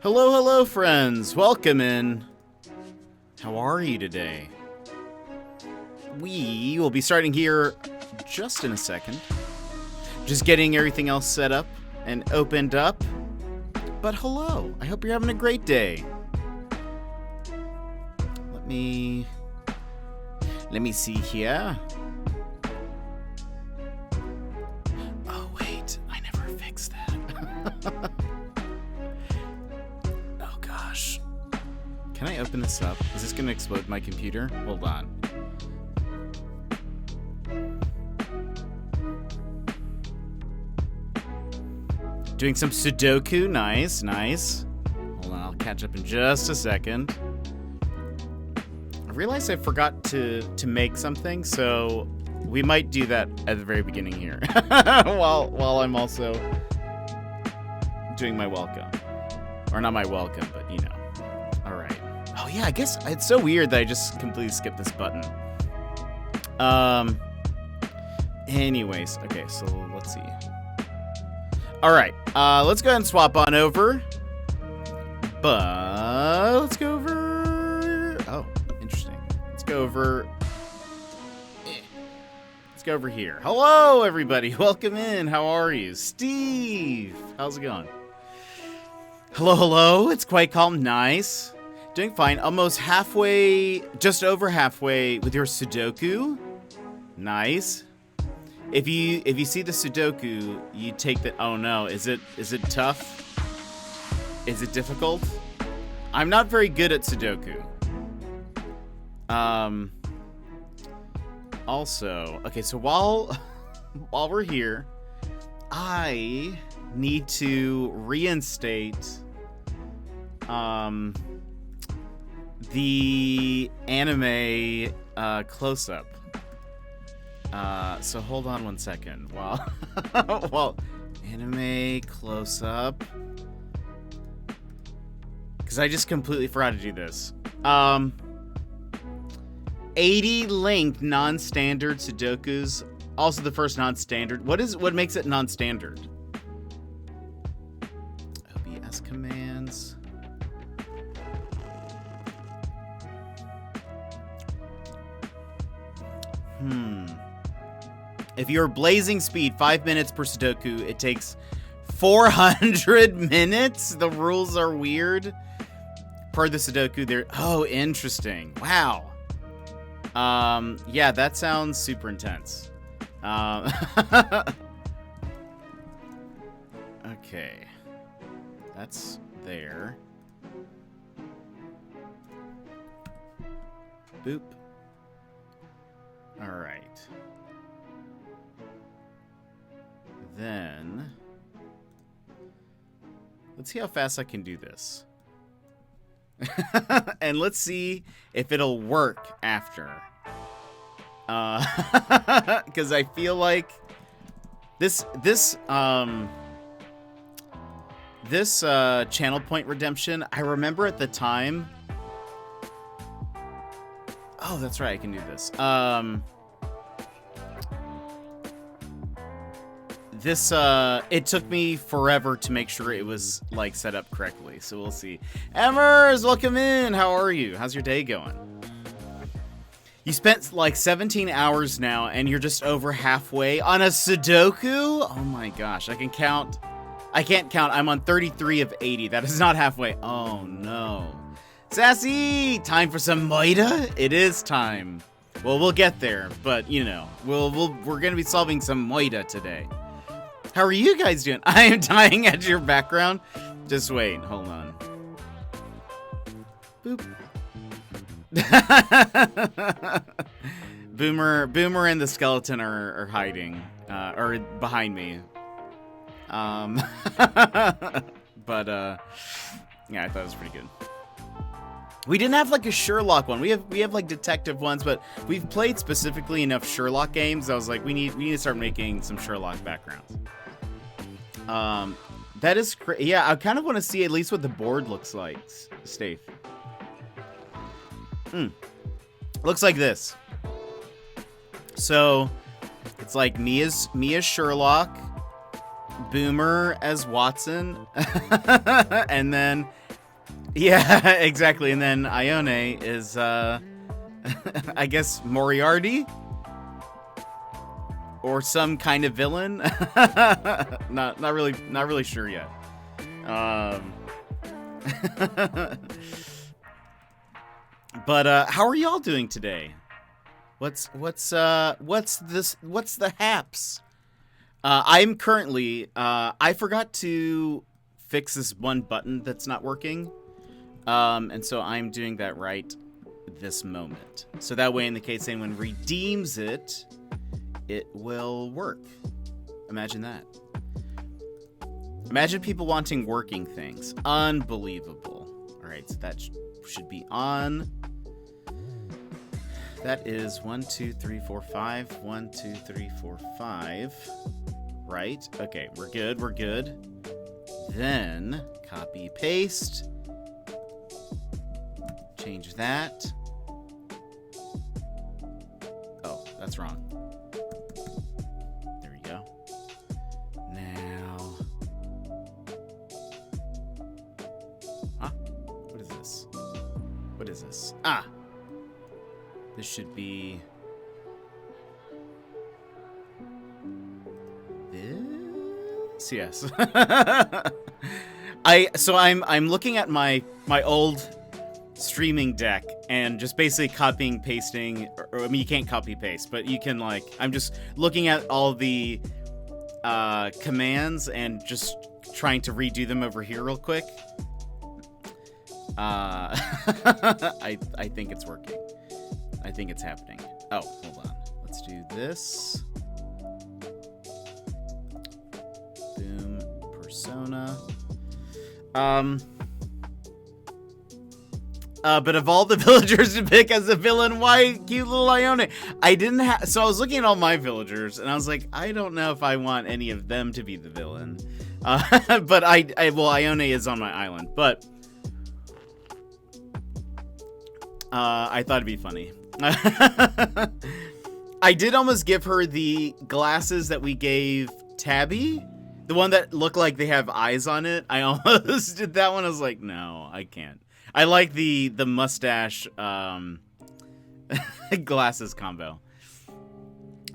Hello, hello, friends. Welcome in. How are you today? We will be starting here just in a second. Just getting everything else set up and opened up. But hello. I hope you're having a great day. Let me see here. Oh, wait. I never fixed that. Oh, gosh. Can I open this up? Is this going to explode my computer? Hold on. Doing some Sudoku. Nice, nice. Hold on, I'll catch up in just a second. I realized I forgot to make something, so we might do that at the very beginning here. while I'm also doing my welcome. Or not my welcome, but you know. Alright. Oh yeah, I guess it's so weird that I just completely skipped this button. Anyways, okay, so let's see. Alright, let's go ahead and swap on over. But let's go over. Oh, interesting. Let's go over. Let's go over here. Hello, everybody. Welcome in. How are you? Steve. How's it going? Hello, hello. It's quite calm. Nice. Doing fine. Almost halfway, just over halfway with your Sudoku. Nice. If you see the Sudoku, you take the. Oh no, is it tough? Is it difficult? I'm not very good at Sudoku. Also, okay, so while we're here, I need to reinstate the anime close-up. So hold on one second. Well, anime close-up. Because I just completely forgot to do this. 80 length non-standard Sudokus. Also the first non-standard. What makes it non-standard? OBS commands. If you're blazing speed, 5 minutes per Sudoku, it takes 400 minutes? The rules are weird. Per the Sudoku, there. Oh, interesting. Wow. Yeah, that sounds super intense. Okay. That's there. Boop. All right. Then let's see how fast I can do this. And let's see if it'll work after. Because I feel like this channel point redemption, I remember at the time. Oh, that's right, I can do this. It took me forever to make sure it was, like, set up correctly, so we'll see. Emmers, welcome in! How are you? How's your day going? You spent, like, 17 hours now, and you're just over halfway on a Sudoku? Oh my gosh, I can't count. I'm on 33 of 80. That is not halfway. Oh, no. Sassy! Time for some Moida? It is time. Well, we'll get there, but, you know, we're gonna be solving some Moida today. How are you guys doing? I am dying at your background. Just wait. Hold on. Boop. Boomer and the skeleton are hiding. Or behind me. But, yeah, I thought it was pretty good. We didn't have, like, a Sherlock one. We have like, detective ones, but we've played specifically enough Sherlock games. I was like, we need to start making some Sherlock backgrounds. That is yeah, I kind of want to see at least what the board looks like, Steve. Looks like this. So, it's like Mia's Sherlock. Boomer as Watson. And then, yeah, exactly. And then Ione is, I guess, Moriarty? Or some kind of villain? not really sure yet. But how are y'all doing today? What's the haps? I'm currently I forgot to fix this one button that's not working. And so I'm doing that right this moment. So that way, in the case anyone redeems it, it will work. Imagine that. Imagine people wanting working things. Unbelievable. All right, so that should be on. That is 1, 2, 3, 4, 5. 1, 2, 3, 4, 5. Right? Okay, we're good. Then copy, paste. Change that. Oh, that's wrong. There we go. Now. What is this? What is this? This should be this. Yes. I'm looking at my old streaming deck and just basically copying, pasting, or I mean, you can't copy paste, but you can, like, I'm just looking at all the commands and just trying to redo them over here real quick. I think it's working. I think it's happening. Oh, hold on. Let's do this. Boom. Persona. But of all the villagers to pick as a villain, why cute little Ione? I didn't have... So I was looking at all my villagers, and I was like, I don't know if I want any of them to be the villain. But well, Ione is on my island, but... I thought it'd be funny. I did almost give her the glasses that we gave Tabby. The one that looked like they have eyes on it. I almost did that one. I was like, no, I can't. I like the mustache glasses combo.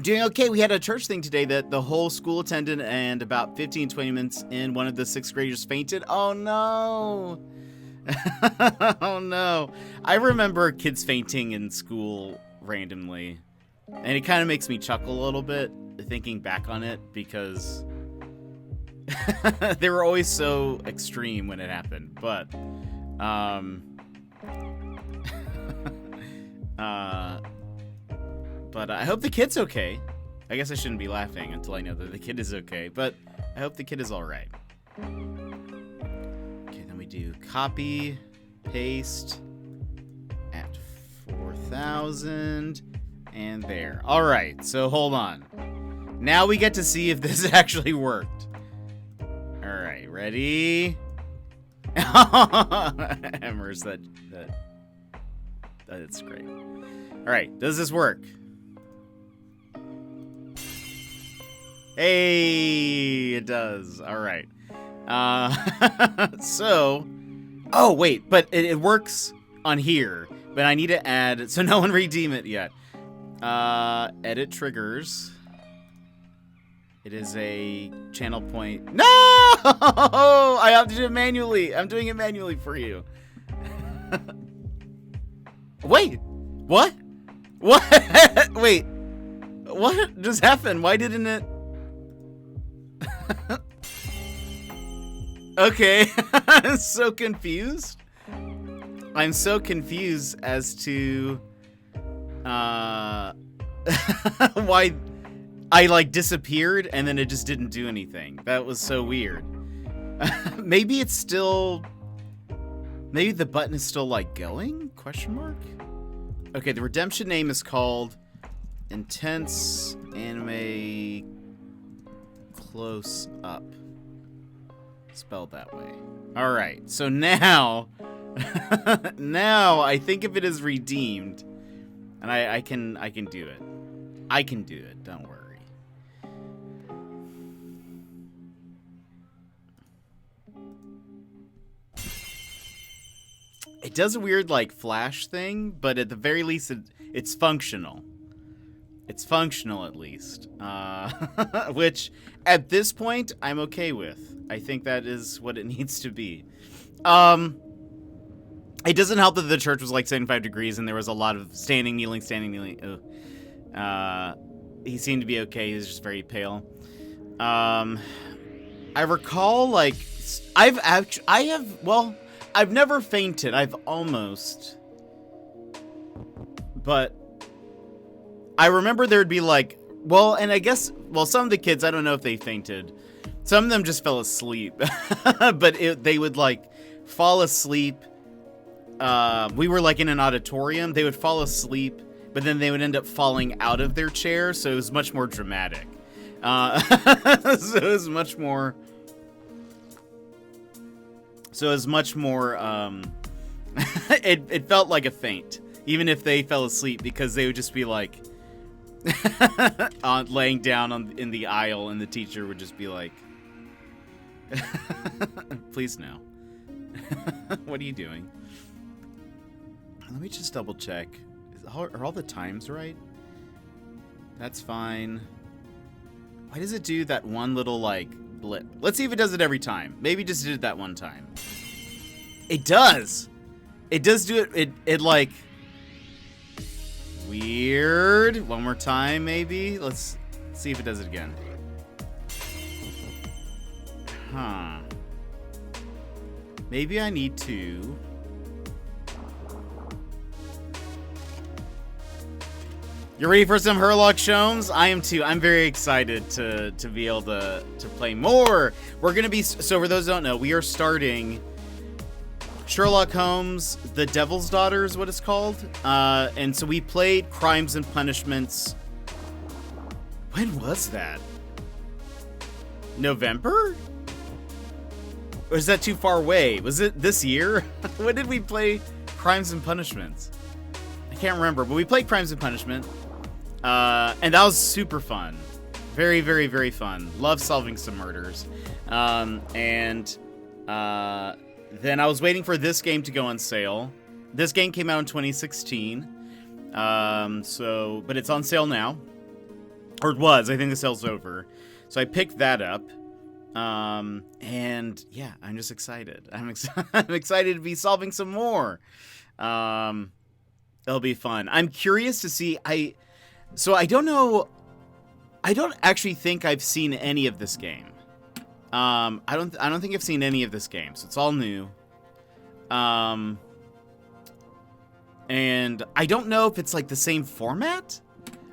Doing okay. We had a church thing today that the whole school attended, and about 15-20 minutes in, one of the 6th graders fainted. Oh no. Oh no. I remember kids fainting in school randomly, and it kind of makes me chuckle a little bit thinking back on it, because they were always so extreme when it happened. But but I hope the kid's okay. I guess I shouldn't be laughing until I know that the kid is okay, but I hope the kid is all right. Do copy, paste at 4,000, and there. All right, so hold on. Now we get to see if this actually worked. All right, ready? Hammers, that's great. All right, does this work? Hey, it does. All right. So, oh wait, but it works on here, but I need to add, so no one redeem it yet. Edit triggers. It is a channel point. No! I have to do it manually. I'm doing it manually for you. Wait, what? What? Wait, what just happened? Why didn't it? Okay, I'm so confused. I'm so confused as to why I like disappeared and then it just didn't do anything. That was so weird. Maybe it's still, maybe the button is still like going? Question mark? Okay, the redemption name is called Intense Anime Close Up. Spelled that way. All right, so now, now I think if it is redeemed, and I can do it. I can do it. Don't worry. It does a weird, like, flash thing, but at the very least, it's functional. It's functional, at least. Which, at this point, I'm okay with. I think that is what it needs to be. It doesn't help that the church was, like, 75 degrees, and there was a lot of standing, kneeling, standing, kneeling. He seemed to be okay. He was just very pale. I recall, like, I've never fainted. I've almost. But I remember there'd be, like, and I guess, some of the kids, I don't know if they fainted. Some of them just fell asleep. But they would, like, fall asleep. We were, like, in an auditorium. They would fall asleep, but then they would end up falling out of their chair, so it was much more dramatic. So it was much more... it felt like a faint, even if they fell asleep, because they would just be like laying down in the aisle, and the teacher would just be like, "Please no." What are you doing? Let me just double check. Are all the times right? That's fine. Why does it do that one little, like, blip? Let's see if it does it every time. Maybe just did it that one time. It does. It does do it. It like... Weird. One more time, maybe? Let's see if it does it again. Huh. Maybe I need to... You ready for some Sherlock Holmes? I am too. I'm very excited to be able to play more. We're going to be... So for those who don't know, we are starting Sherlock Holmes, The Devil's Daughter is what it's called. And so we played Crimes and Punishments. When was that? November? Or is that too far away? Was it this year? When did we play Crimes and Punishments? I can't remember, but we played Crimes and Punishment. And that was super fun. Very, very, very fun. Love solving some murders. Then I was waiting for this game to go on sale. This game came out in 2016. But it's on sale now. Or it was. I think the sale's over. So I picked that up. And yeah, I'm just excited. I'm excited to be solving some more. It'll be fun. I'm curious to see. So I don't know. I don't actually think I've seen any of this game. I don't think I've seen any of this game, so it's all new. And I don't know if it's like the same format,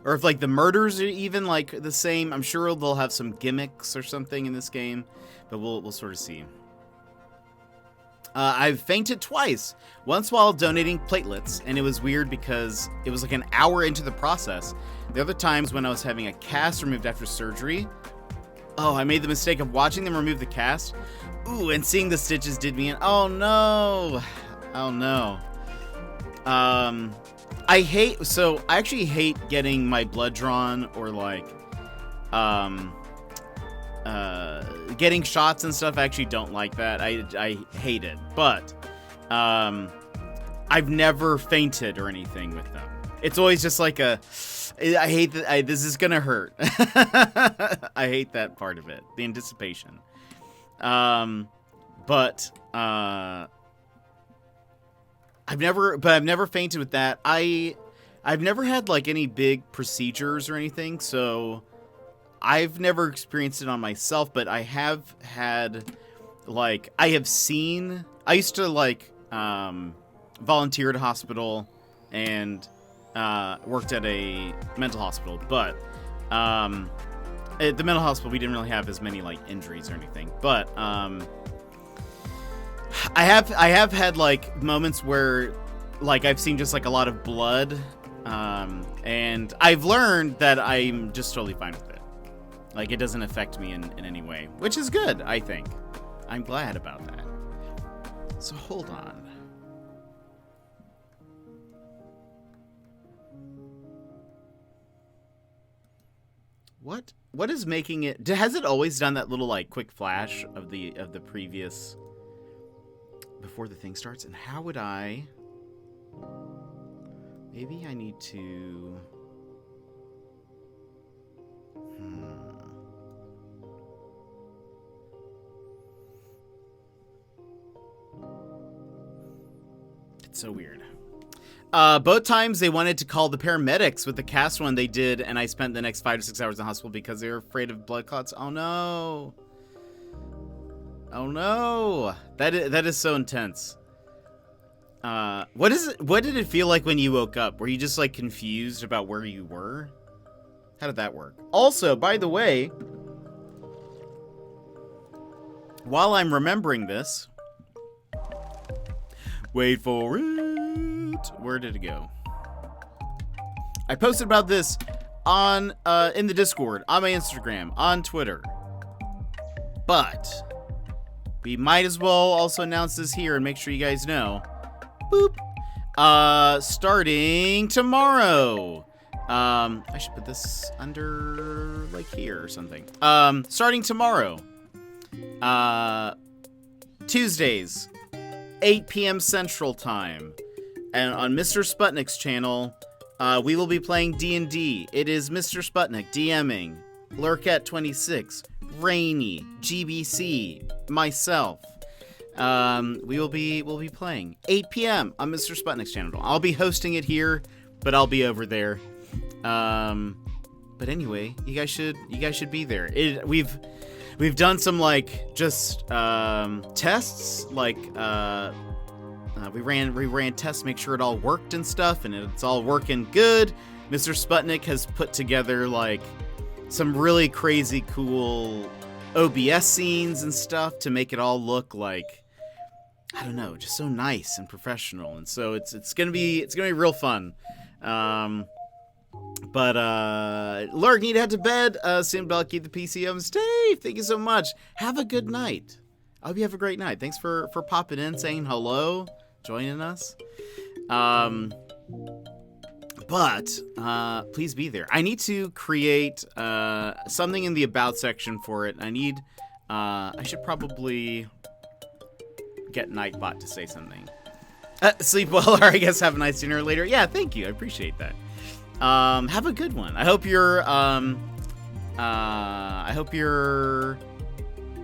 or if like the murders are even like the same. I'm sure they'll have some gimmicks or something in this game, but we'll sort of see. I've fainted twice. Once while donating platelets, and it was weird because it was like an hour into the process. The other times when I was having a cast removed after surgery. Oh, I made the mistake of watching them remove the cast. Ooh, and seeing the stitches did me in. Oh no. Oh no. I actually hate getting my blood drawn or like getting shots and stuff. I actually don't like that. I hate it. But I've never fainted or anything with them. It's always just like I hate that. This is gonna hurt. I hate that part of it, the anticipation. But I've never fainted with that. I've never had like any big procedures or anything, so I've never experienced it on myself. But I have had like I used to like volunteer at a hospital and worked at a mental hospital, but at the mental hospital we didn't really have as many like injuries or anything. But I have had like moments where like I've seen just like a lot of blood, and I've learned that I'm just totally fine with it. Like it doesn't affect me in any way, which is good. I think I'm glad about that. So hold on. What is making it? Has it always done that little like quick flash of the previous before the thing starts. And how would I... Maybe I need to... It's so weird. Both times they wanted to call the paramedics with the cast one they did, and I spent the next 5 to 6 hours in the hospital because they were afraid of blood clots. Oh no. Oh no. That is so intense. What did it feel like when you woke up? Were you just like confused about where you were? How did that work? Also, by the way, while I'm remembering this, wait for it. Where did it go? I posted about this on in the Discord, on my Instagram, on Twitter. But we might as well also announce this here and make sure you guys know. Boop. Starting tomorrow. I should put this under like here or something. Starting tomorrow. Tuesdays, 8 p.m. Central Time. And on Mr. Sputnik's channel, we will be playing D&D. It is Mr. Sputnik DMing, Lurket26, Rainy, GBC, myself. We'll be playing 8 p.m. on Mr. Sputnik's channel. I'll be hosting it here, but I'll be over there. But anyway, you guys should be there. We've done some like just tests, like we ran tests, make sure it all worked and stuff, and it's all working good. Mr. Sputnik has put together like some really crazy cool OBS scenes and stuff to make it all look like, I don't know, just so nice and professional. And so it's gonna be real fun. But Lurk, need to head to bed soon, but I'll keep the PC on. Steve, thank you so much. Have a good night. I hope you have a great night. Thanks for popping in, saying hello, joining us. But please be there. I need to create something in the about section for it. I should probably get Nightbot to say something. Sleep well, or I guess have a nice dinner later. Yeah, thank you. I appreciate that. Have a good one. I hope your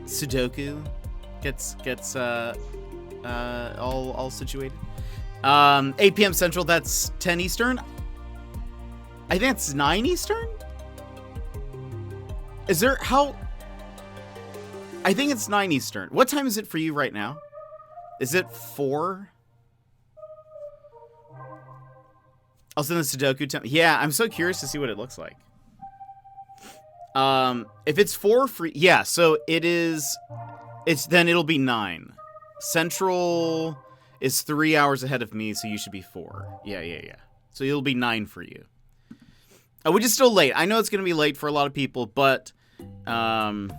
Sudoku gets all situated. 8 p.m. Central, that's 10 Eastern. I think that's 9 Eastern? Is there, how? I think it's 9 Eastern. What time is it for you right now? Is it 4? I'll send the Sudoku time. Yeah, I'm so curious to see what it looks like. If it's 4 for, yeah, so then it'll be 9. Central is 3 hours ahead of me, so you should be 4. Yeah. So it'll be 9 for you. Which is still late. I know it's gonna be late for a lot of people, but there'll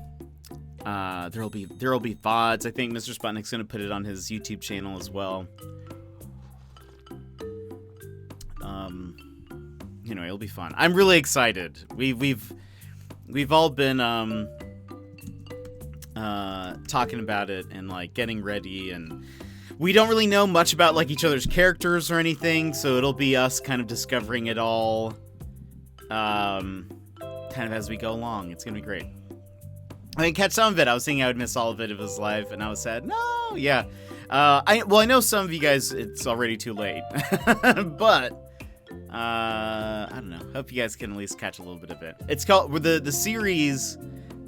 be VODs. I think Mr. Sputnik's gonna put it on his YouTube channel as well. It'll be fun. I'm really excited. We've all been talking about it and like getting ready, and we don't really know much about like each other's characters or anything, so it'll be us kind of discovering it all kind of as we go along. It's gonna be great. I didn't catch some of it. I was thinking I would miss all of it if it was live, and I was sad. No, yeah. I know some of you guys, it's already too late, but I don't know. Hope you guys can at least catch a little bit of it. It's called, the series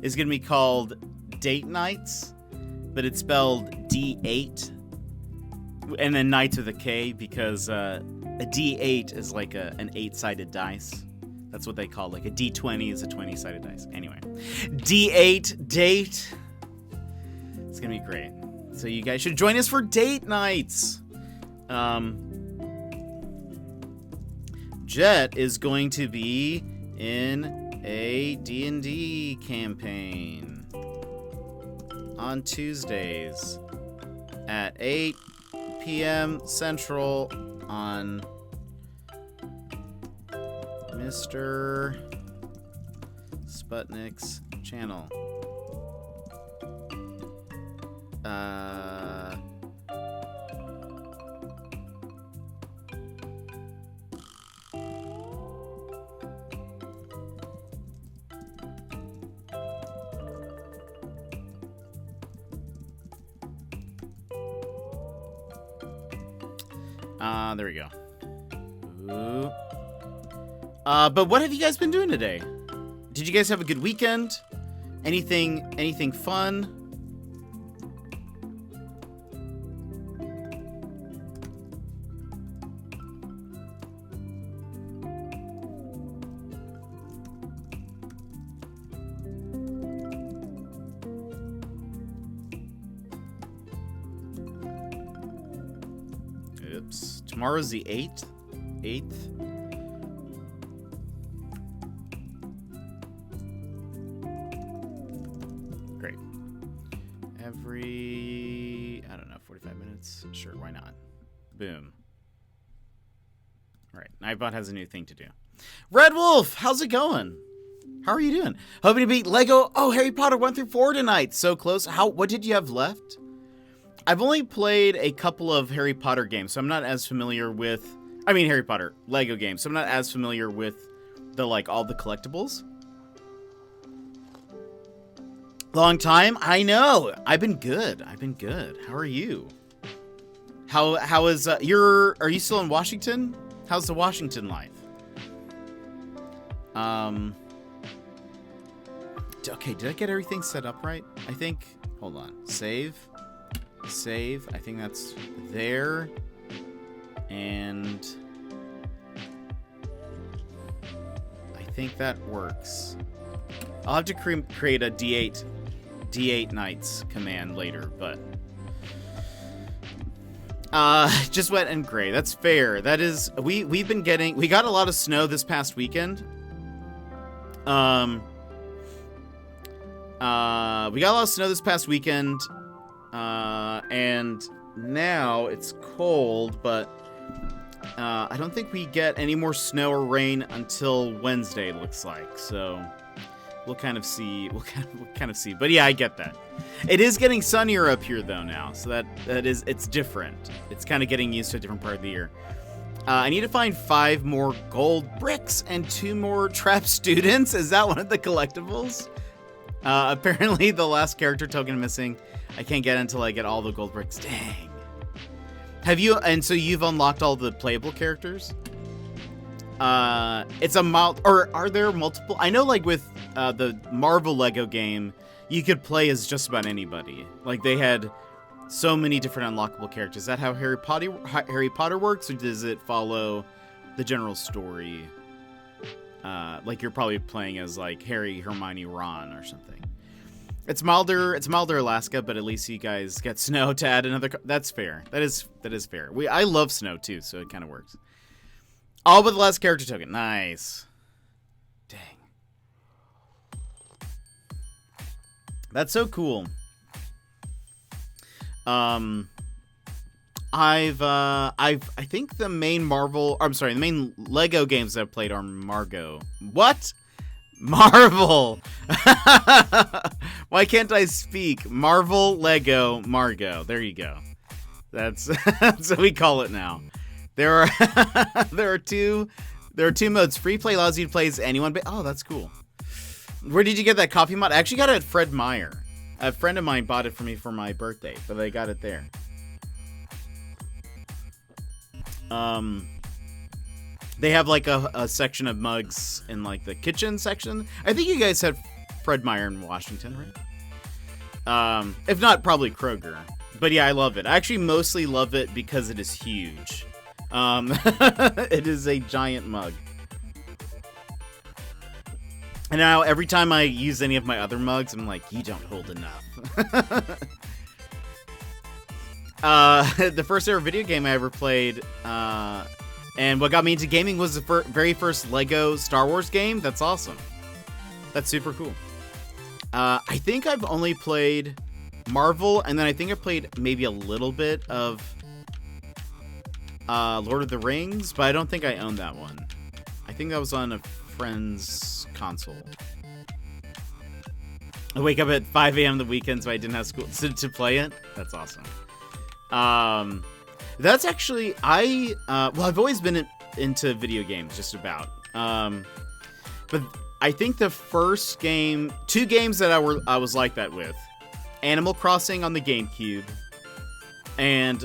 is gonna be called Date Nights, but it's spelled D8 and then Nights with a K, because a D8 is like an 8-sided dice. That's what they call, like a D20 is a 20-sided dice. Anyway, D8 date. It's gonna be great. So you guys should join us for date nights. Jet is going to be in a D&D campaign on Tuesdays at 8 p.m. Central on Mr. Sputnik's channel. There we go. Ooh. But what have you guys been doing today? Did you guys have a good weekend? Anything fun? Oops. Tomorrow's the 8th. 8th. Great. I don't know, 45 minutes? Sure, why not? Boom. All right, Nightbot has a new thing to do. Red Wolf, how's it going? How are you doing? Hoping to beat Lego. Oh, Harry Potter 1 through 4 tonight. So close. What did you have left? I've only played a couple of Harry Potter games, so I'm not as familiar with... I mean, Harry Potter, Lego games, so I'm not as familiar with all the collectibles. Long time? I know. I've been good. How are you? How is... are you still in Washington? How's the Washington life? Okay, did I get everything set up right? I think... Hold on. Save. I think that's there. And... I think that works. I'll have to create a D8 Knights command later, but... just wet and gray. That's fair. That is... We got a lot of snow this past weekend. We got a lot of snow this past weekend, and now it's cold, but I don't think we get any more snow or rain until Wednesday, it looks like. So we'll kind of see. We'll kind of see. But yeah, I get that. It is getting sunnier up here though now, so it's different. It's kind of getting used to a different part of the year. I need to find 5 more gold bricks and 2 more trap students. Is that one of the collectibles? Apparently the last character token missing. I can't get until I get all the gold bricks. Dang. So you've unlocked all the playable characters? It's a or are there multiple? I know with the Marvel Lego game, you could play as just about anybody. They had so many different unlockable characters. Is that how Harry Potter works, or does it follow the general story? You're probably playing as Harry, Hermione, Ron, or something. It's milder Alaska, but at least you guys get snow to add another. That's fair. That is fair. I love snow too, so it kind of works. All but the last character token. Nice. Dang. That's so cool. I think the main the main Lego games I've played are Marvel. Why can't I speak? Marvel, Lego, Margot. There you go. That's what we call it now. There are two modes. Free play allows you to play as anyone, but oh, that's cool. Where did you get that coffee mod? I actually got it at Fred Meyer. A friend of mine bought it for me for my birthday, but I got it there. They have a section of mugs in the kitchen section. I think you guys have Fred Meyer in Washington, right? If not, probably Kroger. But yeah, I love it. I actually mostly love it because it is huge. It is a giant mug. And now every time I use any of my other mugs, I'm like, you don't hold enough. The first ever video game I ever played, and what got me into gaming was the very first Lego Star Wars game. That's awesome. That's super cool. I think I've only played Marvel, and then I think I played maybe a little bit of Lord of the Rings, but I don't think I own that one. I think that was on a friend's console. I wake up at 5 a.m. the weekends, but I didn't have school to play it. That's awesome. That's actually, I've always been into video games, just about. But I think the first game, 2 games that I was like that with, Animal Crossing on the GameCube, and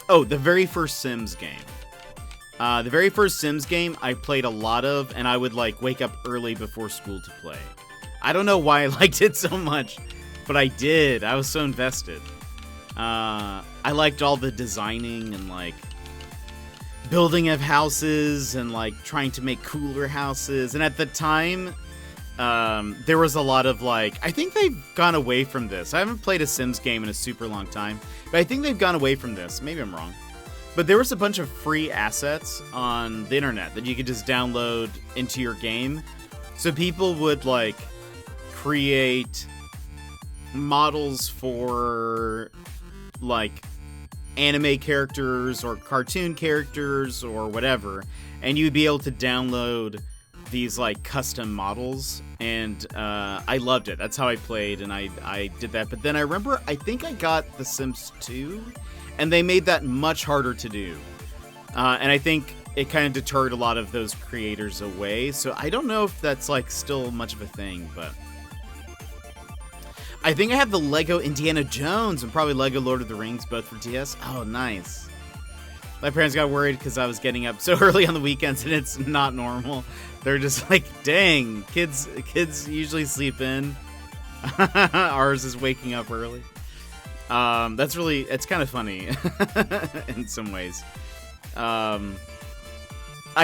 Oh, the very first Sims game. The very first Sims game I played a lot of, and I would like wake up early before school to play. I don't know why I liked it so much, but I did. I was so invested. I liked all the designing and like building of houses and like trying to make cooler houses. And at the time, there was a lot of like, I think they've gone away from this. I haven't played a Sims game in a super long time, but I think they've gone away from this. Maybe I'm wrong. But there was a bunch of free assets on the internet that you could just download into your game. So people would like create models for like anime characters or cartoon characters or whatever, and you'd be able to download these like custom models, and I loved it. That's how I played, and I did that. But then I remember, I think I got The Sims 2, and they made that much harder to do, and I think it kind of deterred a lot of those creators away. So I don't know if that's like still much of a thing, but I think I have the Lego Indiana Jones and probably Lego Lord of the Rings, both for DS. Oh, nice. My parents got worried because I was getting up so early on the weekends, and it's not normal. They're just like, dang, kids usually sleep in. Ours is waking up early. It's kind of funny in some ways. I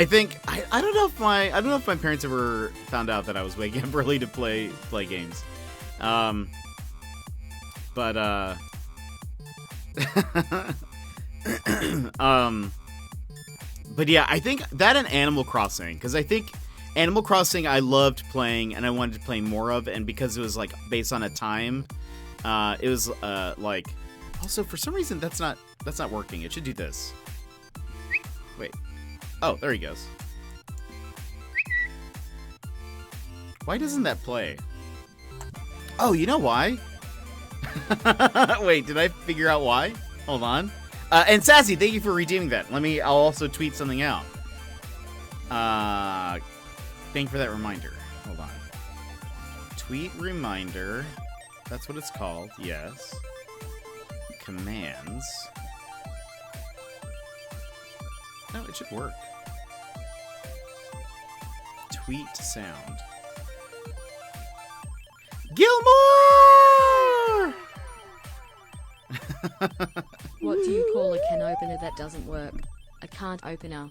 think I don't know if my parents ever found out that I was waking up early to play games. But yeah, I think that and Animal Crossing, because I think Animal Crossing I loved playing and I wanted to play more of, and because it was like based on a time, it was like, also for some reason that's not working. It should do this. Wait. Oh, there he goes. Why doesn't that play? Oh, you know why? Wait, did I figure out why? Hold on. And Sassy, thank you for redeeming that. I'll also tweet something out. Thank you for that reminder. Hold on. Tweet reminder. That's what it's called. Yes. Commands. No, it should work. Tweet sound. Gilmore! What do you call a can opener that doesn't work? A can't opener.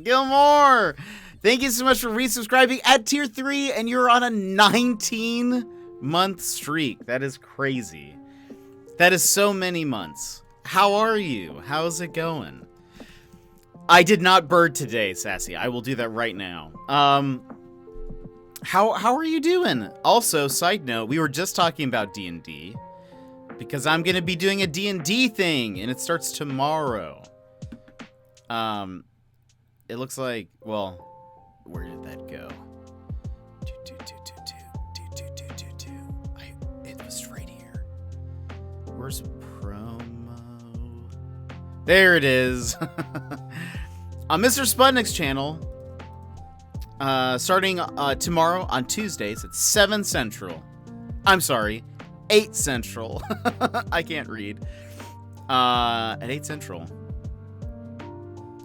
Gilmore! Thank you so much for resubscribing at tier 3, and you're on a 19-month streak. That is crazy. That is so many months. How are you? How's it going? I did not bird today, Sassy. I will do that right now. How are you doing? Also, side note, we were just talking about D&D because I'm going to be doing a D&D thing, and it starts tomorrow. It looks like, well, where did that go? It was right here. Where's promo? There it is. On Mr. Sputnik's channel, starting tomorrow on Tuesdays at 7 Central. I'm sorry, 8 Central. I can't read. At 8 Central.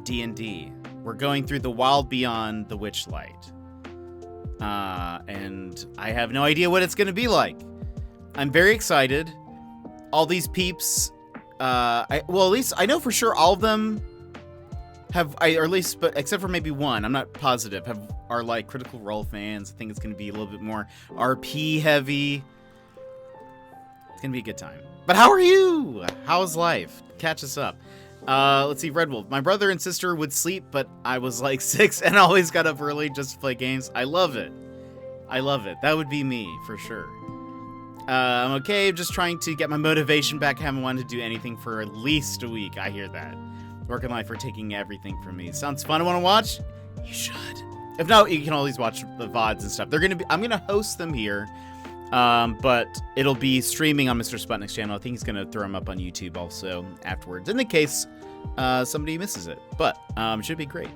D&D. We're going through the Wild Beyond the Witchlight. And I have no idea what it's going to be like. I'm very excited. All these peeps, at least I know for sure all of them have, or at least, but except for maybe one, I'm not positive, are like Critical Role fans. I think it's going to be a little bit more RP heavy. It's going to be a good time. But how are you? How's life? Catch us up. Let's see, Red Wolf. My brother and sister would sleep, but I was like 6 and always got up early just to play games. I love it. I love it. That would be me, for sure. I'm okay. I'm just trying to get my motivation back. I haven't wanted to do anything for at least a week. I hear that. Work and life are taking everything from me. Sounds fun. I want to watch? You should. If not, you can always watch the VODs and stuff. I'm gonna host them here. But it'll be streaming on Mr. Sputnik's channel. I think he's gonna throw them up on YouTube also afterwards, in the case somebody misses it. But it should be great.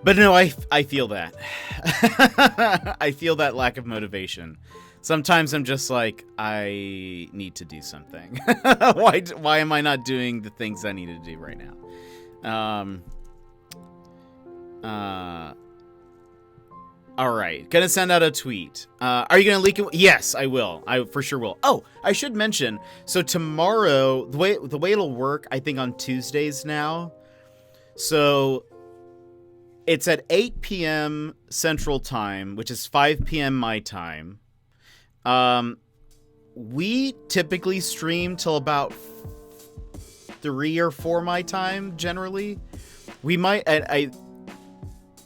But no, I feel that. I feel that lack of motivation. Sometimes I'm just like, I need to do something. Why am I not doing the things I need to do right now? All right, gonna send out a tweet. Are you gonna leak it? Yes, I will. I for sure will. Oh, I should mention. So tomorrow, the way it'll work, I think on Tuesdays now. So it's at 8 p.m. Central Time, which is 5 p.m. my time. We typically stream till about 3 or 4 my time. Generally, we might.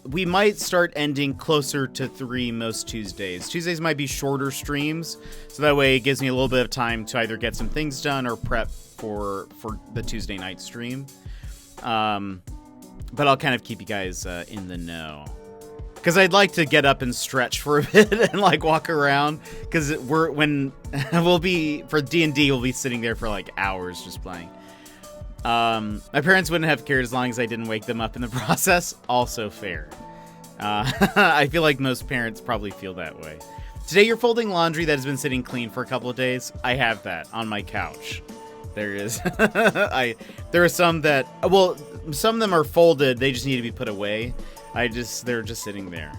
We might start ending closer to 3 most Tuesdays. Tuesdays might be shorter streams, so that way it gives me a little bit of time to either get some things done or prep for the Tuesday night stream. But I'll kind of keep you guys in the know. Because I'd like to get up and stretch for a bit and like walk around. Because we'll be, for D&D, we'll be sitting there for like hours just playing. My parents wouldn't have cared as long as I didn't wake them up in the process. Also fair. I feel like most parents probably feel that way. Today you're folding laundry that has been sitting clean for a couple of days. I have that on my couch. There is. There are some that, well, some of them are folded. They just need to be put away. They're just sitting there.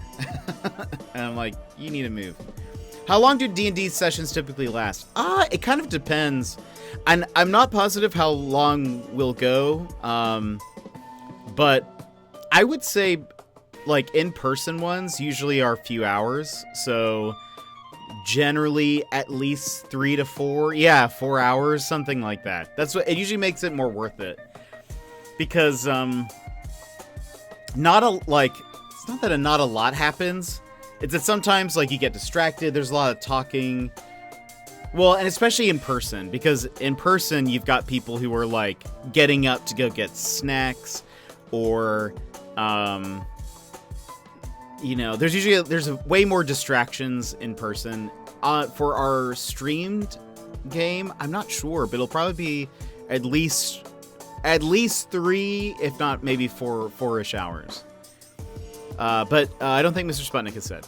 And I'm like, you need to move. How long do D&D sessions typically last? It kind of depends. And I'm not positive how long we'll go, but I would say, like, in-person ones usually are a few hours, so generally at least 3 to 4, 4 hours, something like that. That's what it usually makes it more worth it, because it's not that a lot happens. It's that sometimes like you get distracted. There's a lot of talking. Well, and especially in person, because in person you've got people who are like getting up to go get snacks, or there's way more distractions in person. For our streamed game, I'm not sure, but it'll probably be at least 3, if not maybe 4-ish hours. But I don't think Mr. Sputnik has said.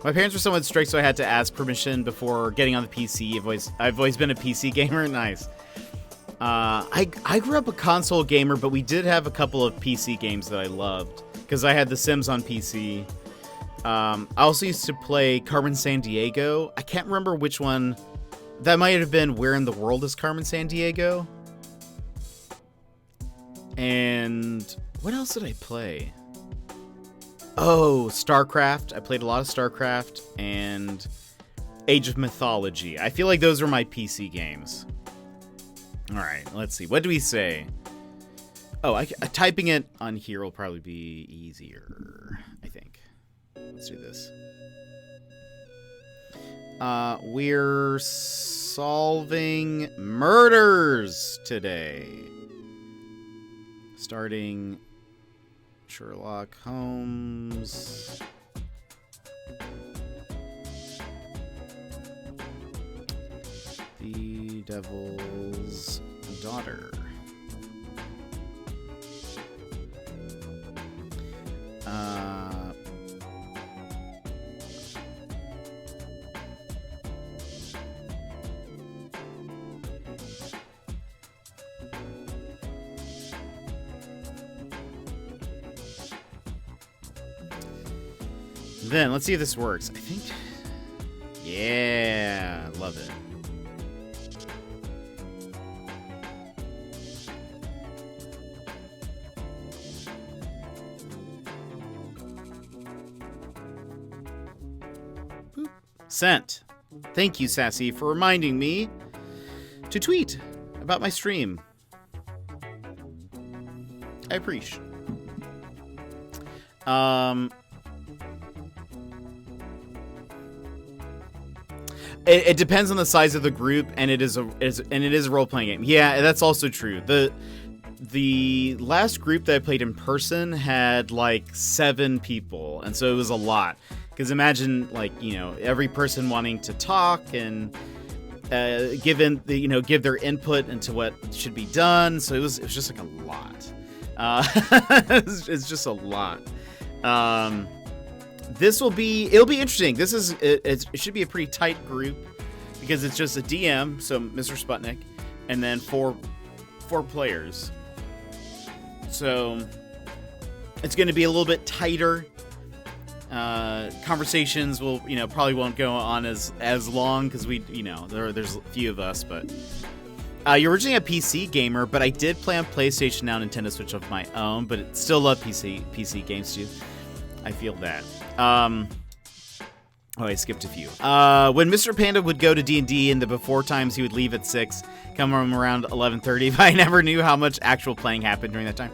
My parents were somewhat strict, so I had to ask permission before getting on the PC. I've always been a PC gamer. Nice. I grew up a console gamer, but we did have a couple of PC games that I loved, because I had The Sims on PC. I also used to play Carmen Sandiego. I can't remember which one. That might have been Where in the World is Carmen Sandiego? And what else did I play? Oh, StarCraft. I played a lot of StarCraft and Age of Mythology. I feel like those are my PC games. All right, let's see. What do we say? Oh, typing it on here will probably be easier, I think. Let's do this. We're solving murders today. Starting Sherlock Holmes. The Devil's Daughter. Then let's see if this works. I think. Yeah, love it. Boop. Sent. Thank you, Sassy, for reminding me to tweet about my stream. I appreciate. It depends on the size of the group, and it is a role-playing game. Yeah, that's also true. The last group that I played in person had like 7 people, and so it was a lot. Because imagine, like, every person wanting to talk and give their input into what should be done. So it was just like a lot. It's just a lot. it'll be interesting. It should be a pretty tight group because it's just a DM, so Mr. Sputnik, and then four players. So it's going to be a little bit tighter. Conversations will, probably won't go on as long because there's a few of us, but you're originally a PC gamer, but I did play on PlayStation, now Nintendo Switch of my own, but still love PC games too. I feel that. I skipped a few. When Mr. Panda would go to D&D in the before times, he would leave at 6, come home around 11:30, but I never knew how much actual playing happened during that time.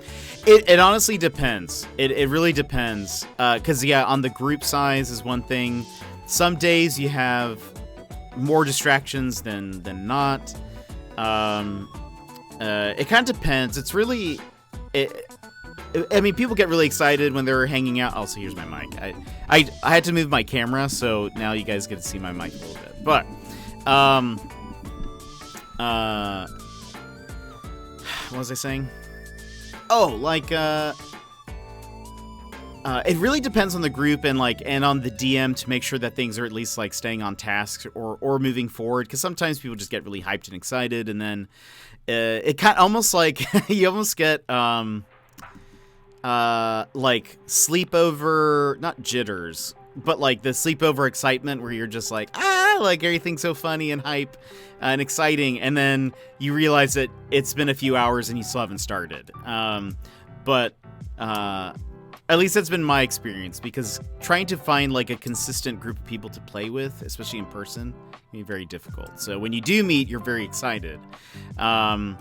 It honestly depends. It really depends. Because, on the group size is one thing. Some days you have more distractions than not. It kind of depends. It's really... people get really excited when they're hanging out. Also, here's my mic. I had to move my camera, so now you guys get to see my mic a little bit. But, what was I saying? Oh, it really depends on the group and on the DM to make sure that things are at least staying on task or moving forward. Because sometimes people just get really hyped and excited, and then it kind of almost you almost get sleepover, not jitters, but the sleepover excitement where you're just everything's so funny and hype and exciting, and then you realize that it's been a few hours and you still haven't started. But at least that's been my experience, because trying to find a consistent group of people to play with, especially in person, can be very difficult. So when you do meet, you're very excited. So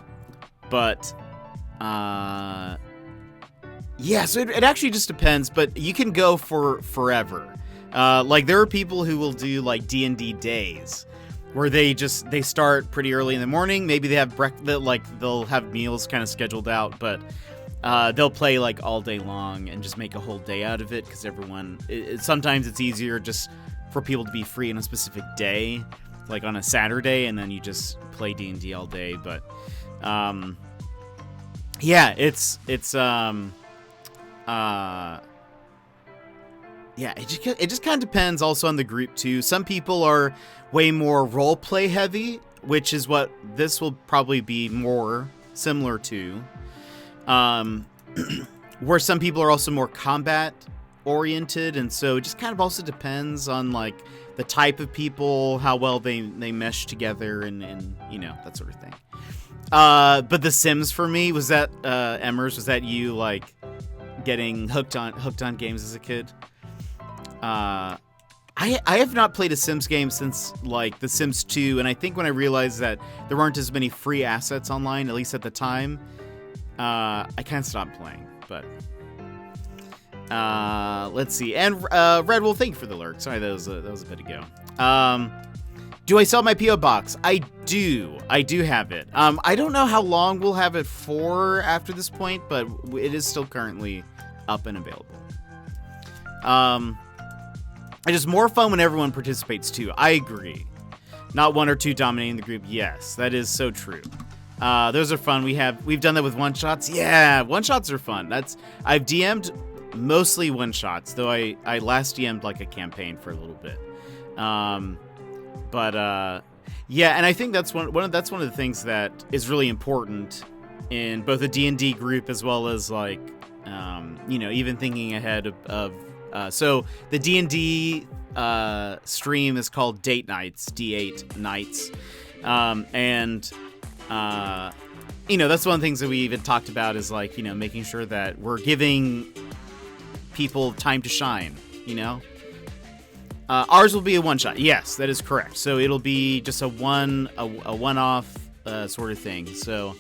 it actually just depends, but you can go for forever. There are people who will do D&D days where they start pretty early in the morning. Maybe they have they'll have meals kind of scheduled out, but they'll play all day long and just make a whole day out of it, because sometimes it's easier just for people to be free on a specific day, on a Saturday, and then you just play D&D all day. But it just kind of depends also on the group too. Some people are way more role play heavy, which is what this will probably be more similar to. Where some people are also more combat oriented, and so it just kind of also depends on the type of people, how well they mesh together, and that sort of thing. But The Sims for me, was that Emmers, was that you getting hooked on games as a kid? I have not played a Sims game since The Sims 2, and I think when I realized that there weren't as many free assets online, at least at the time, I kind of stopped playing. But let's see. And Red, well, thank you for the lurk. Sorry, that was a bit ago. Do I sell my P.O. box? I do have it. I don't know how long we'll have it for after this point, but it is still currently up and available. It is more fun when everyone participates too. I agree. Not one or two dominating the group. Yes, that is so true. Those are fun. We've done that with one shots. Yeah, one shots are fun. I've DM'd mostly one shots, though I last DM'd a campaign for a little bit. And I think that's one of the things that is really important in both a D&D group as well as even thinking ahead of so the D&D stream is called Date Nights, D8 Nights, and that's one of the things that we even talked about is making sure that we're giving people time to shine. Ours will be a one shot. Yes, that is correct. So it'll be just a one-off sort of thing. So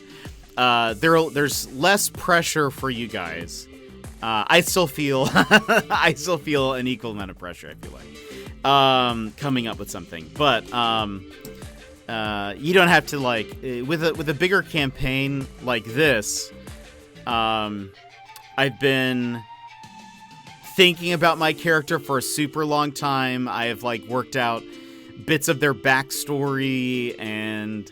there's less pressure for you guys. I still feel an equal amount of pressure, I feel coming up with something. But you don't have to with a bigger campaign like this. I've been thinking about my character for a super long time. I have worked out bits of their backstory and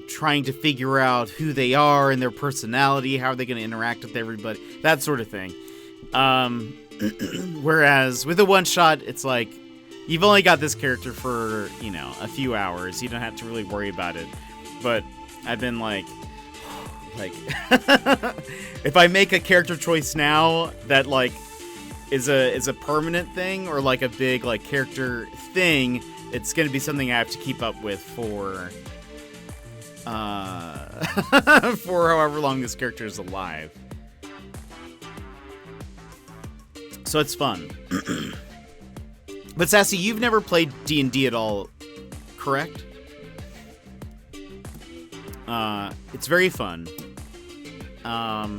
trying to figure out who they are and their personality, how are they going to interact with everybody, that sort of thing. Whereas with a one-shot, it's like, you've only got this character for, a few hours. You don't have to really worry about it. But I've been like, if I make a character choice now that, like, is a permanent thing, or, like, a big, like, character thing, it's going to be something I have to keep up with for for however long this character is alive. So it's fun. But Sassy, you've never played D&D at all, correct? It's very fun. A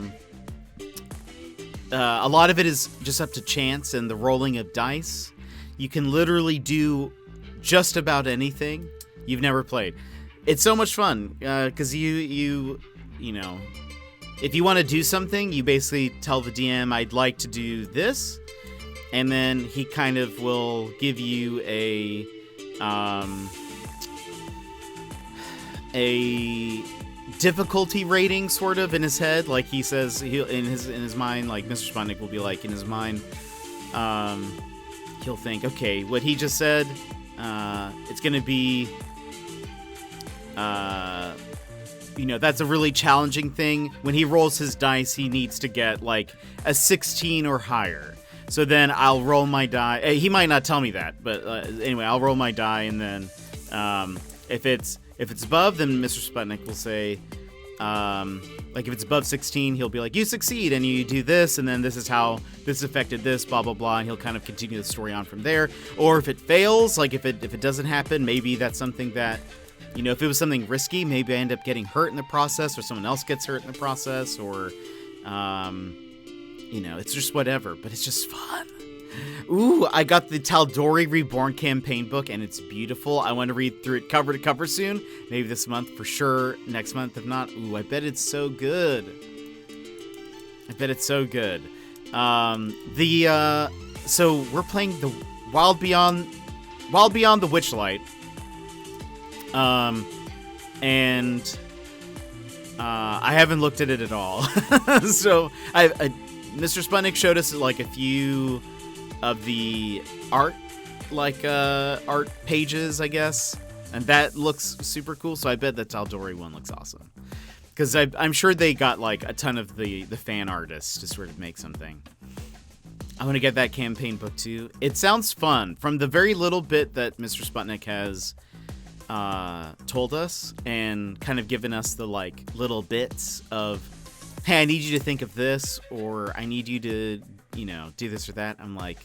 lot of it is just up to chance and the rolling of dice. You can literally do just about anything you've never played. It's so much fun, because you know, if you want to do something, you basically tell the DM, I'd like to do this, and then he kind of will give you a difficulty rating, sort of, in his head. Like, he says, in his mind, like, Mr. Sputnik will be like, in his mind, he'll think, okay, what he just said, it's gonna be, that's a really challenging thing. When he rolls his dice, he needs to get, like, a 16 or higher. So then I'll roll my die. He might not tell me that, but anyway, I'll roll my die, and then if it's above, then Mr. Sputnik will say, like, if it's above 16, he'll be like, you succeed, and you do this, and then this is how this affected this, blah, blah, blah, and he'll kind of continue the story on from there. Or if it fails, like, if it doesn't happen, maybe that's something that, if it was something risky, maybe I end up getting hurt in the process, or someone else gets hurt in the process, or, it's just whatever, but it's just fun. Ooh, I got the Tal'Dorei Reborn campaign book, and it's beautiful. I want to read through it cover to cover soon. Maybe this month, for sure. Next month, if not. Ooh, I bet it's so good. So we're playing the Wild Beyond the Witchlight. And I haven't looked at it at all. So Mr. Sputnik showed us, like, a few of the art pages, I guess, and that looks super cool. So I bet the Tal'Dorei one looks awesome, because I'm sure they got, like, a ton of the fan artists to sort of make something. I want to get that campaign book too. It sounds fun. From the very little bit that Mr. Sputnik has told us and kind of given us the, like, little bits of, hey, I need you to think of this, or I need you to, do this or that. I'm like,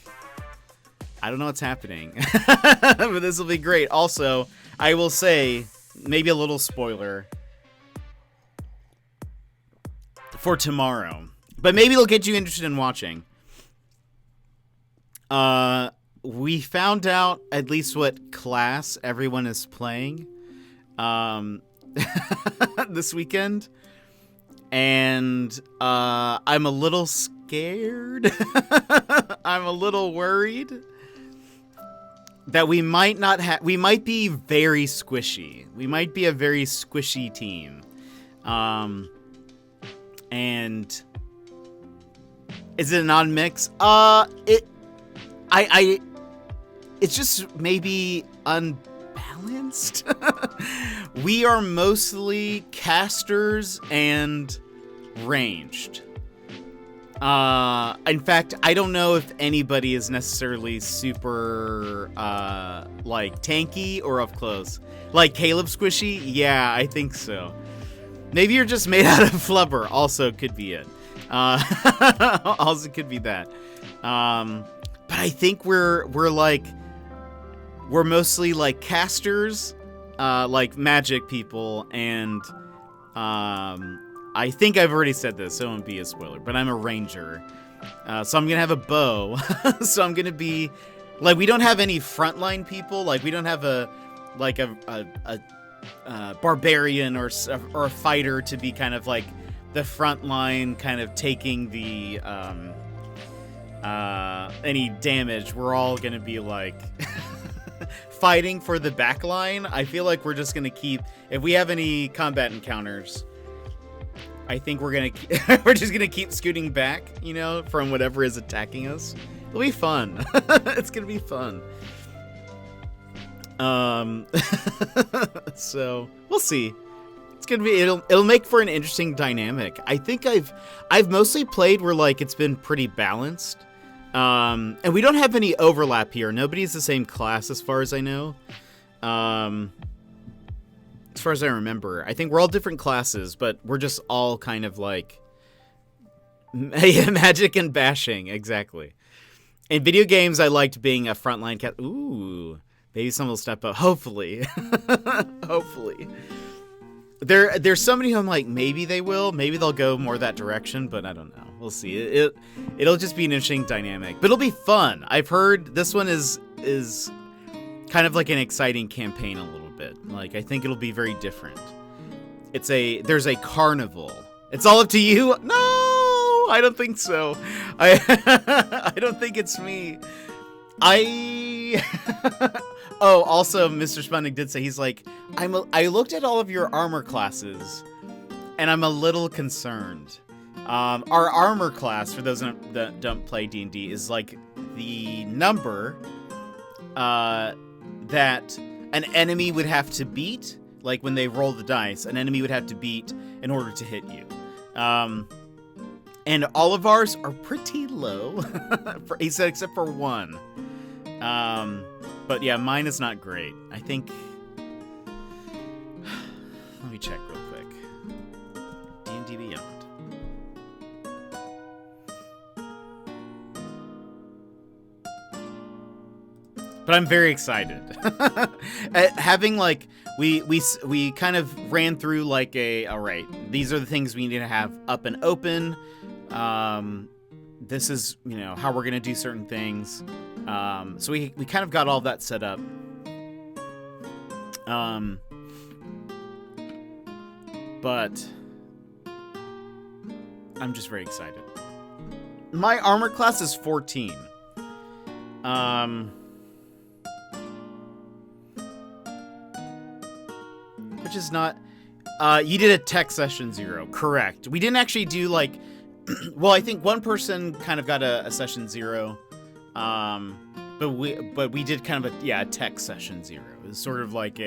I don't know what's happening, but this will be great. Also, I will say, maybe a little spoiler for tomorrow, but maybe it'll get you interested in watching. We found out at least what class everyone is playing this weekend, and I'm a little scared. I'm a little worried that we might be very squishy. We might be a very squishy team. And is it an odd mix? It's just maybe unbalanced. We are mostly casters and ranged. In fact, I don't know if anybody is necessarily super, like, tanky or up close. Like Caleb Squishy? Yeah, I think so. Maybe you're just made out of flubber. Also could be it. Also could be that. But I think we're mostly, like, casters, like magic people, and I think I've already said this, so it won't be a spoiler, but I'm a ranger. So I'm going to have a bow. So I'm going to be, like, we don't have any frontline people. Like, we don't have a barbarian or a fighter to be kind of like the front line, kind of taking the any damage. We're all going to be, like, fighting for the back line. I feel like we're just going to keep, if we have any combat encounters, I think we're just gonna keep scooting back, you know, from whatever is attacking us. It'll be fun. It's gonna be fun. So we'll see. It's gonna be it'll make for an interesting dynamic. I think I've mostly played where like it's been pretty balanced. And we don't have any overlap here. Nobody's the same class as far as I know. As far as I remember, I think we're all different classes, but we're just all kind of like magic and bashing. Exactly. In video games, I liked being a frontline cat. Ooh, maybe someone will step up. Hopefully. Hopefully. There's somebody who I'm like, maybe they will. Maybe they'll go more that direction, but I don't know. We'll see. It'll just be an interesting dynamic, but it'll be fun. I've heard this one is kind of like an exciting campaign a little bit. Like, I think it'll be very different. There's a carnival. It's all up to you? No, I don't think so. I don't think it's me. Oh, also, Mr. Spunnig did say, he's like, I looked at all of your armor classes, and I'm a little concerned. Our armor class, for those that don't play D&D, is like the number that an enemy would have to beat, like when they roll the dice, an enemy would have to beat in order to hit you. And all of ours are pretty low, he said, except for one. But yeah, mine is not great. I think... Let me check real quick. D&D Beyond. But I'm very excited. Having like we kind of ran through like all right, these are the things we need to have up and open. This is, you know, how we're gonna do certain things. So we kind of got all that set up. But I'm just very excited. My armor class is 14. Which is not... you did a tech session 0. Correct. We didn't actually do, like... well, I think one person kind of got a session 0. But we did kind of a tech session 0. It was sort of like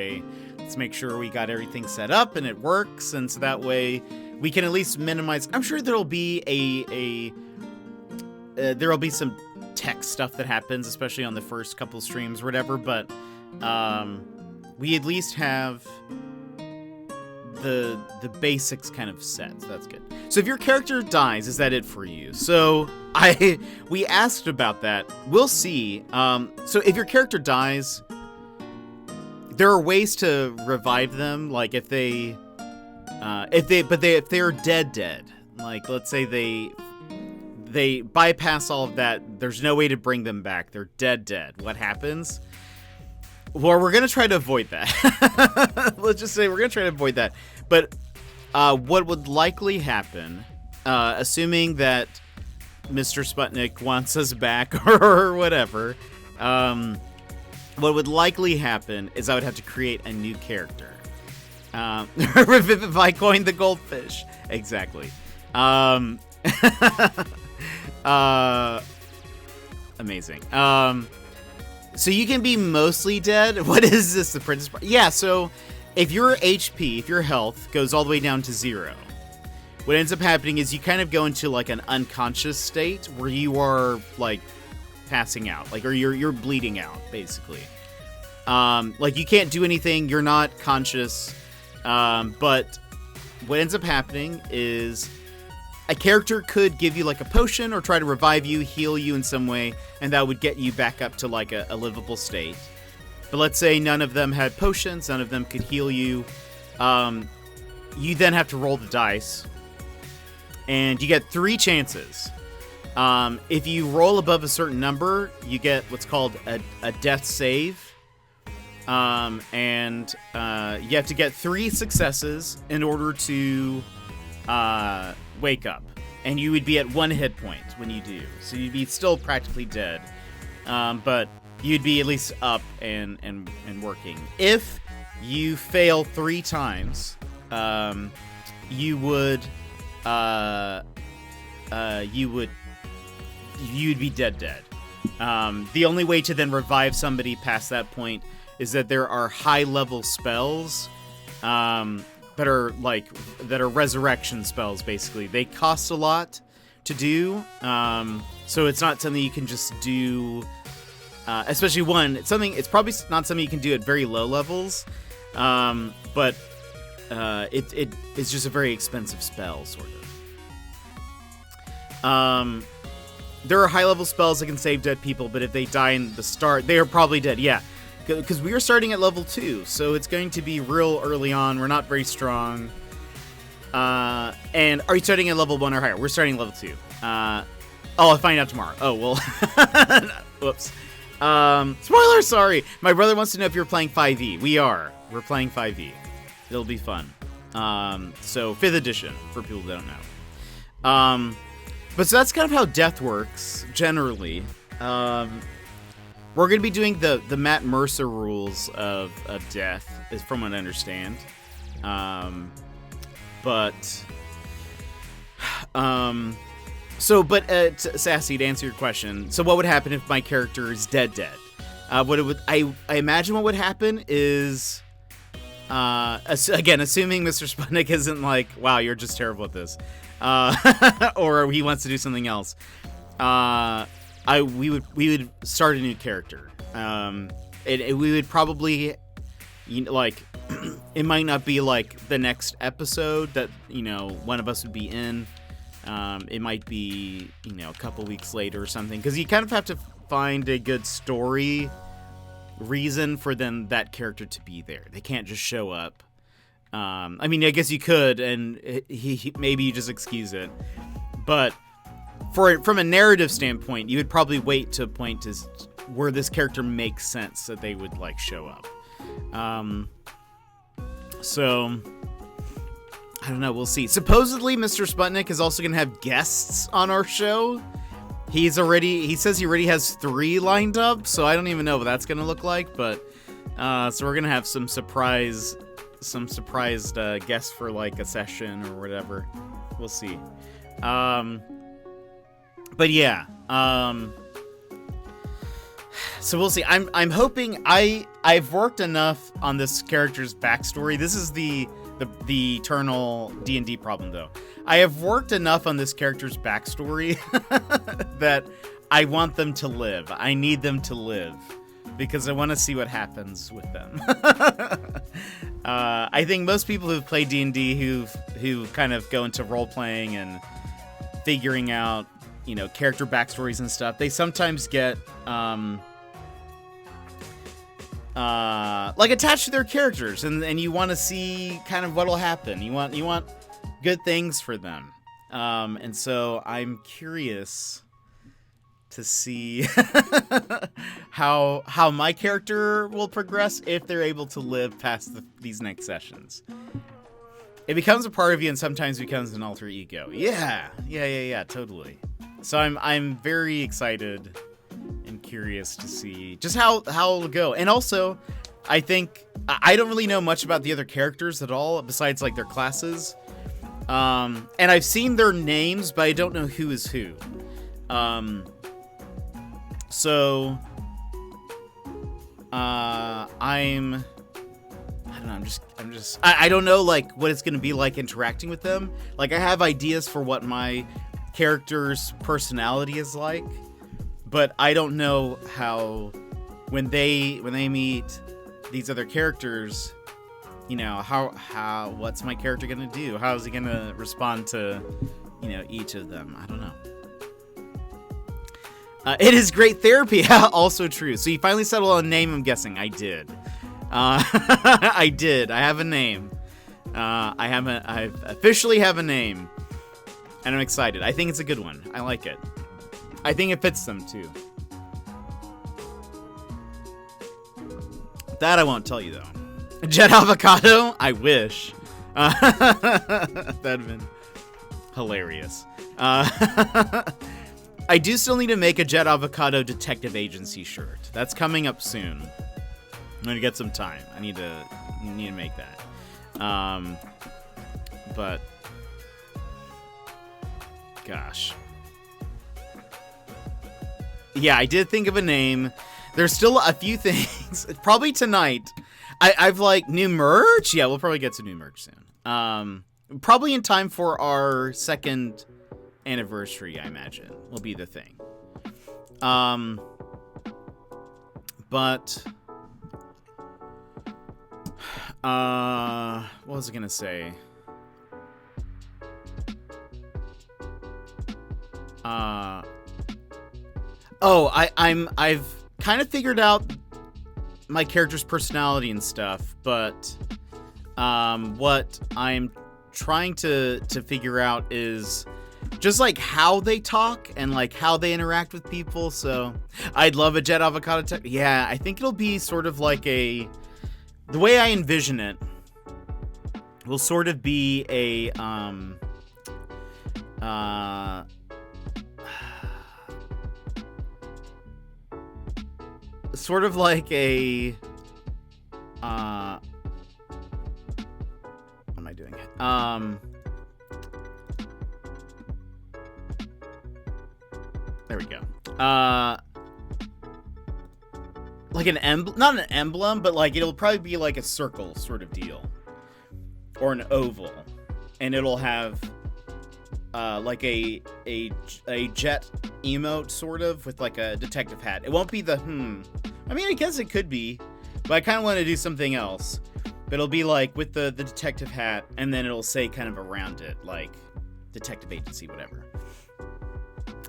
let's make sure we got everything set up and it works, and so that way we can at least minimize... I'm sure there'll be there'll be some tech stuff that happens, especially on the first couple streams or whatever, but we at least have the basics kind of set, so that's good. So if your character dies, is that it for you? So we asked about that. We'll see. So if your character dies, there are ways to revive them. Like if they're dead. Like let's say they bypass all of that. There's no way to bring them back. They're dead. What happens? Well, we're going to try to avoid that. Let's just say we're going to try to avoid that. But what would likely happen, assuming that Mr. Sputnik wants us back or whatever, what would likely happen is I would have to create a new character. Revivify coin the goldfish. Exactly. Amazing. So you can be mostly dead. What is this, the Princess? Yeah, so if your HP, if your health goes all the way down to 0, what ends up happening is you kind of go into like an unconscious state where you are like passing out, like, or you're bleeding out, basically. Like you can't do anything, you're not conscious, but what ends up happening is a character could give you like a potion or try to revive you, heal you in some way, and that would get you back up to like a livable state. But let's say none of them had potions, none of them could heal you. You then have to roll the dice, and you get 3 chances. If you roll above a certain number, you get what's called a death save. And you have to get 3 successes in order to wake up, and you would be at 1 hit point when you do, so you'd be still practically dead, but you'd be at least up and working. If you fail 3 times, you would you'd be dead. The only way to then revive somebody past that point is that there are high-level spells that are resurrection spells. Basically, they cost a lot to do, so it's not something you can just do. Especially it's probably not something you can do at very low levels, but it's just a very expensive spell, sort of. There are high-level spells that can save dead people, but if they die in the start, they are probably dead. Yeah, because we are starting at level 2, so it's going to be real early on. We're not very strong. And are you starting at level 1 or higher? We're starting at level 2. I'll find out tomorrow. Oh, well. Whoops. Spoiler, sorry. My brother wants to know if you're playing 5e. We are. We're playing 5e. It'll be fun. So 5th edition, for people who don't know. But so that's kind of how death works, generally. We're going to be doing the Matt Mercer rules of death, from what I understand. Sassy, to answer your question, so what would happen if my character is dead? I imagine what would happen is, again, assuming Mr. Sputnik isn't like, wow, you're just terrible at this, or he wants to do something else, we would start a new character. We would probably, it might not be like the next episode that, one of us would be in. It might be, a couple weeks later or something, because you kind of have to find a good story reason for that character to be there. They can't just show up. I guess you could, and he maybe you just excuse it. But from a narrative standpoint, you would probably wait to a point where this character makes sense that they would show up. So I don't know. We'll see. Supposedly, Mr. Sputnik is also going to have guests on our show. He says he already has 3 lined up, so I don't even know what that's going to look like. But so we're going to have some surprised guests for a session or whatever. We'll see. But yeah. So we'll see. I'm hoping I've worked enough on this character's backstory. This is the eternal D&D problem, though. I have worked enough on this character's backstory that I want them to live. I need them to live because I want to see what happens with them. I think most people who've played D&D who kind of go into role playing and figuring out, character backstories and stuff, they sometimes get attached to their characters, and you want to see kind of what'll happen. You want good things for them, and so I'm curious to see how my character will progress if they're able to live past these next sessions. It becomes a part of you, and sometimes becomes an alter ego. Yeah, totally. So I'm very excited and curious to see just how it'll go. And also, I think I don't really know much about the other characters at all, besides their classes. And I've seen their names, but I don't know who is who. So I don't know. I don't know what it's gonna be like interacting with them. I have ideas for what my character's personality is like, but I don't know how when they meet these other characters, how what's my character gonna do? How is he gonna respond to each of them? I don't know. It is great therapy. Also true. So you finally settled on a name, I'm guessing. I did. I did. I have a name. I officially have a name. And I'm excited. I think it's a good one. I like it. I think it fits them, too. That I won't tell you, though. Jet Avocado? I wish. That'd have been hilarious. I do still need to make a Jet Avocado Detective Agency shirt. That's coming up soon. I'm gonna get some time. I need to make that. But gosh. Yeah, I did think of a name. There's still a few things. Probably tonight. I've like new merch. Yeah, we'll probably get some new merch soon. Probably in time for our 2nd anniversary, I imagine, will be the thing. But what was I gonna say? I've kind of figured out my character's personality and stuff, but what I'm trying to figure out is just like how they talk and like how they interact with people. So I'd love a Jet Avocado tech. Yeah, I think it'll be sort of like the way I envision it will sort of be a sort of like a what am I doing? There we go. Like an emblem, not an emblem, but like it'll probably be like a circle sort of deal, or an oval, and it'll have like a jet emote sort of with like a detective hat. It won't be the I mean, I guess it could be, but I kind of want to do something else. But it'll be like with the detective hat, and then it'll say kind of around it like detective agency, whatever.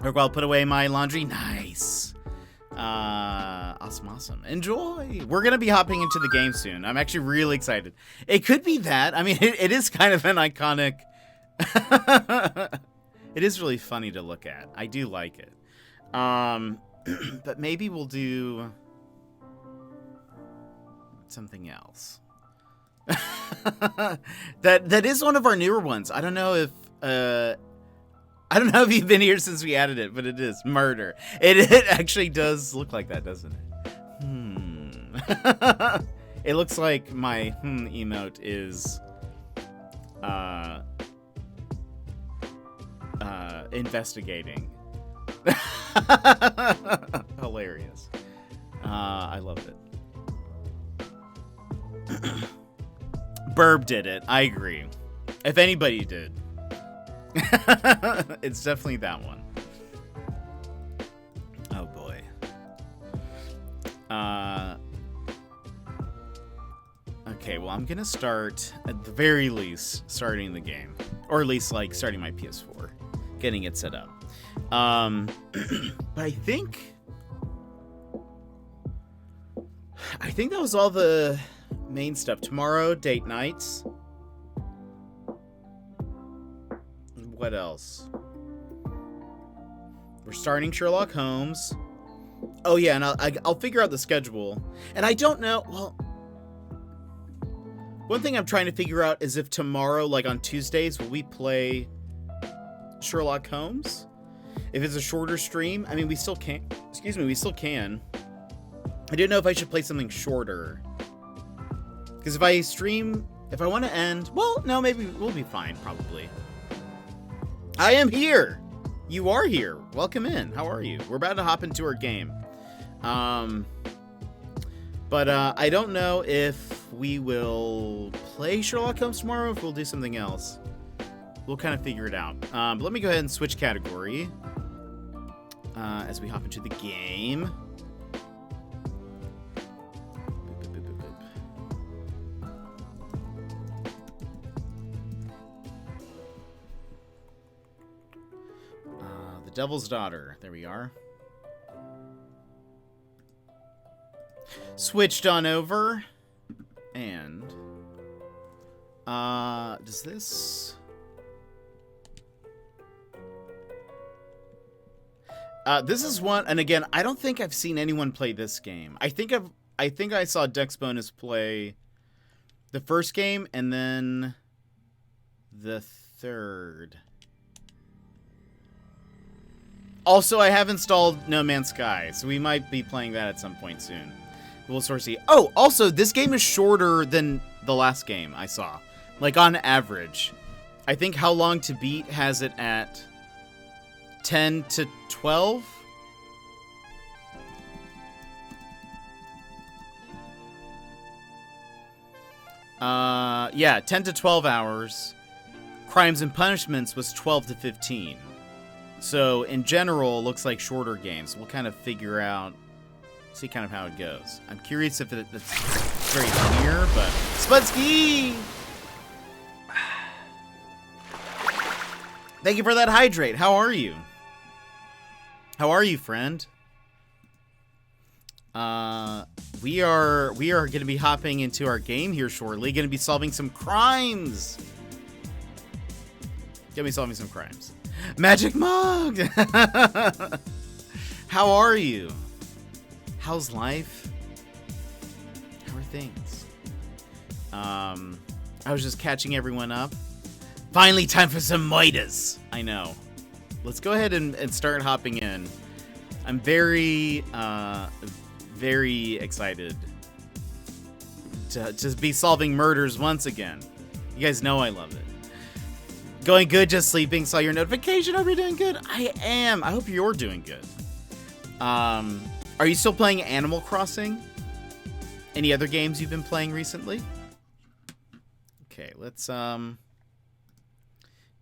Or I'll put away my laundry. Nice. Awesome. Enjoy. We're gonna be hopping into the game soon. I'm actually really excited. It could be that. I mean, it is kind of an iconic. It is really funny to look at. I do like it. But maybe we'll do something else. That is one of our newer ones. I don't know if you've been here since we added it, but it is murder. It actually does look like that, doesn't it? It looks like my emote is investigating. Hilarious. I love it. Burb did it. I agree. If anybody did. It's definitely that one. Oh boy. Okay, well, I'm gonna start, at the very least, starting the game. Or at least, like, starting my PS4. Getting it set up. But I think that was all the main stuff. Tomorrow, date nights. What else? We're starting Sherlock Holmes. Oh yeah, and I'll figure out the schedule. And I don't know, well, one thing I'm trying to figure out is if tomorrow, like on Tuesdays, will we play Sherlock Holmes? If it's a shorter stream, I mean, we still can. Excuse me, we still can. I didn't know if I should play something shorter. Because if I want to end, well, no, maybe we'll be fine, probably. I am here. You are here. Welcome in. How are you? We're about to hop into our game. But I don't know if we will play Sherlock Holmes tomorrow or if we'll do something else. We'll kind of figure it out. But let me go ahead and switch category as we hop into the game. The Devil's Daughter. There we are. Switched on over. And does this this is one, and again, I don't think I've seen anyone play this game. I think I saw Dex Bonus play the first game and then the third. Also, I have installed No Man's Sky, so we might be playing that at some point soon. We'll sort of see. Oh, also, this game is shorter than the last game I saw. Like, on average. I think How Long to Beat has it at 10 to 12. Yeah, 10 to 12 hours. Crimes and Punishments was 12 to 15. So, in general, it looks like shorter games. We'll kind of figure out, see kind of how it goes. I'm curious if it's very linear, but... Spudsky! Thank you for that hydrate. How are you? How are you, friend? We are going to be hopping into our game here shortly. Going to be solving some crimes. Gonna be solving some crimes. Magic Mug! How are you? How's life? How are things? I was just catching everyone up. Finally, time for some Midas. I know. Let's go ahead and start hopping in. I'm very excited to just be solving murders once again. You guys know I love it. Going good, just sleeping. Saw your notification. Hope you're doing good. I am. I hope you're doing good. Are you still playing Animal Crossing? Any other games you've been playing recently? Okay, let's go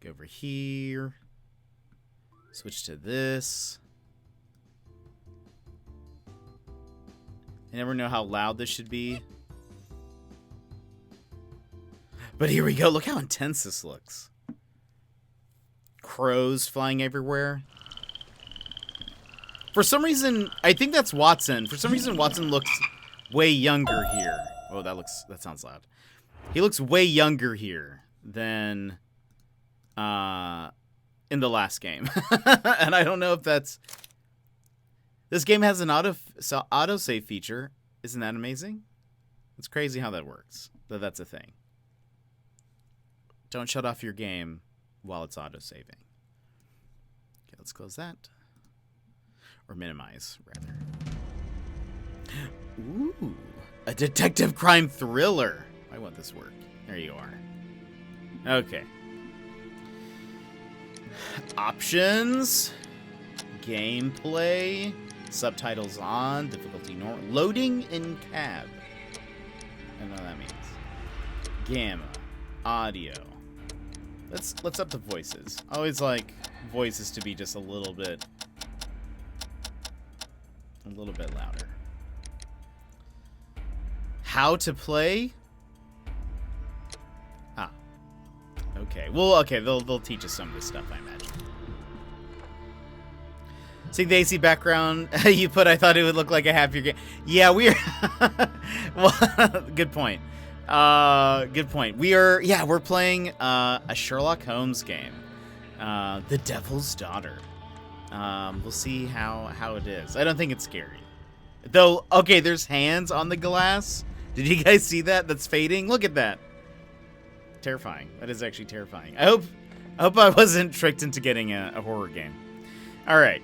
over here. Switch to this. I never know how loud this should be. But here we go. Look how intense this looks. Crows flying everywhere. For some reason, I think that's Watson. For some reason, Watson looks way younger here. Oh, that sounds loud. He looks way younger here than in the last game. And I don't know if that's... This game has an autosave feature. Isn't that amazing? It's crazy how that works. But that's a thing. Don't shut off your game while it's autosaving. Okay, let's close that. Or minimize, rather. Ooh, a detective crime thriller. Why won't this work? There you are. Okay. Options. Gameplay. Subtitles on. Difficulty normal. Loading in cab. I don't know what that means. Gamma. Audio. Let's up the voices. I always like voices to be just a little bit louder. How to play? Ah. Okay. Well, okay, they'll teach us some of this stuff, I imagine. See the AC background you put, I thought it would look like a happier game. Yeah, we're well, good point. Good point. We're playing a Sherlock Holmes game. The Devil's Daughter. We'll see how it is. I don't think it's scary. Though, okay, there's hands on the glass. Did you guys see that? That's fading. Look at that. Terrifying. That is actually terrifying. I hope I wasn't tricked into getting a horror game. All right.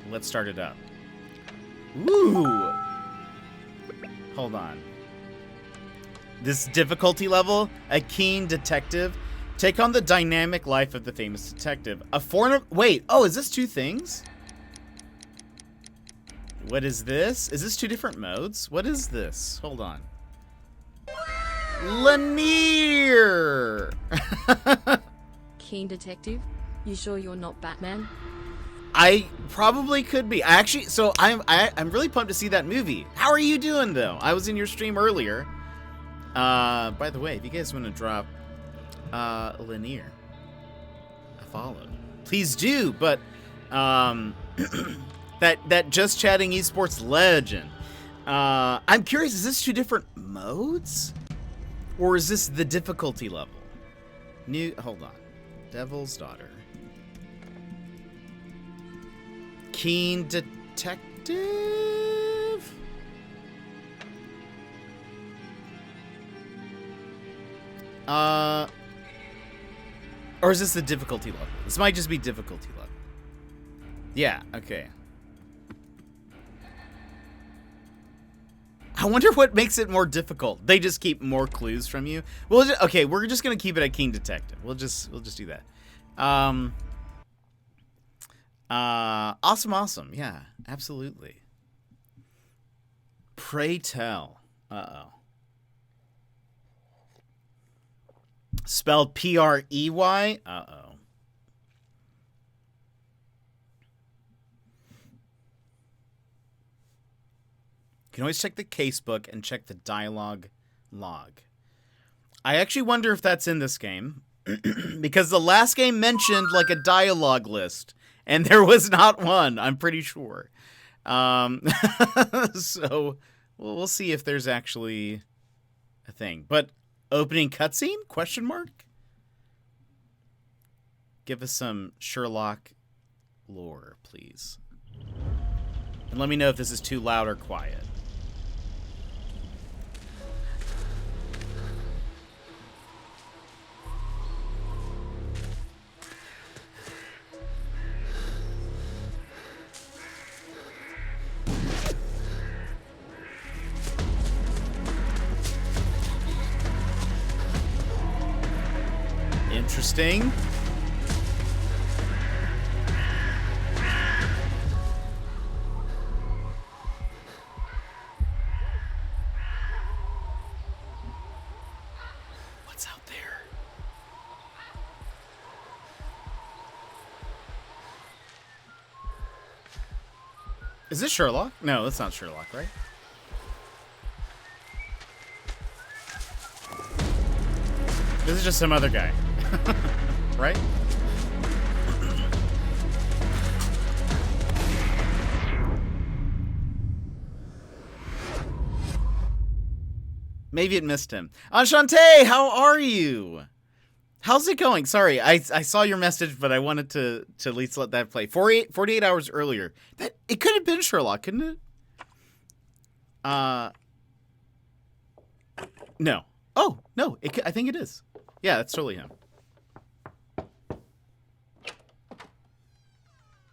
Let's start it up. Ooh. Hold on. This difficulty level, a keen detective. Take on the dynamic life of the famous detective. A foreigner... Wait, oh, is this two things? What is this? Is this two different modes? What is this? Hold on. Lanier! Keen detective? You sure you're not Batman? I probably could be. I'm really pumped to see that movie. How are you doing, though? I was in your stream earlier. By the way, if you guys want to drop Lanier a follow, please do. But that Just Chatting Esports legend. I'm curious, is this two different modes? Or is this the difficulty level? Hold on. Devil's Daughter. Keen detective? Or is this the difficulty level? This might just be difficulty level. Yeah, okay. I wonder what makes it more difficult. They just keep more clues from you. Okay, we're just gonna keep it at Keen Detective. We'll just do that. Awesome. Yeah, absolutely. Pray tell. Uh-oh. Spelled Prey? Uh-oh. You can always check the casebook and check the dialogue log. I actually wonder if that's in this game. Because the last game mentioned like a dialogue list. And there was not one, I'm pretty sure. So we'll see if there's actually a thing. But opening cutscene? Question mark? Give us some Sherlock lore, please. And let me know if this is too loud or quiet. Interesting. What's out there? Is this Sherlock? No, that's not Sherlock, right? This is just some other guy. Right? Maybe it missed him. Enchante, how are you? How's it going? Sorry, I saw your message, but I wanted to at least let that play. 48 hours earlier. It could have been Sherlock, couldn't it? No. Oh, no, I think it is. Yeah, that's totally him.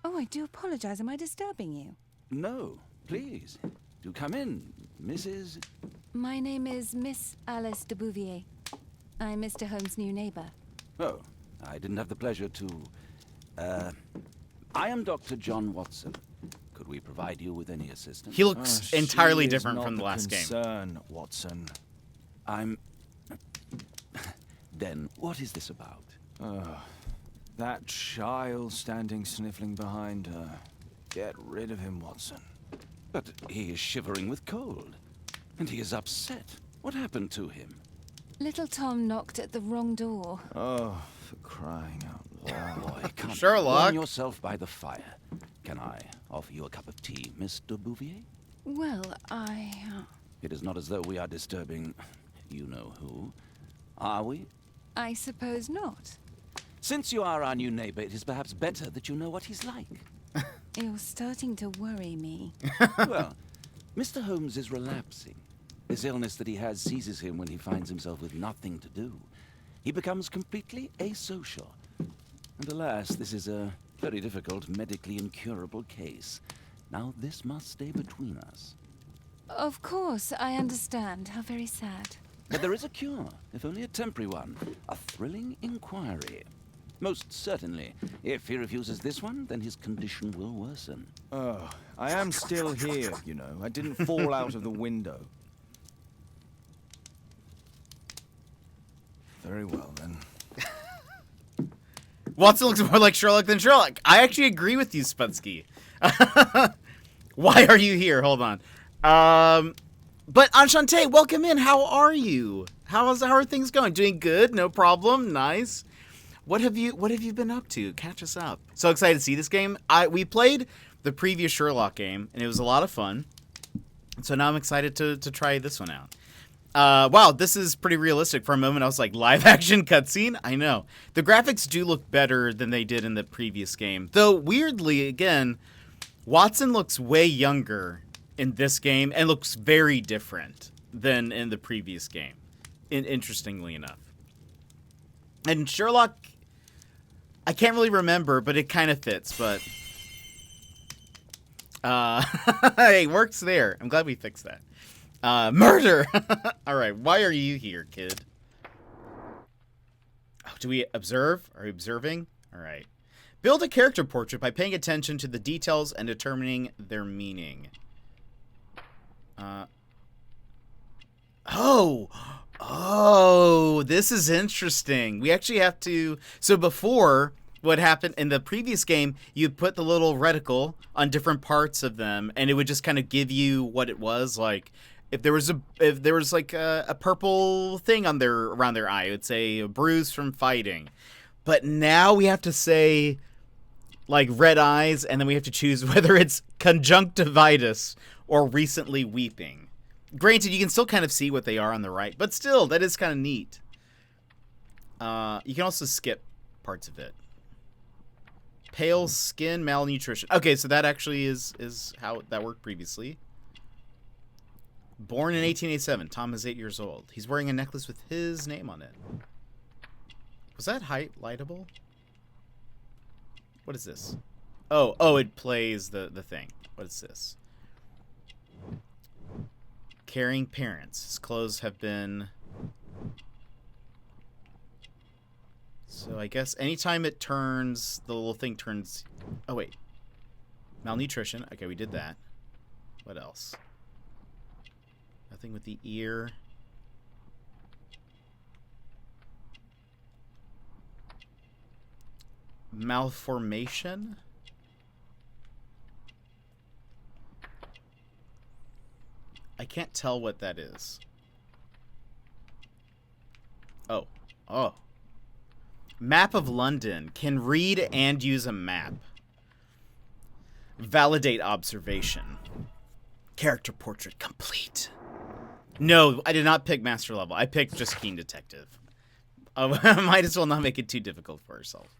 Oh, I do apologize. Am I disturbing you? No, please. Do come in, Mrs. My name is Miss Alice de Bouvier. I'm Mr. Holmes' new neighbor. Oh, I didn't have the pleasure to... I am Dr. John Watson. Could we provide you with any assistance? He looks entirely different from the last game. Watson. I'm... Then, what is this about? That child standing sniffling behind her. Get rid of him, Watson. But he is shivering with cold. And he is upset. What happened to him? Little Tom knocked at the wrong door. Oh, for crying out loud. Boy, come Sherlock. warm yourself by the fire. Can I offer you a cup of tea, Miss de Bouvier? Well, It is not as though we are disturbing you-know-who. Are we? I suppose not. Since you are our new neighbor, it is perhaps better that you know what he's like. You're starting to worry me. Well, Mr. Holmes is relapsing. This illness that he has seizes him when he finds himself with nothing to do. He becomes completely asocial. And alas, this is a very difficult, medically incurable case. Now, this must stay between us. Of course, I understand. How very sad. But there is a cure, if only a temporary one. A thrilling inquiry. Most certainly. If he refuses this one, then his condition will worsen. Oh, I am still here, you know. I didn't fall out of the window. Very well, then. Watson looks more like Sherlock than Sherlock. I actually agree with you, Spudsky. Why are you here? Hold on. But Enchante, welcome in. How are you? How are things going? Doing good? No problem. Nice. What have you been up to? Catch us up. So excited to see this game. We played the previous Sherlock game, and it was a lot of fun. So now I'm excited to try this one out. Wow, this is pretty realistic. For a moment, I was like, live action cutscene? I know. The graphics do look better than they did in the previous game. Though, weirdly, again, Watson looks way younger in this game and looks very different than in the previous game, interestingly enough. And Sherlock, I can't really remember, but it kind of fits, but... Hey, works there. I'm glad we fixed that. Murder! Alright, why are you here, kid? Oh, do we observe? Are we observing? Alright. Build a character portrait by paying attention to the details and determining their meaning. Oh, this is interesting. We actually have to... So before, what happened in the previous game, you put the little reticle on different parts of them, and it would just kind of give you what it was. Like, if there was like a purple thing on around their eye, it would say a bruise from fighting. But now we have to say, like, red eyes, and then we have to choose whether it's conjunctivitis or recently weeping. Granted, you can still kind of see what they are on the right, but still, that is kind of neat. You can also skip parts of it. Pale skin, malnutrition. Okay, so that actually is how that worked previously. Born in 1887. Tom is 8 years old. He's wearing a necklace with his name on it. Was that highlightable? What is this? Oh, it plays the thing. What is this? Caring parents. His clothes have been... So I guess anytime it turns, the little thing turns... Oh, wait. Malnutrition. Okay, we did that. What else? Nothing with the ear. Malformation? I can't tell what that is. Oh. Map of London. Can read and use a map. Validate observation. Character portrait complete. No, I did not pick master level. I picked just keen detective. I might as well not make it too difficult for herself.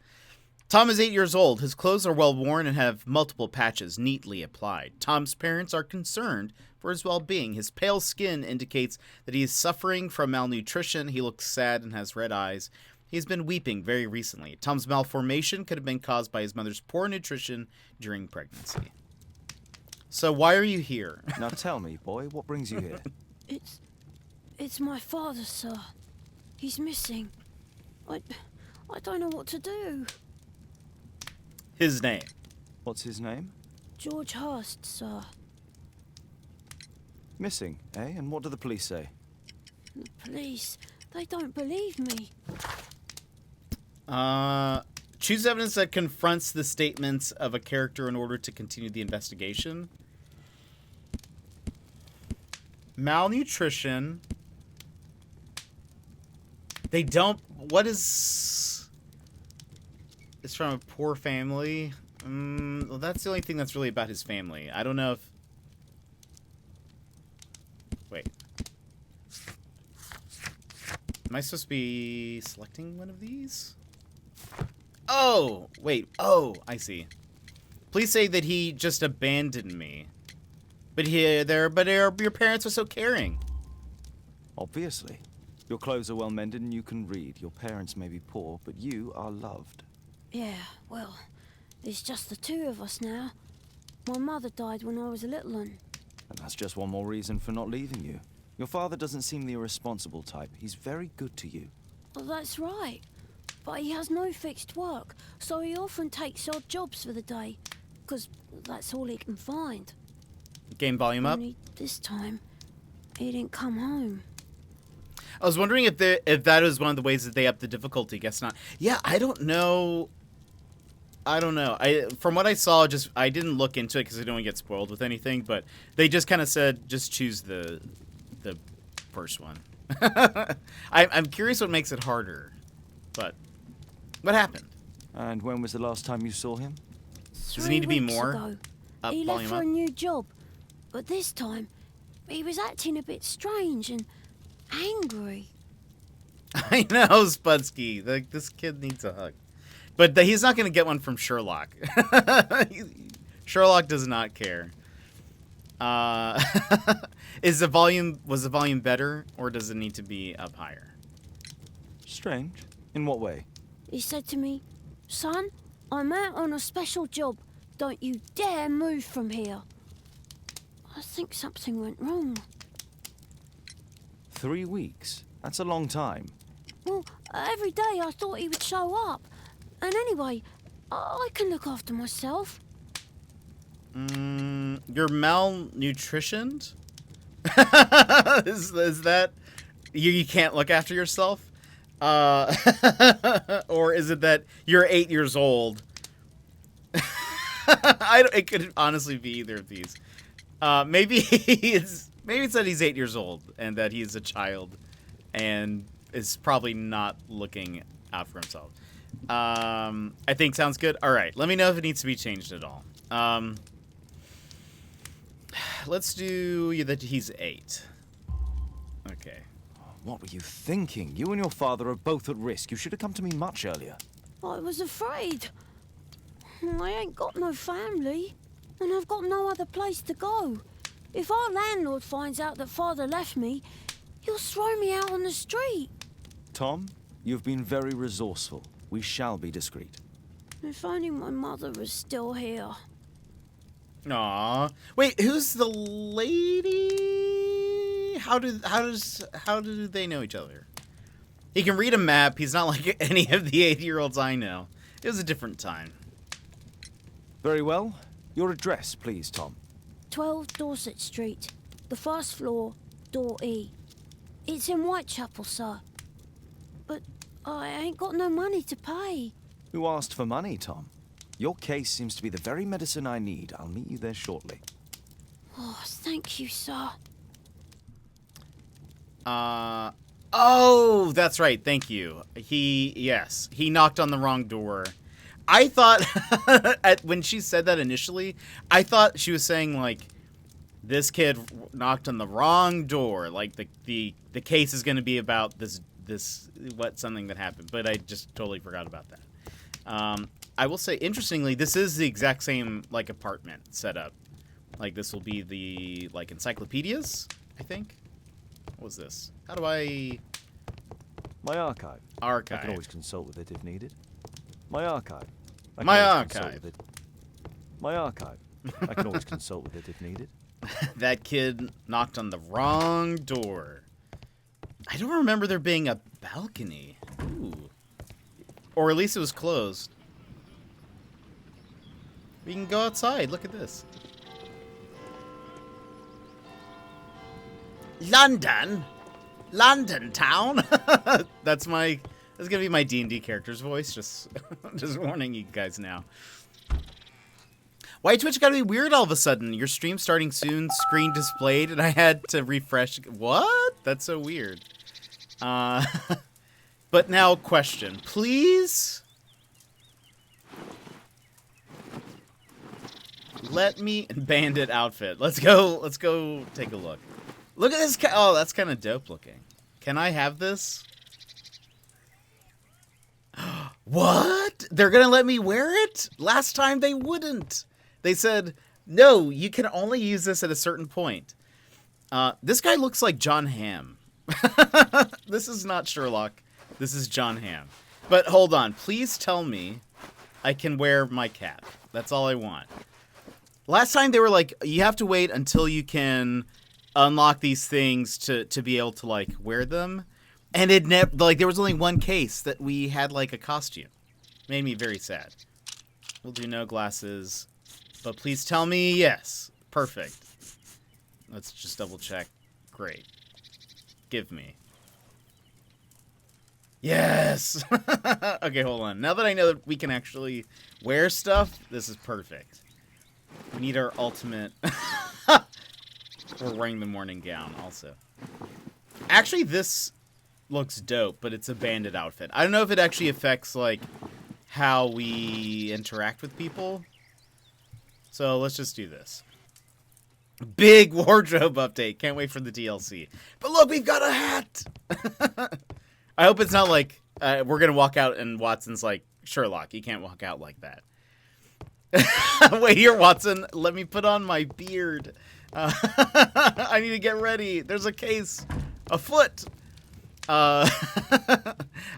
Tom is 8 years old. His clothes are well worn and have multiple patches neatly applied. Tom's parents are concerned for his well-being. His pale skin indicates that he is suffering from malnutrition. He looks sad and has red eyes. He's been weeping very recently. Tom's malformation could have been caused by his mother's poor nutrition during pregnancy. So why are you here? Now tell me, boy, what brings you here? It's my father, sir. He's missing. I don't know what to do. His name. What's his name? George Hurst, sir. Missing, eh? And what do the police say? The police, they don't believe me. Choose evidence that confronts the statements of a character in order to continue the investigation. Malnutrition. They don't... What is... It's from a poor family. Well, that's the only thing that's really about his family. I don't know if... Wait. Am I supposed to be selecting one of these? Oh! Wait. Oh, I see. Please say that he just abandoned me. But your parents are so caring. Obviously. Your clothes are well mended and you can read. Your parents may be poor, but you are loved. Yeah, well, it's just the two of us now. My mother died when I was a little one. And that's just one more reason for not leaving you. Your father doesn't seem the irresponsible type. He's very good to you. Well, that's right. But he has no fixed work, so he often takes odd jobs for the day. Because that's all he can find. Game volume up. Only this time, he didn't come home. I was wondering if that was one of the ways that they upped the difficulty. Guess not. Yeah, I don't know. From what I saw, I didn't look into it because I don't want to get spoiled with anything. But they just kind of said just choose the first one. I'm curious what makes it harder. But what happened? And when was the last time you saw him? Does it need to be 3 weeks more? ago, Up, he left volume for up? a new job, but this time he was acting a bit strange and angry. I know, Spudsky. This kid needs a hug. But he's not going to get one from Sherlock. Sherlock does not care. Was the volume better, or does it need to be up higher? Strange. In what way? He said to me, "Son, I'm out on a special job. Don't you dare move from here." I think something went wrong. 3 weeks? That's a long time. Well, every day I thought he would show up. And anyway, I can look after myself. You're malnutritioned? is that you can't look after yourself? Or is it that you're 8 years old? It could honestly be either of these. Maybe it's that he's 8 years old and that he's a child and is probably not looking out for himself. I think sounds good. All right, let me know if it needs to be changed at all. Let's do that he's 8. Okay. What were you thinking? You and your father are both at risk. You should have come to me much earlier. I was afraid. I ain't got no family, and I've got no other place to go. If our landlord finds out that father left me, he'll throw me out on the street. Tom, you've been very resourceful. We shall be discreet. If only my mother was still here. Aw. Wait, who's the lady? How do they know each other? He can read a map. He's not like any of the 8-year-olds I know. It was a different time. Very well. Your address, please, Tom. 12 Dorset Street, the first floor, door E. It's in Whitechapel, sir. But I ain't got no money to pay. Who asked for money, Tom? Your case seems to be the very medicine I need. I'll meet you there shortly. Oh, thank you, sir. Oh, that's right. Thank you. Yes, he knocked on the wrong door. I thought, when she said that initially, I thought she was saying, like, this kid knocked on the wrong door. Like, the case is going to be about something that happened. But I just totally forgot about that. I will say, interestingly, this is the exact same, like, apartment setup. Like, this will be the, like, encyclopedias, I think. What was this? How do I... My archive. Archive. I can always consult with it if needed. My archive. My archive. My archive. I can always consult with it if needed. That kid knocked on the wrong door. I don't remember there being a balcony. Ooh. Or at least it was closed. We can go outside. Look at this. London? London town? That's gonna be my D&D character's voice. Just warning you guys now. Why Twitch gotta be weird all of a sudden? Your stream starting soon, screen displayed, and I had to refresh. What? That's so weird. But now, question, please. Let me bandit outfit. Let's go take a look. Look at this. Oh, that's kind of dope looking. Can I have this? What? They're gonna let me wear it? Last time they wouldn't. They said, no, you can only use this at a certain point. This guy looks like John Hamm. This is not Sherlock. This is John Hamm. But hold on. Please tell me I can wear my cap. That's all I want. Last time they were like, you have to wait until you can unlock these things to be able to, like, wear them. And it never, like, there was only one case that we had, like, a costume. Made me very sad. We'll do no glasses. But please tell me yes. Perfect. Let's just double check. Great. Give me. Yes! Okay, hold on. Now that I know that we can actually wear stuff, this is perfect. We need our ultimate... We're wearing the morning gown, also. Actually, this looks dope, but it's a bandit outfit. I don't know if it actually affects, like, how we interact with people. So let's just do this. Big wardrobe update. Can't wait for the DLC. But look, we've got a hat! I hope it's not like we're going to walk out and Watson's like, Sherlock, you can't walk out like that. Wait here, Watson. Let me put on my beard. I need to get ready. There's a case. A foot. I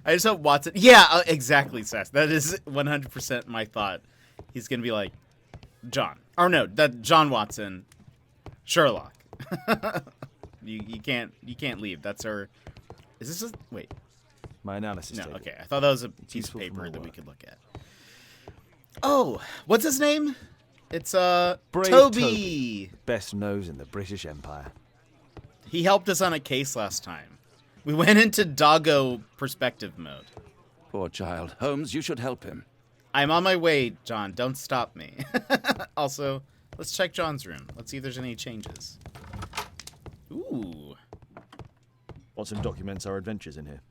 just hope Watson... Yeah, exactly, Sass. That is 100% my thought. He's going to be like, John. Or no, that John Watson. Sherlock. you can't leave. That's our... Is this a... Wait. My analysis No, table. okay. I thought that was a piece of useful for paper my that we work. could look at. Oh, what's his name? It's Brave Toby. Best nose in the British Empire. He helped us on a case last time. We went into doggo perspective mode. Poor child. Holmes, you should help him. I'm on my way, John. Don't stop me. Also, let's check John's room. Let's see if there's any changes. Ooh. Want some documents our adventures in here?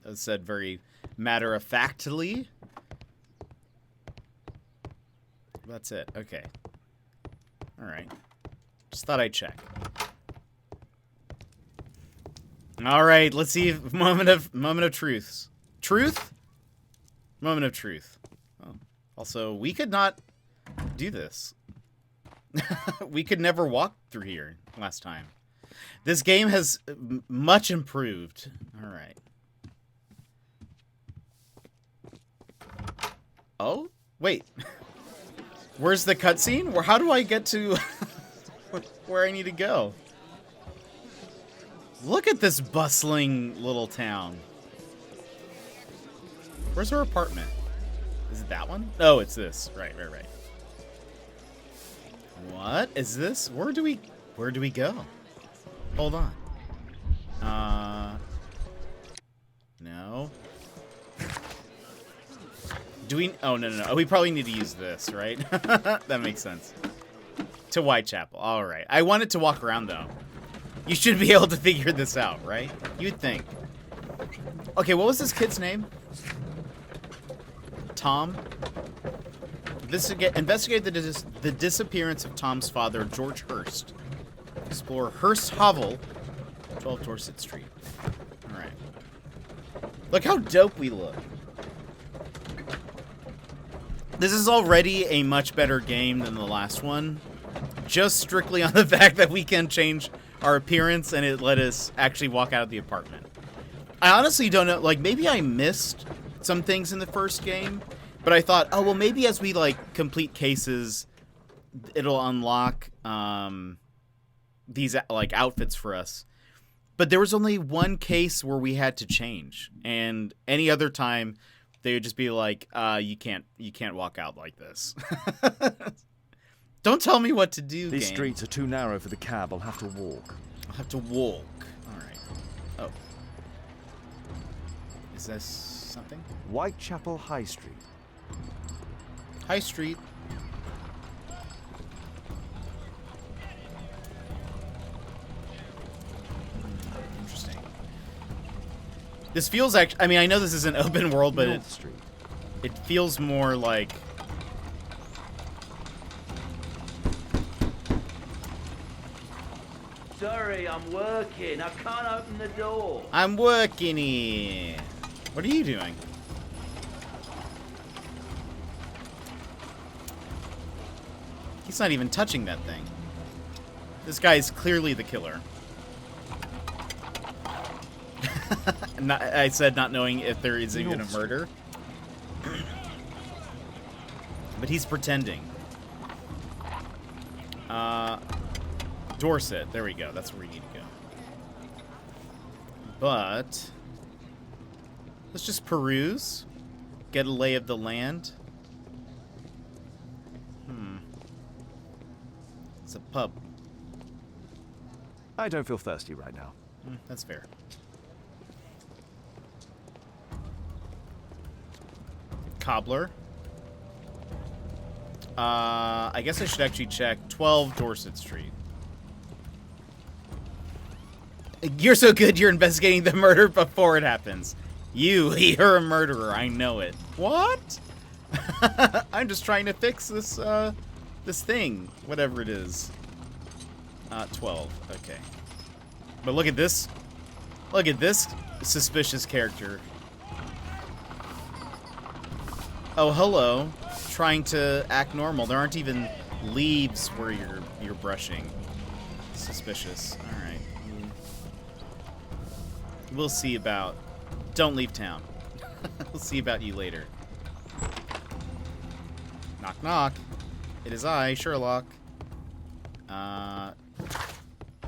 That said very matter-of-factly. That's it. Okay. All right. Just thought I'd check. All right. Let's see. Moment of truth. Truth? Moment of truth. Oh. Also, we could not do this. We could never walk through here last time. This game has much improved. All right. Oh, wait. Where's the cutscene? How do I get to where I need to go? Look at this bustling little town. Where's our apartment? Is it that one? Oh, it's this. Right. What is this? Where do we go? Hold on. No. Do we? Oh, no. Oh, we probably need to use this, right? That makes sense. To Whitechapel. All right. I wanted to walk around, though. You should be able to figure this out, right? You'd think. Okay, what was this kid's name? Tom? Investigate the disappearance of Tom's father, George Hurst. Explore Hurst Hovel, 12 Dorset Street. All right. Look how dope we look. This is already a much better game than the last one. Just strictly on the fact that we can change our appearance and it let us actually walk out of the apartment. I honestly don't know. Like, maybe I missed some things in the first game, but I thought, oh, well, maybe as we, like, complete cases, it'll unlock these, like, outfits for us. But there was only one case where we had to change, and any other time they would just be like, you can't walk out like this. Don't tell me what to do, These game. streets are too narrow for the cab. I'll have to walk. I'll have to walk. All right. Oh. Is this something? Whitechapel High Street. High Street. Interesting. This feels actually... I mean, I know this is an open world, but North Street. it feels more like... Sorry, I'm working. I can't open the door. I'm working here. What are you doing? He's not even touching that thing. This guy is clearly the killer. I said not knowing if there is even a murder. But he's pretending. Dorset. There we go. That's where we need to go. But let's just peruse. Get a lay of the land. It's a pub. I don't feel thirsty right now. That's fair. Cobbler. I guess I should actually check 12 Dorset Street. You're so good you're investigating the murder before it happens. You're a murderer, I know it. What? I'm just trying to fix this, this thing. Whatever it is. 12, okay. But look at this. Look at this suspicious character. Oh, hello. Trying to act normal. There aren't even leaves where you're brushing. Suspicious. All right. We'll see about... Don't leave town. We'll see about you later. Knock, knock. It is I, Sherlock.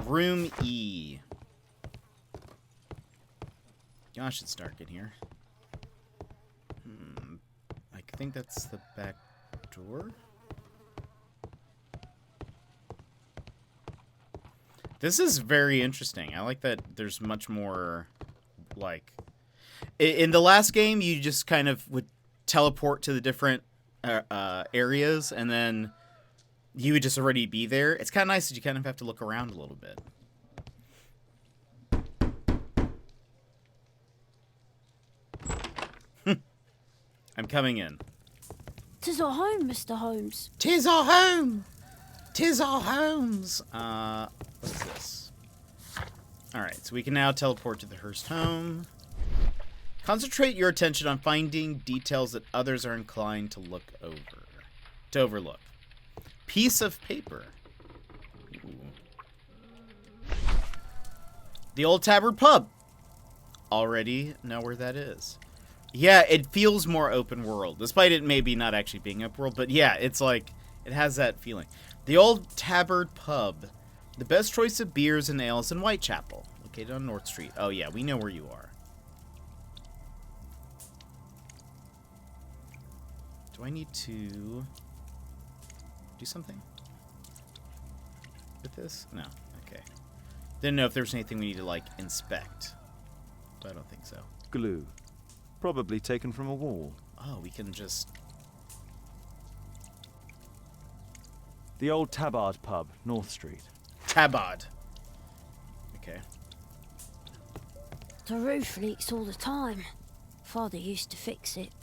Room E. Gosh, it's dark in here. I think that's the back door. This is very interesting. I like that there's much more, like... In the last game, you just kind of would teleport to the different areas, and then you would just already be there. It's kind of nice that you kind of have to look around a little bit. I'm coming in. 'Tis our home, Mr. Holmes. 'Tis our home! 'Tis our homes! What's this? Alright, so we can now teleport to the Hearst home. Concentrate your attention on finding details that others are inclined to overlook. Piece of paper. Ooh. The Old Tabard Pub. Already know where that is. Yeah, it feels more open world, despite it maybe not actually being open world, but yeah, it's like, it has that feeling. The Old Tabard Pub. The best choice of beers and ales in Whitechapel. Located on North Street. Oh yeah, we know where you are. Do I need to do something with this? No. Okay. Didn't know if there was anything we need to, like, inspect. But I don't think so. Glue. Probably taken from a wall. Oh, we can just... The Old Tabard Pub, North Street. Tabard. Okay. The roof leaks all the time. Father used to fix it.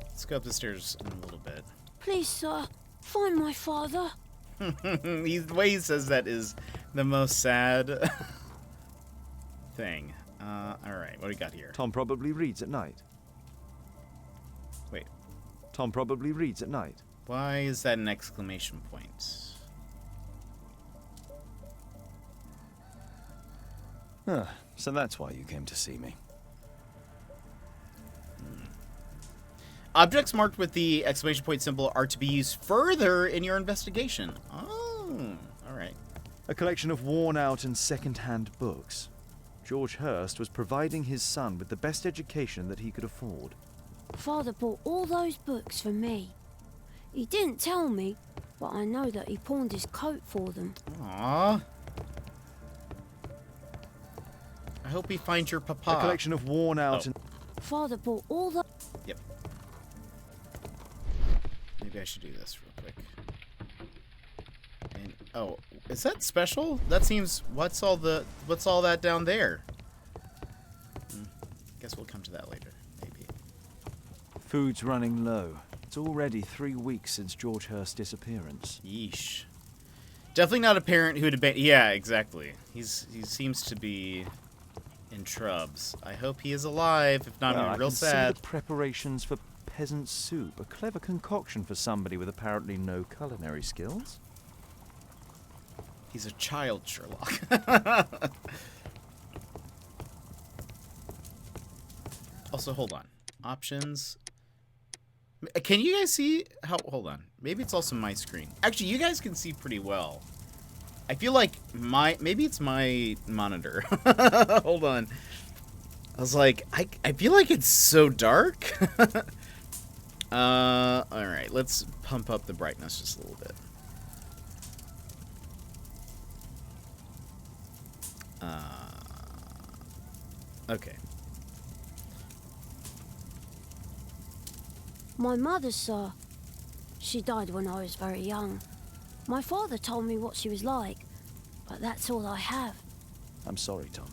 Let's go up the stairs in a little bit. Please, sir, find my father. The way he says that is the most sad thing. Alright, what do we got here? Tom probably reads at night. Wait. Tom probably reads at night. Why is that an exclamation point? So that's why you came to see me. Objects marked with the exclamation point symbol are to be used further in your investigation. Oh, alright. A collection of worn-out and second-hand books. George Hearst was providing his son with the best education that he could afford. Father bought all those books for me. He didn't tell me, but I know that he pawned his coat for them. Aww. I hope we find your papa. A collection of worn-out and... Father bought all the... Yep. Maybe I should do this real quick. And oh, is that special? That seems. What's all that down there? Guess we'll come to that later. Maybe. Food's running low. It's already 3 weeks since George Hearst's disappearance. Yeesh. Definitely not a parent who'd abandon. Yeah, exactly. He seems to be in trubs. I hope he is alive. If not, I'm real sad. I can see the preparations for peasant soup. A clever concoction for somebody with apparently no culinary skills. He's a child, Sherlock. Also, hold on. Options. Can you guys see how... Hold on. Maybe it's also my screen. Actually, you guys can see pretty well. I feel like maybe it's my monitor. Hold on. I was like, I feel like it's so dark. Alright, let's pump up the brightness just a little bit. Okay. My mother, sir. She died when I was very young. My father told me what she was like, but that's all I have. I'm sorry, Tom.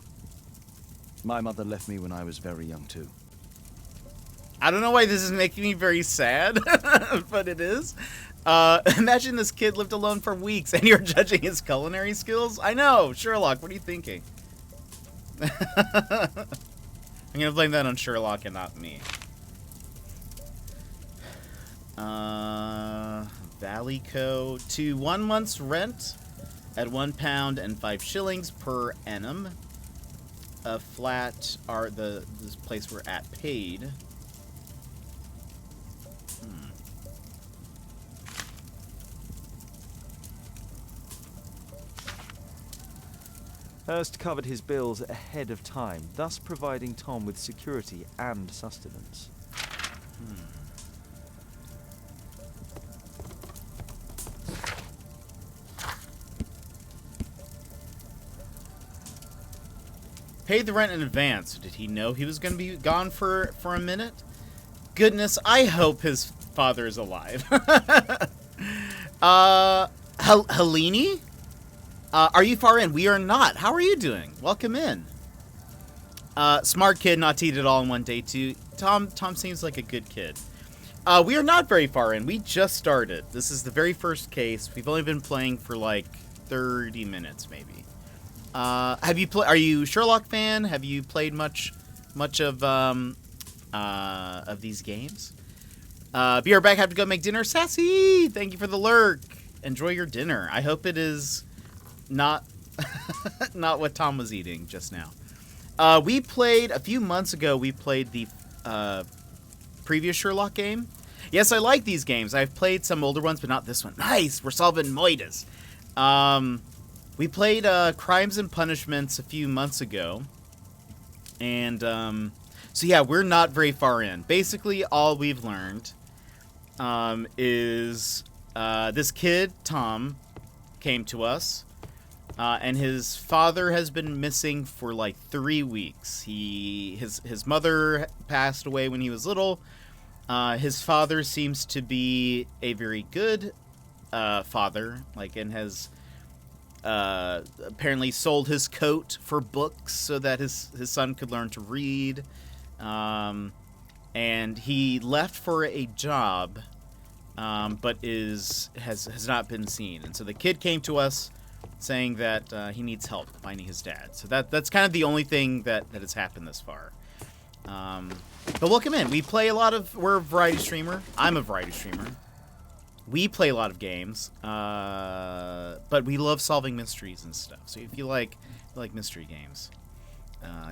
My mother left me when I was very young, too. I don't know why this is making me very sad, but it is. Imagine this kid lived alone for weeks and you're judging his culinary skills? I know, Sherlock, what are you thinking? I'm gonna blame that on Sherlock and not me. Valleyco to 1 month's rent at £1 and 5 shillings per annum. A flat are this place we're at paid. Hurst covered his bills ahead of time, thus providing Tom with security and sustenance. Paid the rent in advance. Did he know he was going to be gone for a minute? Goodness, I hope his father is alive. Helene? Are you far in? We are not. How are you doing? Welcome in. Smart kid, not to eat it all in one day, too. Tom seems like a good kid. We are not very far in. We just started. This is the very first case. We've only been playing for like 30 minutes, maybe. Are you a Sherlock fan? Have you played much of these games? Be right back. Have to go make dinner. Sassy, thank you for the lurk. Enjoy your dinner. I hope it is not not what Tom was eating just now. We played a few months ago. We played the previous Sherlock game. Yes, I like these games. I've played some older ones, but not this one. Nice. We're solving moitas. We played Crimes and Punishments a few months ago. And, so yeah, we're not very far in. Basically, all we've learned is this kid, Tom, came to us. And his father has been missing for like 3 weeks. His mother passed away when he was little. His father seems to be a very good father, like, and has apparently sold his coat for books so that his son could learn to read. And he left for a job, but has not been seen. And so the kid came to us saying that he needs help finding his dad. So that's kind of the only thing that has happened this far. But welcome in. We're a variety streamer. I'm a variety streamer. We play a lot of games, but we love solving mysteries and stuff. So if you like mystery games,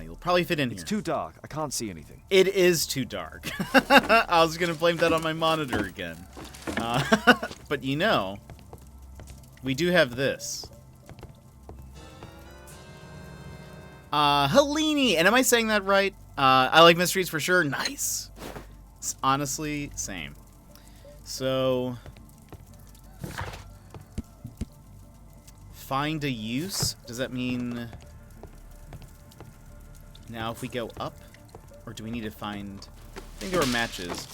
you'll probably fit in here. It's too dark. I can't see anything. It is too dark. I was going to blame that on my monitor again. But you know, we do have this. Helene, and am I saying that right? I like mysteries for sure. Nice. It's honestly, same. So, find a use. Does that mean now if we go up, or do we need to find? I think there were matches.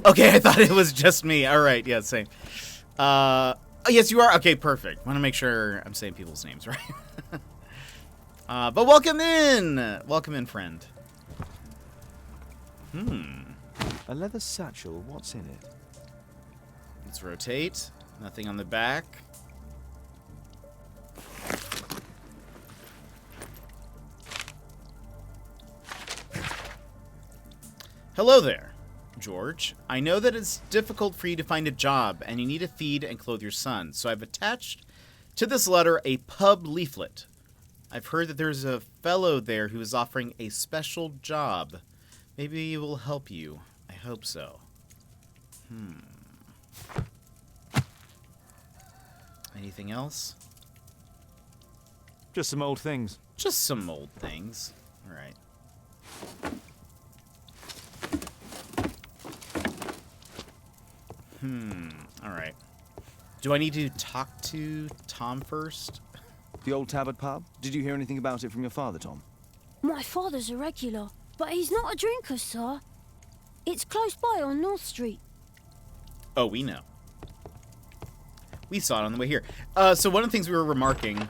Okay, I thought it was just me. All right, yeah, same. Oh, yes, you are. Okay, perfect. Want to make sure I'm saying people's names right. But welcome in, friend. A leather satchel. What's in it? Let's rotate. Nothing on the back. Hello there, George. I know that it's difficult for you to find a job and you need to feed and clothe your son, so I've attached to this letter a pub leaflet. I've heard that there's a fellow there who is offering a special job. Maybe it will help you. I hope so. Anything else? Just some old things. Just some old things. All right. All right. Do I need to talk to Tom first? The old Tabard pub? Did you hear anything about it from your father, Tom? My father's a regular, but he's not a drinker, sir. It's close by on North Street. Oh, we know. We saw it on the way here. So one of the things we were remarking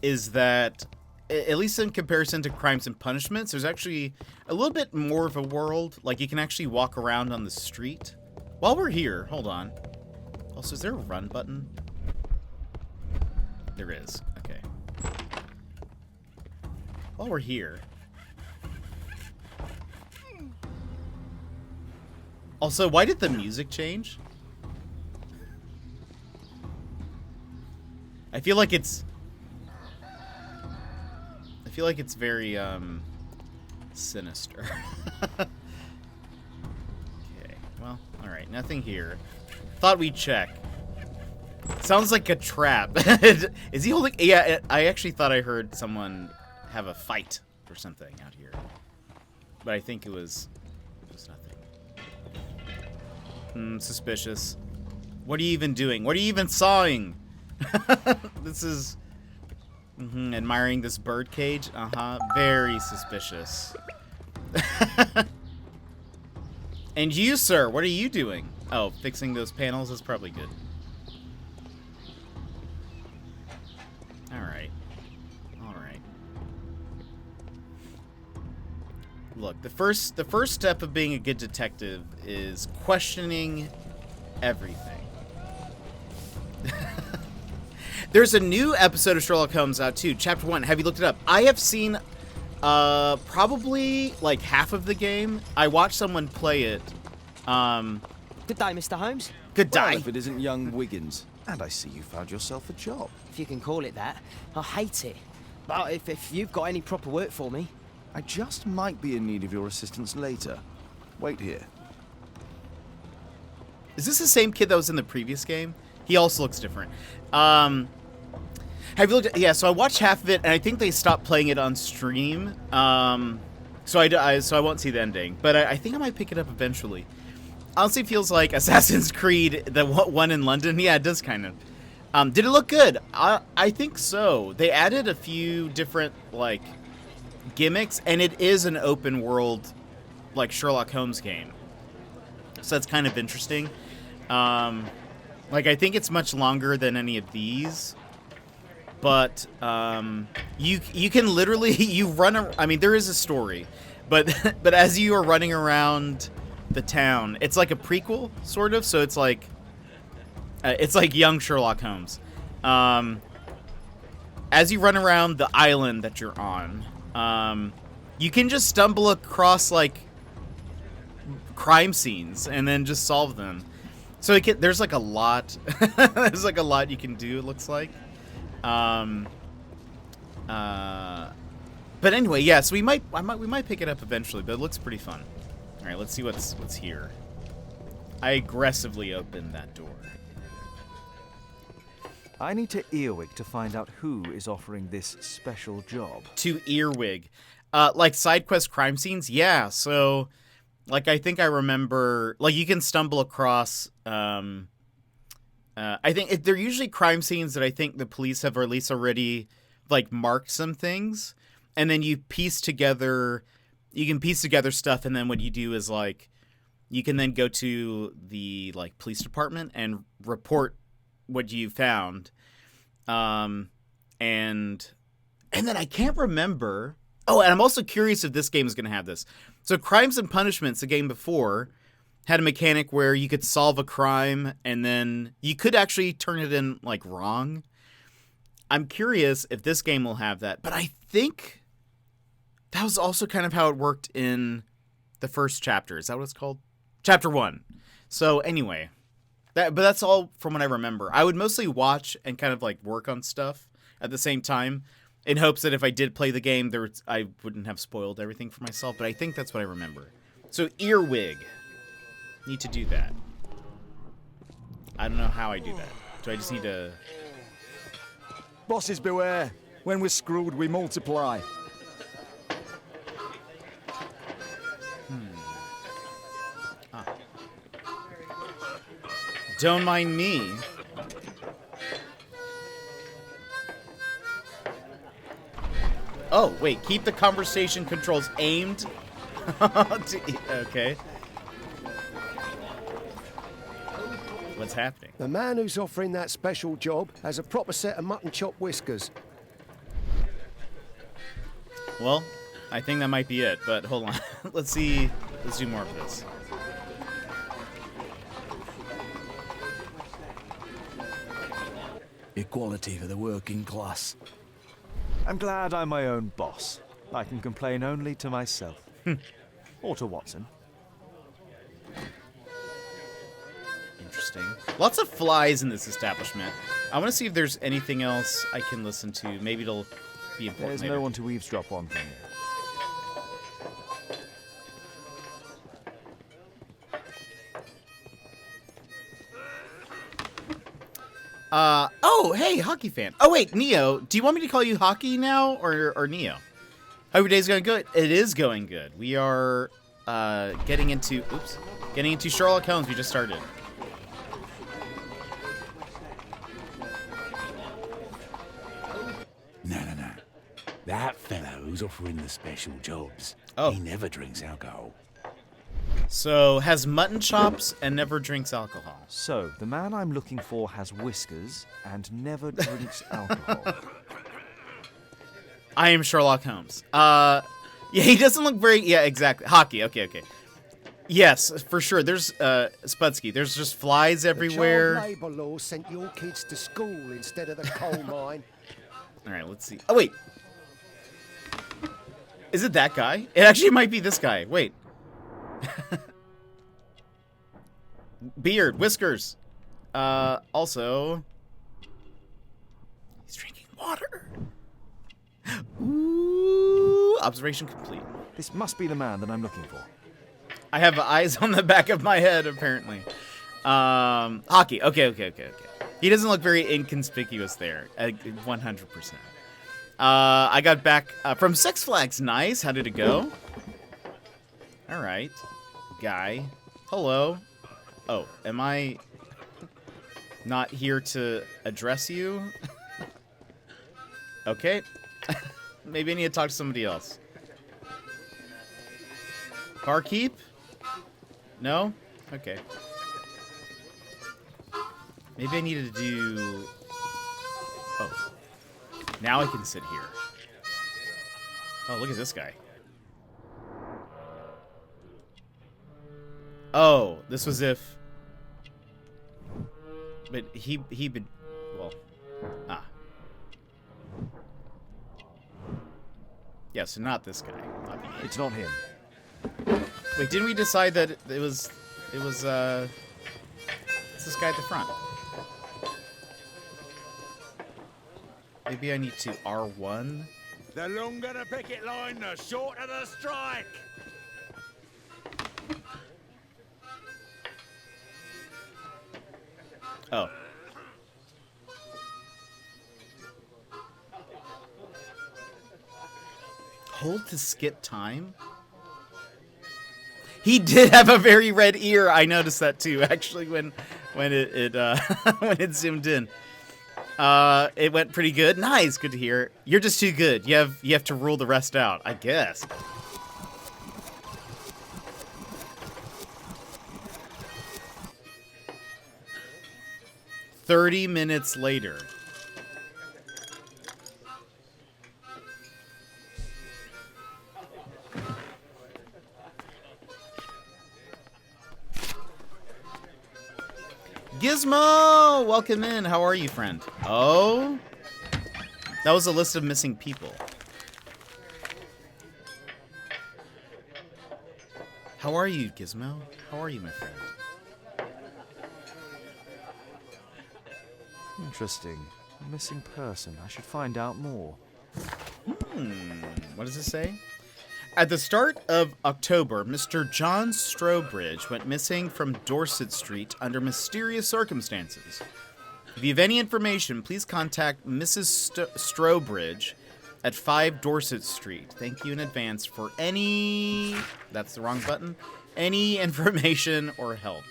is that, at least in comparison to Crimes and Punishments, there's actually a little bit more of a world. Like, you can actually walk around on the street. While we're here, hold on. Also, is there a run button? There is. Okay. While we're here. Also, why did the music change? I feel like it's very sinister. Okay. Well, all right. Nothing here. Thought we'd check. Sounds like a trap. Is he holding? Yeah, I actually thought I heard someone have a fight or something out here, but I think it was nothing. Suspicious. What are you even doing? What are you even sawing? This is admiring this bird cage. Very suspicious. And you, sir, what are you doing? Oh, fixing those panels is probably good. Alright. Alright. Look, the first step of being a good detective is questioning everything. There's a new episode of Sherlock Holmes out too, Chapter 1. Have you looked it up? I have seen probably like half of the game. I watched someone play it. Good day, Mr. Holmes. Good day. Well, if it isn't young Wiggins. And I see you found yourself a job. If you can call it that. I hate it. But if you've got any proper work for me... I just might be in need of your assistance later. Wait here. Is this the same kid that was in the previous game? He also looks different. Have you looked at, yeah, so I watched half of it, and I think they stopped playing it on stream. So I won't see the ending. But I think I might pick it up eventually. Honestly, it feels like Assassin's Creed, the one in London. Yeah, it does kind of. Did it look good? I think so. They added a few different, like, gimmicks, and it is an open world, like, Sherlock Holmes game. So that's kind of interesting. Like, I think it's much longer than any of these. But you can literally you run. I mean, there is a story, but as you are running around the town, it's like a prequel sort of. So it's like young Sherlock Holmes. As you run around the island that you're on, you can just stumble across like crime scenes and then just solve them. So there's like a lot. There's like a lot you can do. It looks like. But anyway, yeah. So we might pick it up eventually. But it looks pretty fun. All right, let's see what's here. I aggressively opened that door. I need to earwig to find out who is offering this special job. To earwig, like side quest crime scenes. Yeah. So, like, I think I remember. Like, you can stumble across. I think they're usually crime scenes that I think the police have, or at least already, like, marked some things, and then you can piece together stuff, and then what you do is, like, you can then go to the, like, police department and report what you found, and then I can't remember. Oh, and I'm also curious if this game is going to have this. So Crimes and Punishments, the game before, had a mechanic where you could solve a crime and then you could actually turn it in, like, wrong. I'm curious if this game will have that, but I think that was also kind of how it worked in the first chapter. Is that what it's called? Chapter 1. So anyway, but that's all from what I remember. I would mostly watch and kind of, like, work on stuff at the same time in hopes that if I did play the game, I wouldn't have spoiled everything for myself, but I think that's what I remember. So earwig. Need to do that. I don't know how I do that. Do I just need to... Bosses beware. When we're screwed, we multiply. Don't mind me. Oh, wait. Keep the conversation controls aimed. Okay. What's happening? The man who's offering that special job has a proper set of mutton chop whiskers. Well, I think that might be it, but hold on. Let's see. Let's do more of this. Equality for the working class. I'm glad I'm my own boss. I can complain only to myself. Or to Watson. Interesting. Lots of flies in this establishment. I want to see if there's anything else I can listen to. Maybe it'll be important There's later. no one to eavesdrop on from here. Oh, hey, hockey fan. Oh, wait, Neo, do you want me to call you Hockey now, or Neo? Hope your day's going good. It is going good. We are, getting into Sherlock Holmes. We just started. No. That fellow who's offering the special jobs. Oh. He never drinks alcohol. So, has mutton chops and never drinks alcohol. So, the man I'm looking for has whiskers and never drinks alcohol. I am Sherlock Holmes. Yeah, he doesn't look very... Yeah, exactly. Hockey, okay. Yes, for sure. There's, Spudsky, there's just flies everywhere. The child labour law sent your kids to school instead of the coal mine. All right, let's see. Oh, wait. Is it that guy? It actually might be this guy. Wait. Beard, whiskers. Also... He's drinking water. Ooh, observation complete. This must be the man that I'm looking for. I have eyes on the back of my head, apparently. Hockey. Okay. He doesn't look very inconspicuous there. 100%. I got back from Six Flags. Nice. How did it go? All right. Guy. Hello. Oh, am I not here to address you? Okay. Maybe I need to talk to somebody else. Barkeep? No? Okay. Maybe I needed to do... Oh. Now I can sit here. Oh, look at this guy. Oh, this was if... But he been... Well... Ah. Yeah, so not this guy. Obviously. It's not him. Wait, didn't we decide that it was it's this guy at the front? Maybe I need to R1? The longer the picket line, the shorter the strike! Oh. Hold to skip time? He did have a very red ear. I noticed that too, actually, when it when it zoomed in. It went pretty good. Nice, good to hear. You're just too good. You have to rule the rest out, I guess. "30 minutes later." Gizmo! Welcome in. How are you, friend? Oh? That was a list of missing people. How are you, Gizmo? How are you, my friend? Interesting. A missing person. I should find out more. What does it say? At the start of October, Mr. John Strobridge went missing from Dorset Street under mysterious circumstances. If you have any information, please contact Mrs. Strobridge at 5 Dorset Street. Thank you in advance for any... That's the wrong button. Any information or help.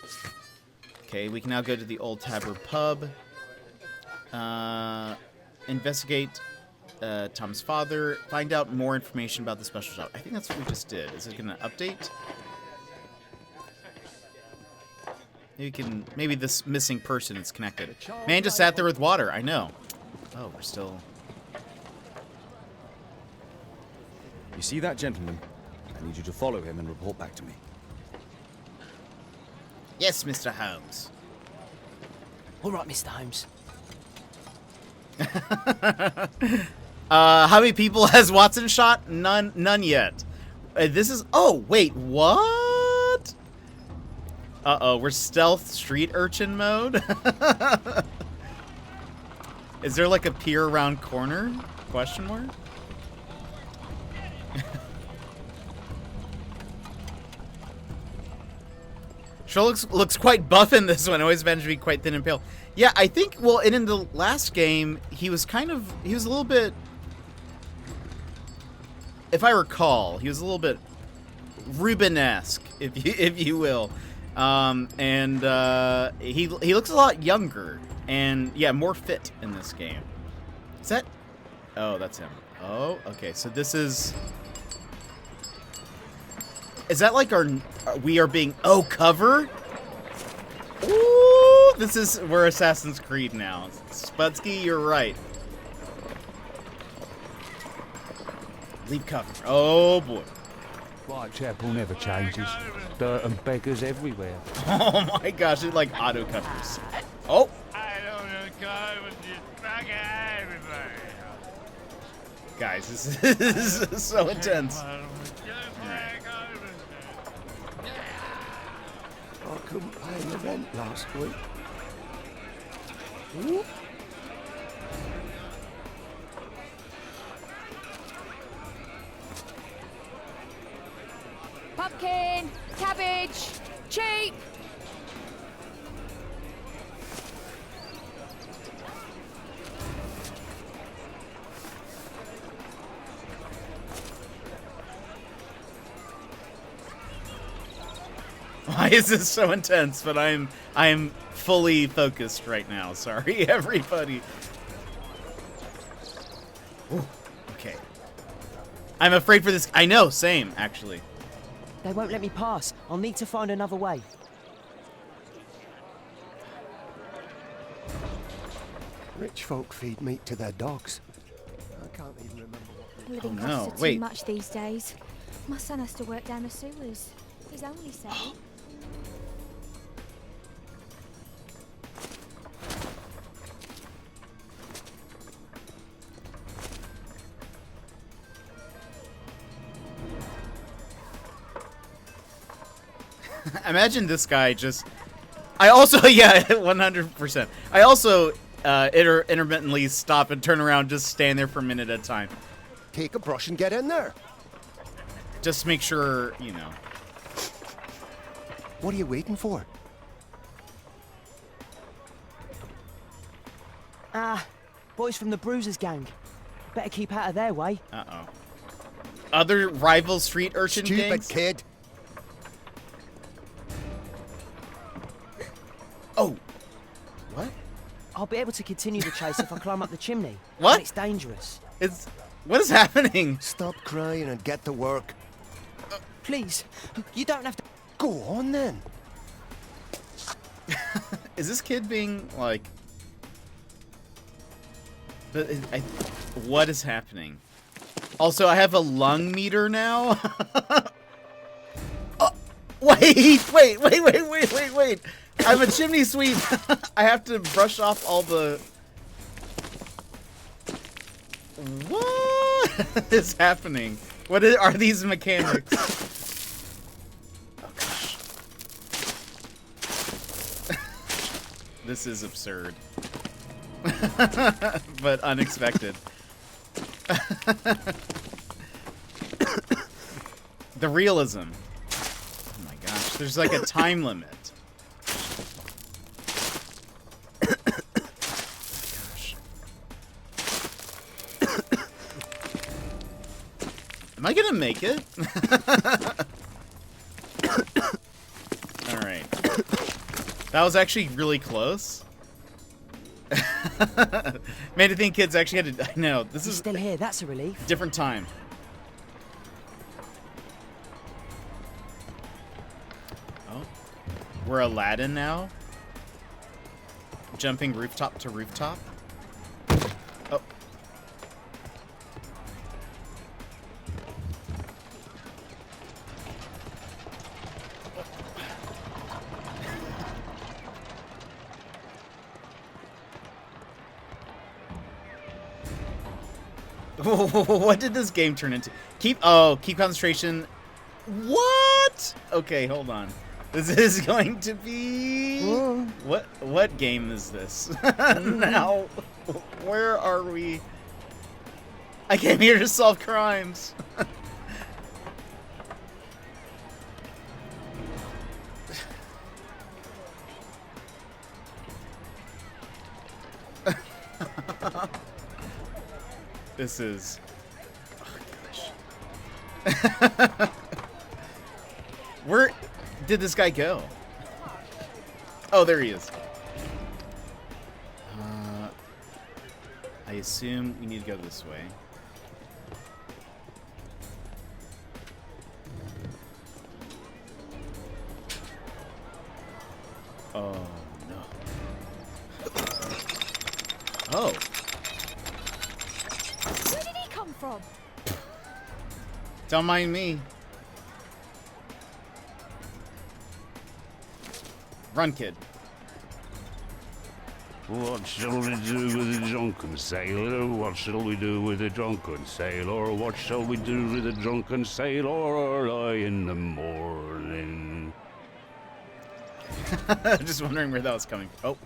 Okay, we can now go to the Old Tabard Pub. Investigate... Tom's father, find out more information about the special job. I think that's what we just did. Is it going to update? Maybe this missing person is connected. Man just sat there with water. I know. Oh, we're still... You see that gentleman? I need you to follow him and report back to me. Yes, Mr. Holmes. All right, Mr. Holmes. How many people has Watson shot? None yet. This is... Oh, wait, what? Uh-oh, we're stealth street urchin mode? Is there like a peer around corner? Question mark? Sherlock looks quite buff in this one. I always managed to be quite thin and pale. Yeah, I think, well, and in the last game, he was a little bit, if I recall, he was a little bit Rubenesque, if you will. He looks a lot younger and, yeah, more fit in this game. Is that? Oh, that's him. Oh, okay. So this is that like we are being, cover? Ooh, we're Assassin's Creed now. Spudsky, you're right. Leave cover. Oh, boy. Whitechapel never changes. Dirt and beggars everywhere. Oh my gosh, it like auto covers. Oh! Guys, this is so intense. I couldn't pay the rent last week. Ooh. Pumpkin, cabbage, cheap. Why is this so intense? But I am fully focused right now. Sorry, everybody. Ooh, okay. I'm afraid for this. I know, same, actually. They won't let me pass. I'll need to find another way. Rich folk feed meat to their dogs. I can't even remember what. Living costs are too much these days. My son has to work down the sewers. He's only 7. Imagine this guy just... I also, yeah, 100%. I also intermittently stop and turn around, just stand there for a minute at a time. Take a brush and get in there. Just make sure, you know. What are you waiting for? Boys from the Bruisers gang. Better keep out of their way. Uh-oh. Other rival street urchin gangs? Stupid kid. Oh. What? I'll be able to continue the chase if I climb up the chimney. What? And it's dangerous. What is happening? Stop crying and get to work. Please, you don't have to... Go on, then. Is this kid being, like... What is happening? Also, I have a lung meter now? Oh, wait! I'm a chimney sweep. I have to brush off all the... What is happening? Are these mechanics? Oh, gosh. This is absurd. But unexpected. The realism. Oh my gosh, there's like a time limit. Am I gonna make it? Alright. That was actually really close. Made me think kids actually had to... I know, this is... still here, that's a relief. Different time. Oh. We're Aladdin now? Jumping rooftop to rooftop? Oh. What did this game turn into? Keep concentration. What? Okay, hold on. This is going to be... What game is this? Now, where are we? I came here to solve crimes. This is... Oh, gosh. Where did this guy go? Oh, there he is. I assume we need to go this way. Oh, no. Oh. Where did he come from? Don't mind me. Run, kid. What shall we do with the drunken sailor? What shall we do with the drunken sailor? What shall we do with the drunken sailor early in the morning? Just wondering where that was coming from.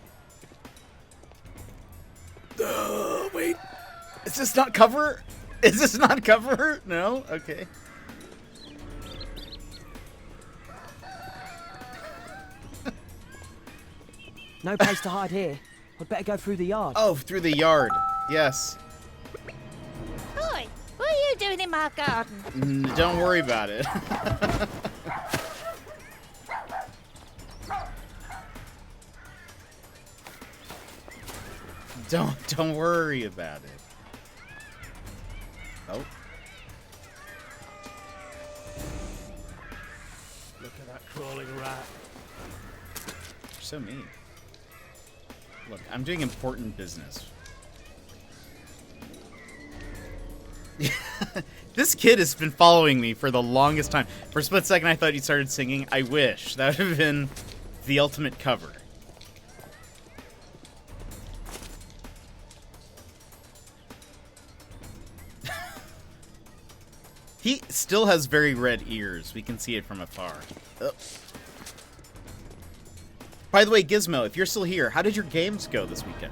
Oh. Wait. Is this not cover? Is this not cover? No? Okay. No place to hide here. I'd better go through the yard. Oh, through the yard. Yes. Oi, what are you doing in my garden? Don't worry about it. Don't worry about it. Oh. Look at that crawling rat. You're so mean. Look, I'm doing important business. This kid has been following me for the longest time. For a split second, I thought he started singing. I wish. That would have been the ultimate cover. He still has very red ears. We can see it from afar. Oh. By the way, Gizmo, if you're still here, how did your games go this weekend?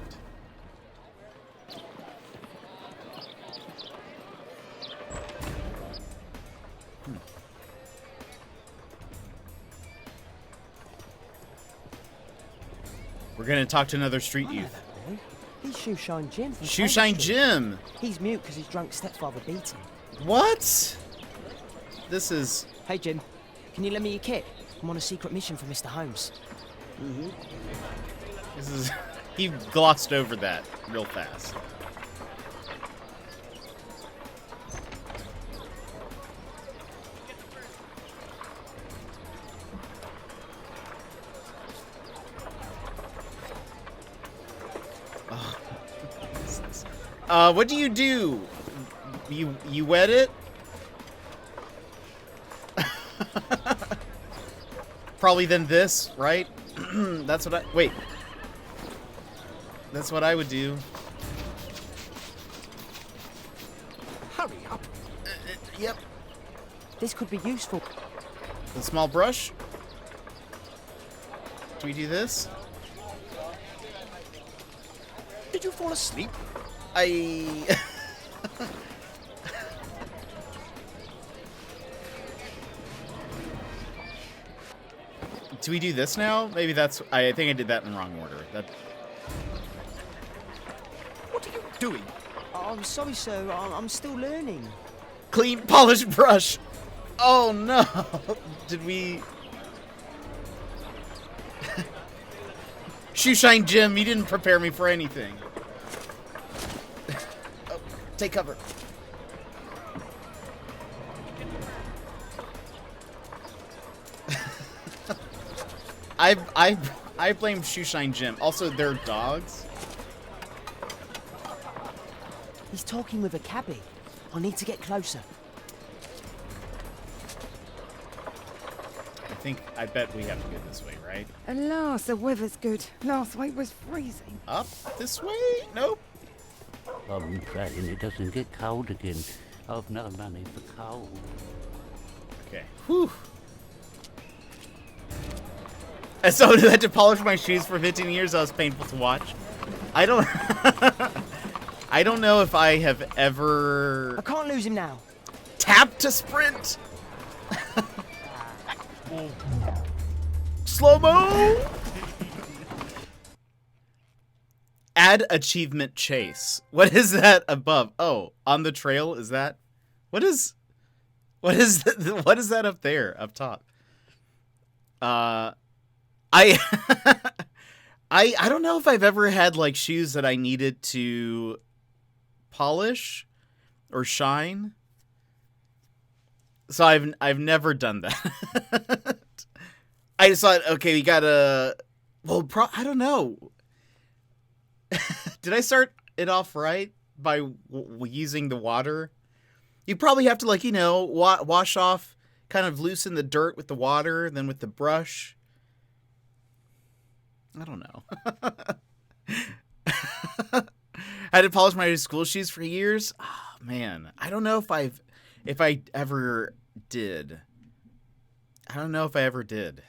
We're gonna talk to another street youth. He's Shoeshine Jim. from Shoeshine Cable Street. Jim! He's mute because his drunk stepfather beat him. What? This is... Hey, Jim. Can you lend me your kit? I'm on a secret mission for Mr. Holmes. This is... He glossed over that real fast. What do? You wet it? Probably then this, right? That's what I... Wait. That's what I would do. Hurry up. Yep. This could be useful. The small brush? Do we do this? Did you fall asleep? Do we do this now? Maybe that's... I think I did that in the wrong order. That... What are you doing? Oh, I'm sorry, sir. I'm still learning. Clean, polished brush! Oh, no! Did we... Shoeshine Jim, you didn't prepare me for anything. Oh, take cover. I blame Shoeshine Jim. Also, they're dogs. He's talking with a cabbie. I need to get closer. I bet we have to go this way, right? Alas, the weather's good. Last week was freezing. Up? This way? Nope. I'm praying it doesn't get cold again. I've no money for coal. Okay. Whew. As someone who had to polish my shoes for 15 years, that was painful to watch. I don't... I don't know if I have ever... I can't lose him now. Tap to sprint! Slow-mo! Add achievement chase. What is that above? Oh, on the trail, is that? What is that up there, up top? I I don't know if I've ever had like shoes that I needed to polish or shine. So I've never done that. I just thought, okay, we gotta. Well, I don't know. Did I start it off right by using the water? You probably have to, like, you know, wash off, kind of loosen the dirt with the water, then with the brush. I don't know. I had to polish my school shoes for years. Oh, man, I don't know if I ever did. I don't know if I ever did.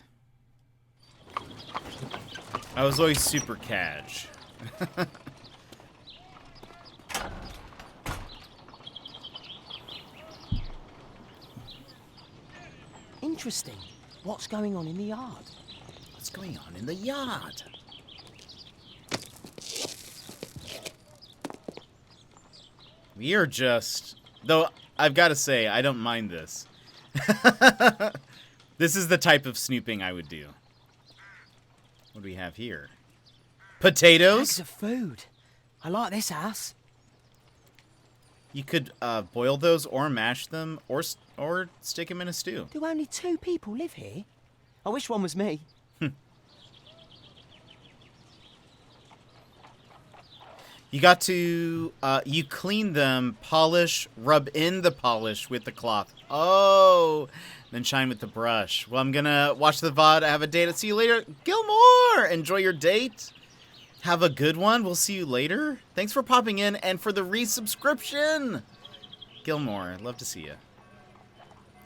I was always super cadge. Interesting. What's going on in the yard? What's going on in the yard? We are just... Though, I've got to say, I don't mind this. This is the type of snooping I would do. What do we have here? Potatoes? Bags of food. I like this house. You could boil those or mash them or stick them in a stew. Do only 2 people live here? I wish one was me. You got to, you clean them, polish, rub in the polish with the cloth. Oh, then shine with the brush. Well, I'm gonna watch the VOD. I have a date. See you later. Gilmore, enjoy your date. Have a good one. We'll see you later. Thanks for popping in and for the resubscription. Gilmore, love to see you.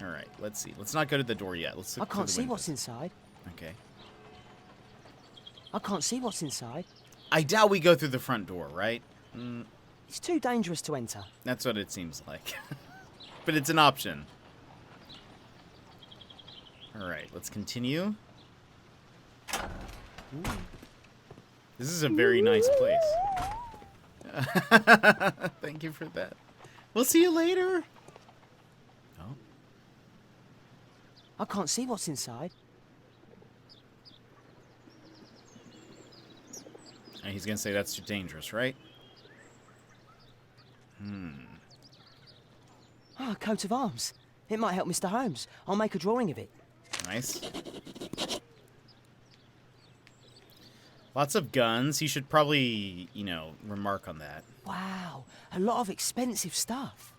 All right, let's see. Let's not go to the door yet. Let's look I can't see what's inside. Okay. I can't see what's inside. I doubt we go through the front door, right? It's too dangerous to enter. That's what it seems like. But it's an option. All right, let's continue. Ooh. This is a very nice place. Thank you for that. We'll see you later. Oh. I can't see what's inside. And he's going to say that's too dangerous, right? Ah, a coat of arms. It might help Mr. Holmes. I'll make a drawing of it. Nice. Lots of guns. He should probably, you know, remark on that. Wow, a lot of expensive stuff.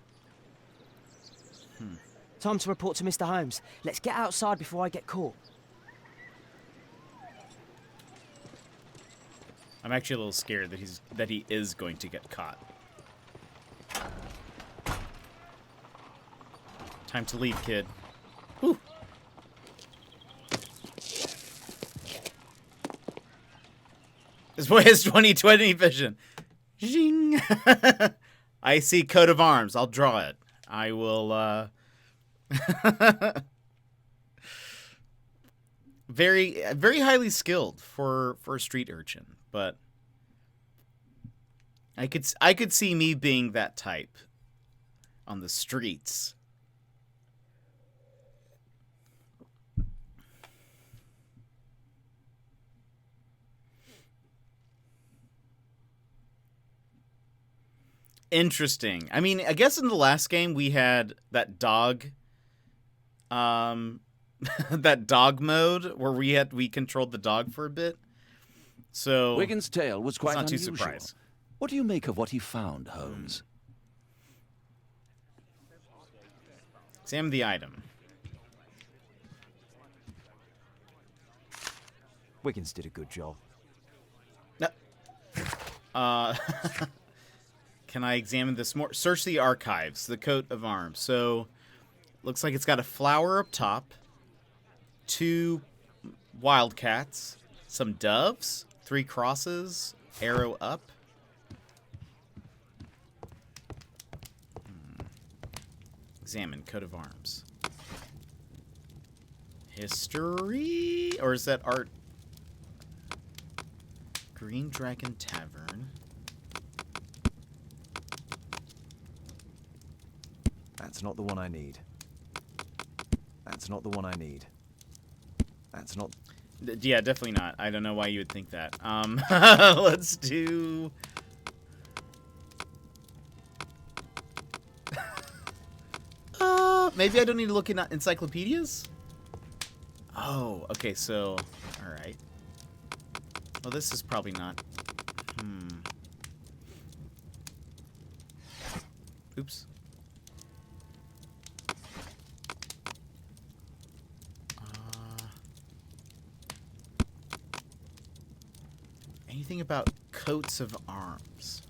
Time to report to Mr. Holmes. Let's get outside before I get caught. I'm actually a little scared that he is going to get caught. Time to leave, kid. Whew. This boy has 20/20 vision. Zing. I see coat of arms. I'll draw it. I will, very highly skilled for a street urchin, but I could see me being that type on the streets. Interesting. I mean, I guess in the last game we had that dog that dog mode where we controlled the dog for a bit. So Wiggins' tale was quite not unusual. too surprised. What do you make of what he found, Holmes? Examine the item. Wiggins did a good job. No. Can I examine this more? Search the archives, the coat of arms. So, looks like it's got a flower up top, 2 wildcats, some doves, 3 crosses, arrow up. Examine coat of arms. History, or is that art? Green Dragon Tavern. That's not the one I need. That's not the one I need. That's not... Yeah, definitely not. I don't know why you would think that. Let's do... Maybe I don't need to look in encyclopedias? Oh, okay, so... Alright. Well, this is probably not... Oops. Anything about coats of arms?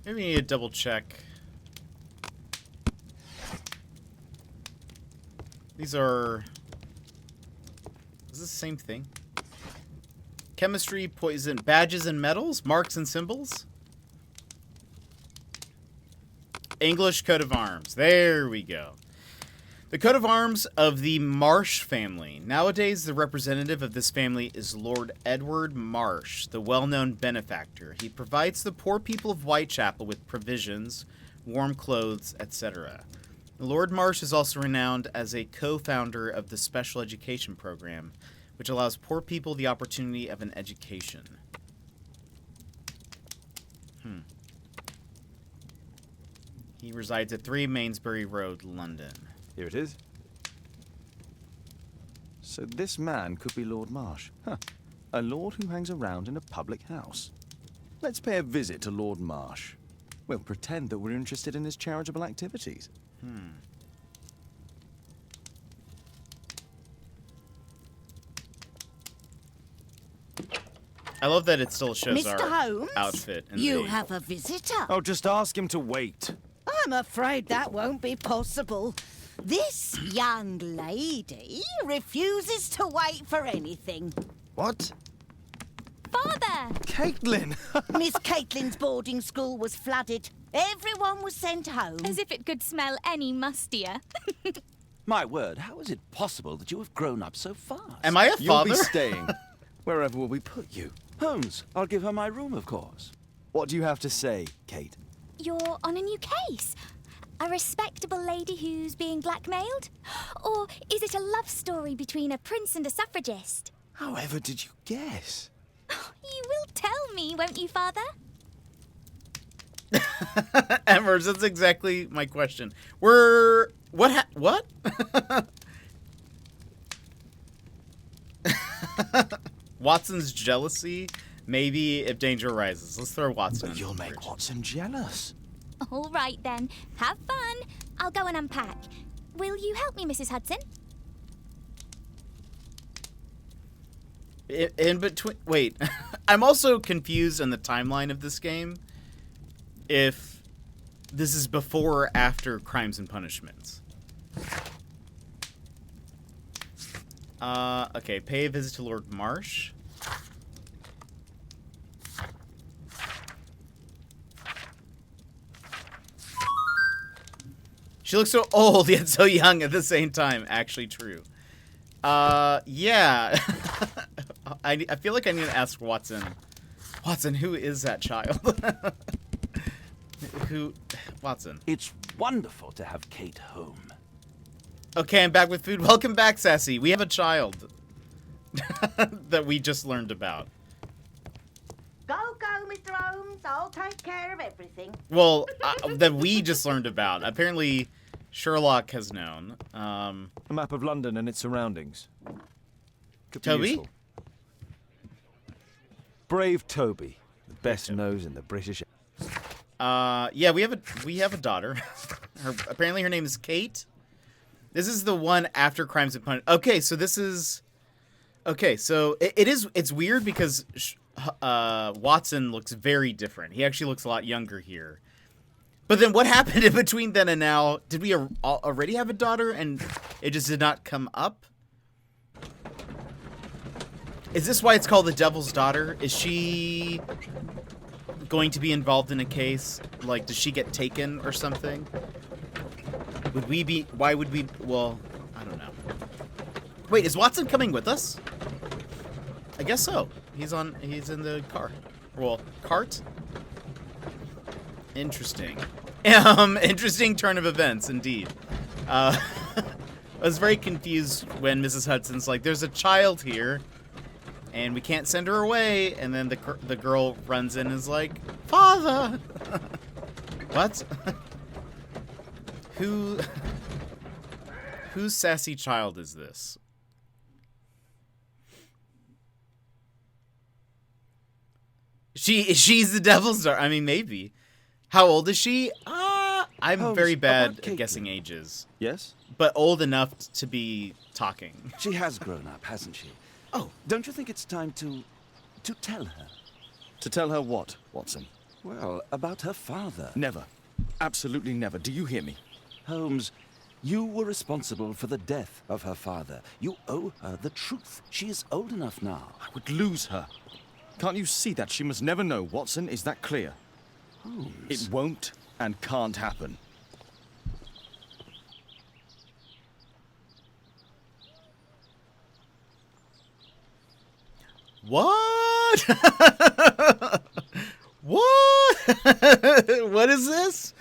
Maybe we need to double check. These are... Is this the same thing? Chemistry, poison, badges and medals, marks and symbols. English coat of arms. There we go. The coat of arms of the Marsh family. Nowadays, the representative of this family is Lord Edward Marsh, the well-known benefactor. He provides the poor people of Whitechapel with provisions, warm clothes, etc. Lord Marsh is also renowned as a co-founder of the Special Education Program, which allows poor people the opportunity of an education. He resides at 3 Mainsbury Road, London. Here it is. So this man could be Lord Marsh. Huh. A lord who hangs around in a public house. Let's pay a visit to Lord Marsh. We'll pretend that we're interested in his charitable activities. I love that it still shows Mr. our Holmes, outfit. In you the... have a visitor. Oh, just ask him to wait. I'm afraid that won't be possible. This young lady refuses to wait for anything. What? Father! Caitlin! Miss Caitlin's boarding school was flooded. Everyone was sent home. As if it could smell any mustier. My word, how is it possible that you have grown up so fast? Am I a You'll father? be staying. Wherever will we put you? Holmes, I'll give her my room, of course. What do you have to say, Kate? You're on a new case. A respectable lady who's being blackmailed? Or is it a love story between a prince and a suffragist? However did you guess? You will tell me, won't you, Father? Embers, that's exactly my question. What? Watson's jealousy? Maybe if danger arises. Let's throw Watson. But you'll make Watson jealous. All right, then. Have fun. I'll go and unpack. Will you help me, Mrs. Hudson? In between... Wait. I'm also confused on the timeline of this game. If this is before or after Crimes and Punishments. Okay. Pay a visit to Lord Marsh. She looks so old yet so young at the same time. Actually true. Yeah. I feel like I need to ask Watson. Watson, who is that child? Watson. It's wonderful to have Kate home. Okay, I'm back with food. Welcome back, Sassy. We have a child that we just learned about. Go, Mr. Holmes. I'll take care of everything. Well, that we just learned about. Apparently, Sherlock has known. A map of London and its surroundings. Could be Toby? useful. Brave Toby, the best nose in the British. Yeah, we have a daughter. Apparently her name is Kate. This is the one after Crimes and Punishment. Okay, so this is... Okay, so it's weird because Watson looks very different. He actually looks a lot younger here. But then what happened in between then and now? Did we already have a daughter and it just did not come up? Is this why it's called the Devil's Daughter? Is she going to be involved in a case? Like, does she get taken or something? Would we be... Why would we... Well, I don't know. Wait, is Watson coming with us? I guess so. He's in the car. Well, cart? Interesting. Interesting turn of events, indeed. I was very confused when Mrs. Hudson's like, there's a child here, and we can't send her away, and then the girl runs in and is like, Father! What? Whose sassy child is this? She's the Devil's Daughter. I mean, maybe. How old is she? I'm Holmes, very bad about at guessing ages. Yes? But old enough to be talking. She has grown up, hasn't she? Oh. Don't you think it's time to tell her? To tell her what, Watson? Well, about her father. Never. Absolutely never. Do you hear me? Holmes, you were responsible for the death of her father. You owe her the truth. She is old enough now. I would lose her. Can't you see that? She must never know, Watson. Is that clear? Holmes. It won't and can't happen. What? What? What is this?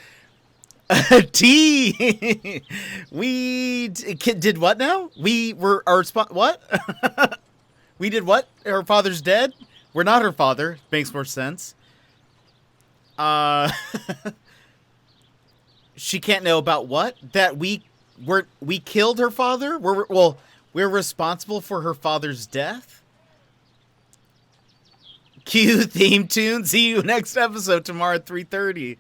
T. We did what now? We were our spot. What? We did what? Her father's dead. We're not her father. Makes more sense. She can't know about what? That we killed her father? We're responsible for her father's death? Cue theme tune. See you next episode tomorrow at 3:30.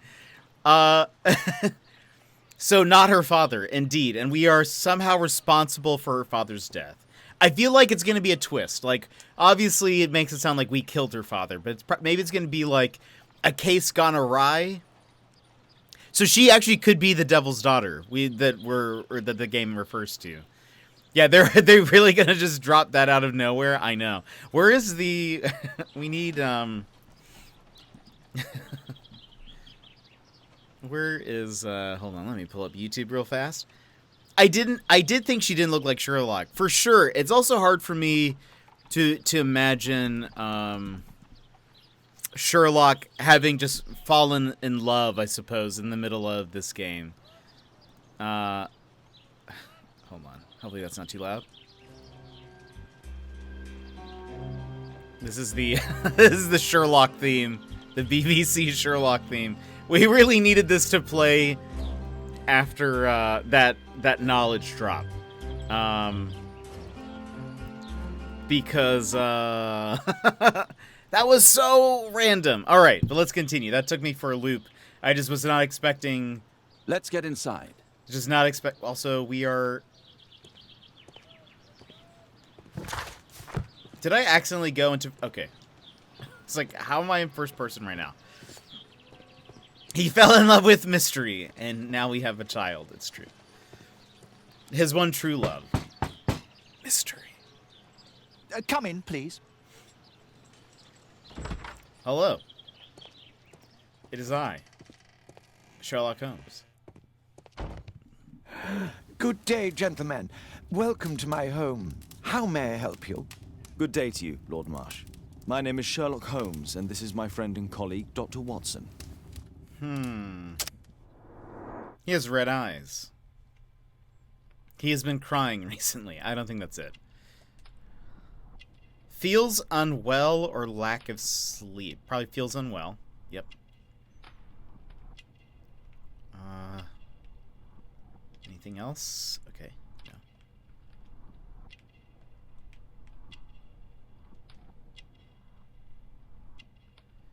So not her father, indeed. And we are somehow responsible for her father's death. I feel like it's going to be a twist. Like, obviously, it makes it sound like we killed her father, but maybe it's going to be like a case gone awry. So she actually could be the Devil's Daughter that the game refers to. Yeah, they're really going to just drop that out of nowhere. I know. Where is the... we need... Where is... hold on, let me pull up YouTube real fast. I did think she didn't look like Sherlock. For sure. It's also hard for me to imagine Sherlock having just fallen in love, I suppose, in the middle of this game. Hold on. Hopefully that's not too loud. This is the this is the Sherlock theme. The BBC Sherlock theme. We really needed this to play after that knowledge drop, because that was so random. All right, but let's continue. That took me for a loop. I just was not expecting. Let's get inside. Just not expect. Also, we are. Did I accidentally go into? Okay, it's like, how am I in first person right now? He fell in love with mystery, and now we have a child. It's true. His one true love. Mystery. Come in, please. Hello. It is I, Sherlock Holmes. Good day, gentlemen. Welcome to my home. How may I help you? Good day to you, Lord Marsh. My name is Sherlock Holmes, and this is my friend and colleague, Dr. Watson. He has red eyes. He has been crying recently. I don't think that's it. Feels unwell or lack of sleep. Probably feels unwell. Yep. Anything else? Okay. No.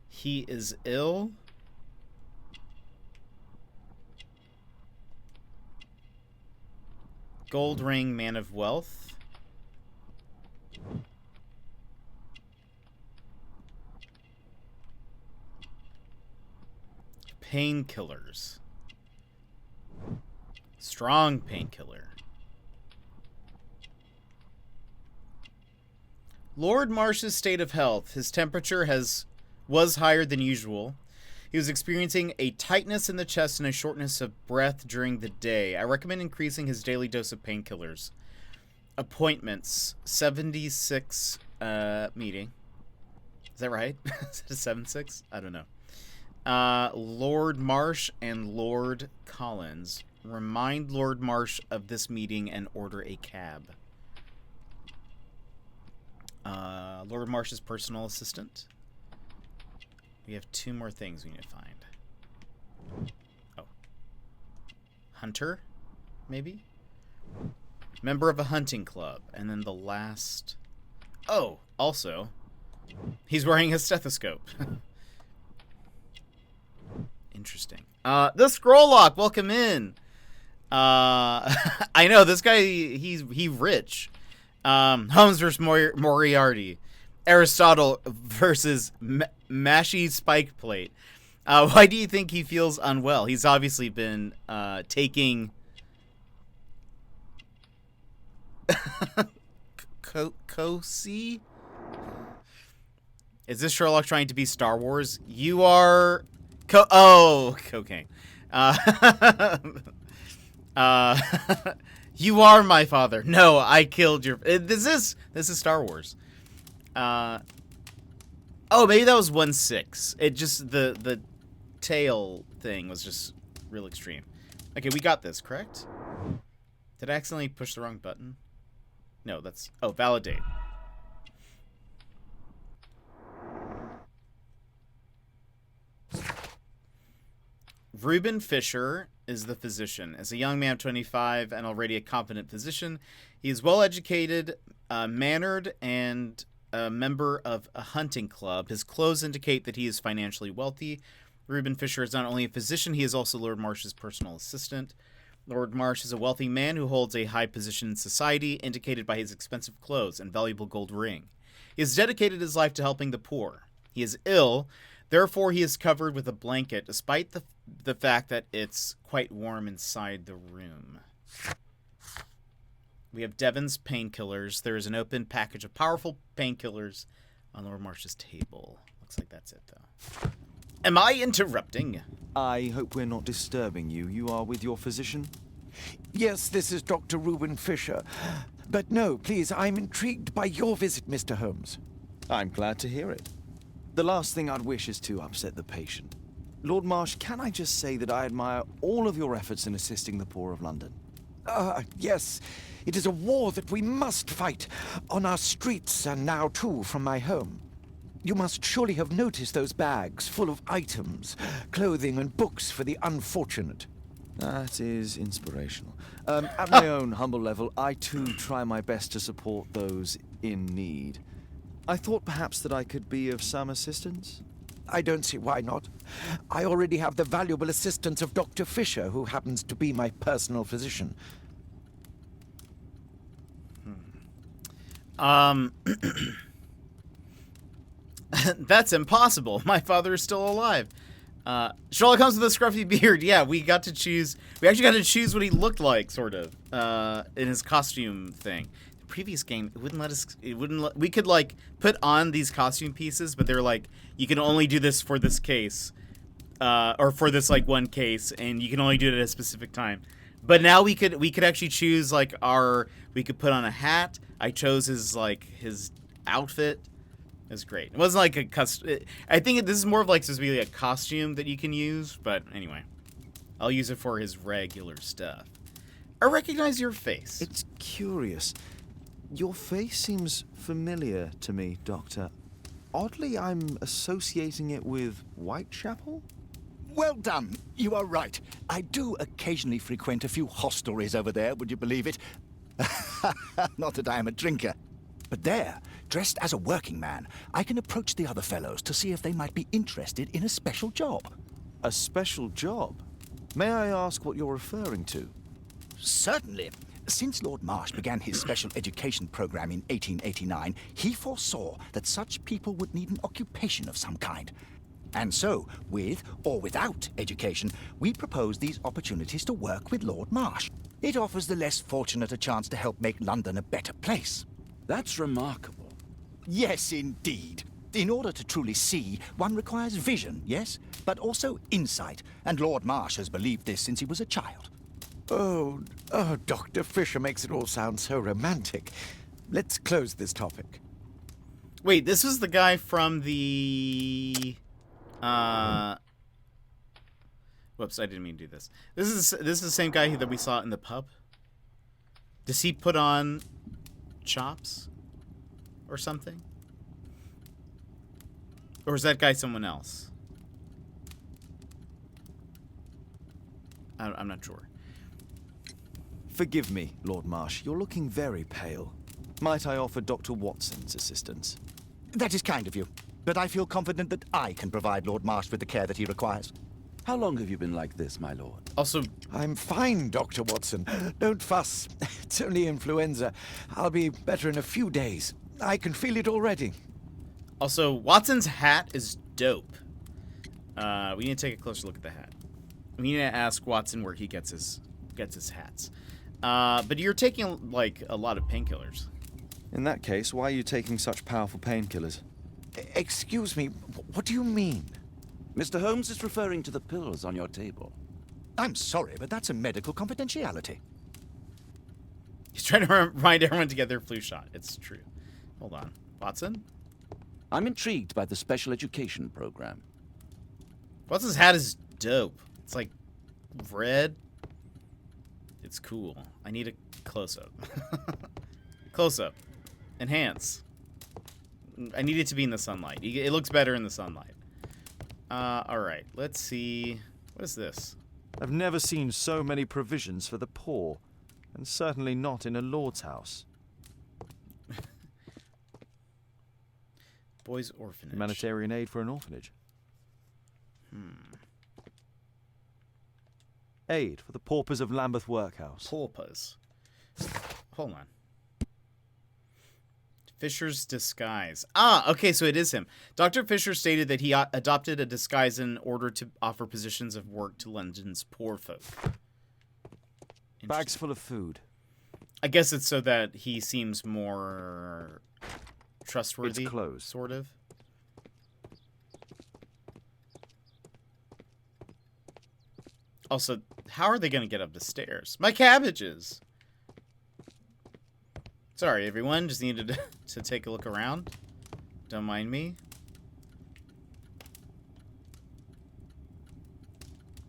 He is ill. Gold ring, man of wealth. Painkillers. Strong painkiller. Lord Marsh's state of health. His temperature was higher than usual. He was experiencing a tightness in the chest and a shortness of breath during the day. I recommend increasing his daily dose of painkillers. Appointments. 76 meeting. Is that right? Is it a 76? I don't know. Lord Marsh and Lord Collins. Remind Lord Marsh of this meeting and order a cab. Lord Marsh's personal assistant. We have 2 more things we need to find. Oh. Hunter, maybe? Member of a hunting club. And then the last... Oh, also, he's wearing a stethoscope. Interesting. The Scroll Lock, welcome in. I know, this guy, he's rich. Holmes versus Moriarty. Aristotle versus Mashy Spike Plate. Why do you think he feels unwell? He's obviously been taking Cosi? Is this Sherlock trying to be Star Wars? You are cocaine. You are my father. No, I killed your... This is Star Wars. Oh, maybe that was 1/6. It just... The tail thing was just real extreme. Okay, we got this, correct? Did I accidentally push the wrong button? No, that's... Oh, validate. Reuben Fisher is the physician. As a young man of 25 and already a competent physician, he is well-educated, mannered, and a member of a hunting club. His clothes indicate that he is financially wealthy. Reuben Fisher is not only a physician, he is also Lord Marsh's personal assistant. Lord Marsh is a wealthy man who holds a high position in society, indicated by his expensive clothes and valuable gold ring. He has dedicated his life to helping the poor. He is ill, therefore he is covered with a blanket, despite the fact that it's quite warm inside the room. We have Devon's painkillers. There is an open package of powerful painkillers on Lord Marsh's table. Looks like that's it, though. Am I interrupting? I hope we're not disturbing you. You are with your physician? Yes, this is Dr. Reuben Fisher. But no, please, I'm intrigued by your visit, Mr. Holmes. I'm glad to hear it. The last thing I'd wish is to upset the patient. Lord Marsh, can I just say that I admire all of your efforts in assisting the poor of London? Yes. It is a war that we must fight, on our streets and now, too, from my home. You must surely have noticed those bags full of items, clothing and books for the unfortunate. That is inspirational. At my own humble level, I too try my best to support those in need. I thought perhaps that I could be of some assistance. I don't see why not. I already have the valuable assistance of Dr. Fisher, who happens to be my personal physician. That's impossible. My father is still alive. Sherlock Holmes with a scruffy beard. Yeah, we actually got to choose what he looked like, sort of, in his costume thing. The previous game, we could, like, put on these costume pieces, but they're like, you can only do this for this case, or for this, like, one case, and you can only do it at a specific time. But now we could actually choose, like, we could put on a hat. I chose his outfit. It was great. It wasn't like a custom. I think this is more of like supposed to be like a costume that you can use. But anyway, I'll use it for his regular stuff. I recognize your face. It's curious. Your face seems familiar to me, Doctor. Oddly, I'm associating it with Whitechapel? Well done. You are right. I do occasionally frequent a few hostelries over there, would you believe it? Not that I am a drinker. But there, dressed as a working man, I can approach the other fellows to see if they might be interested in a special job. A special job? May I ask what you're referring to? Certainly. Since Lord Marsh began his special education program in 1889, he foresaw that such people would need an occupation of some kind. And so, with or without education, we propose these opportunities to work with Lord Marsh. It offers the less fortunate a chance to help make London a better place. That's remarkable. Yes, indeed. In order to truly see, one requires vision, yes? But also insight. And Lord Marsh has believed this since he was a child. Oh, Dr. Fisher makes it all sound so romantic. Let's close this topic. Wait, this is the guy from the... Whoops, I didn't mean to do this. This is the same guy that we saw in the pub? Does he put on chops? Or something? Or is that guy someone else? I'm not sure. Forgive me, Lord Marsh. You're looking very pale. Might I offer Dr. Watson's assistance? That is kind of you. But I feel confident that I can provide Lord Marsh with the care that he requires. How long have you been like this, my lord? Also, I'm fine, Dr. Watson. Don't fuss. It's only influenza. I'll be better in a few days. I can feel it already. Also, Watson's hat is dope. We need to take a closer look at the hat. We need to ask Watson where he gets his hats. But you're taking, like, a lot of painkillers. In that case, why are you taking such powerful painkillers? Excuse me, what do you mean? Mr. Holmes is referring to the pills on your table. I'm sorry, but that's a medical confidentiality. He's trying to remind everyone to get their flu shot. It's true. Hold on. Watson? I'm intrigued by the special education program. Watson's hat is dope. It's like red. It's cool. I need a close-up. Close-up. Enhance. I need it to be in the sunlight. It looks better in the sunlight. Alright. Let's see. What is this? I've never seen so many provisions for the poor, and certainly not in a lord's house. Boys' orphanage. Humanitarian aid for an orphanage. Aid for the paupers of Lambeth Workhouse. Paupers. Hold on. Fisher's disguise. Ah, okay, so it is him. Dr. Fisher stated that he adopted a disguise in order to offer positions of work to London's poor folk. Bags full of food. I guess it's so that he seems more trustworthy. It's closed. Sort of. Also, how are they going to get up the stairs? My cabbages! Sorry, everyone. Just needed to take a look around. Don't mind me.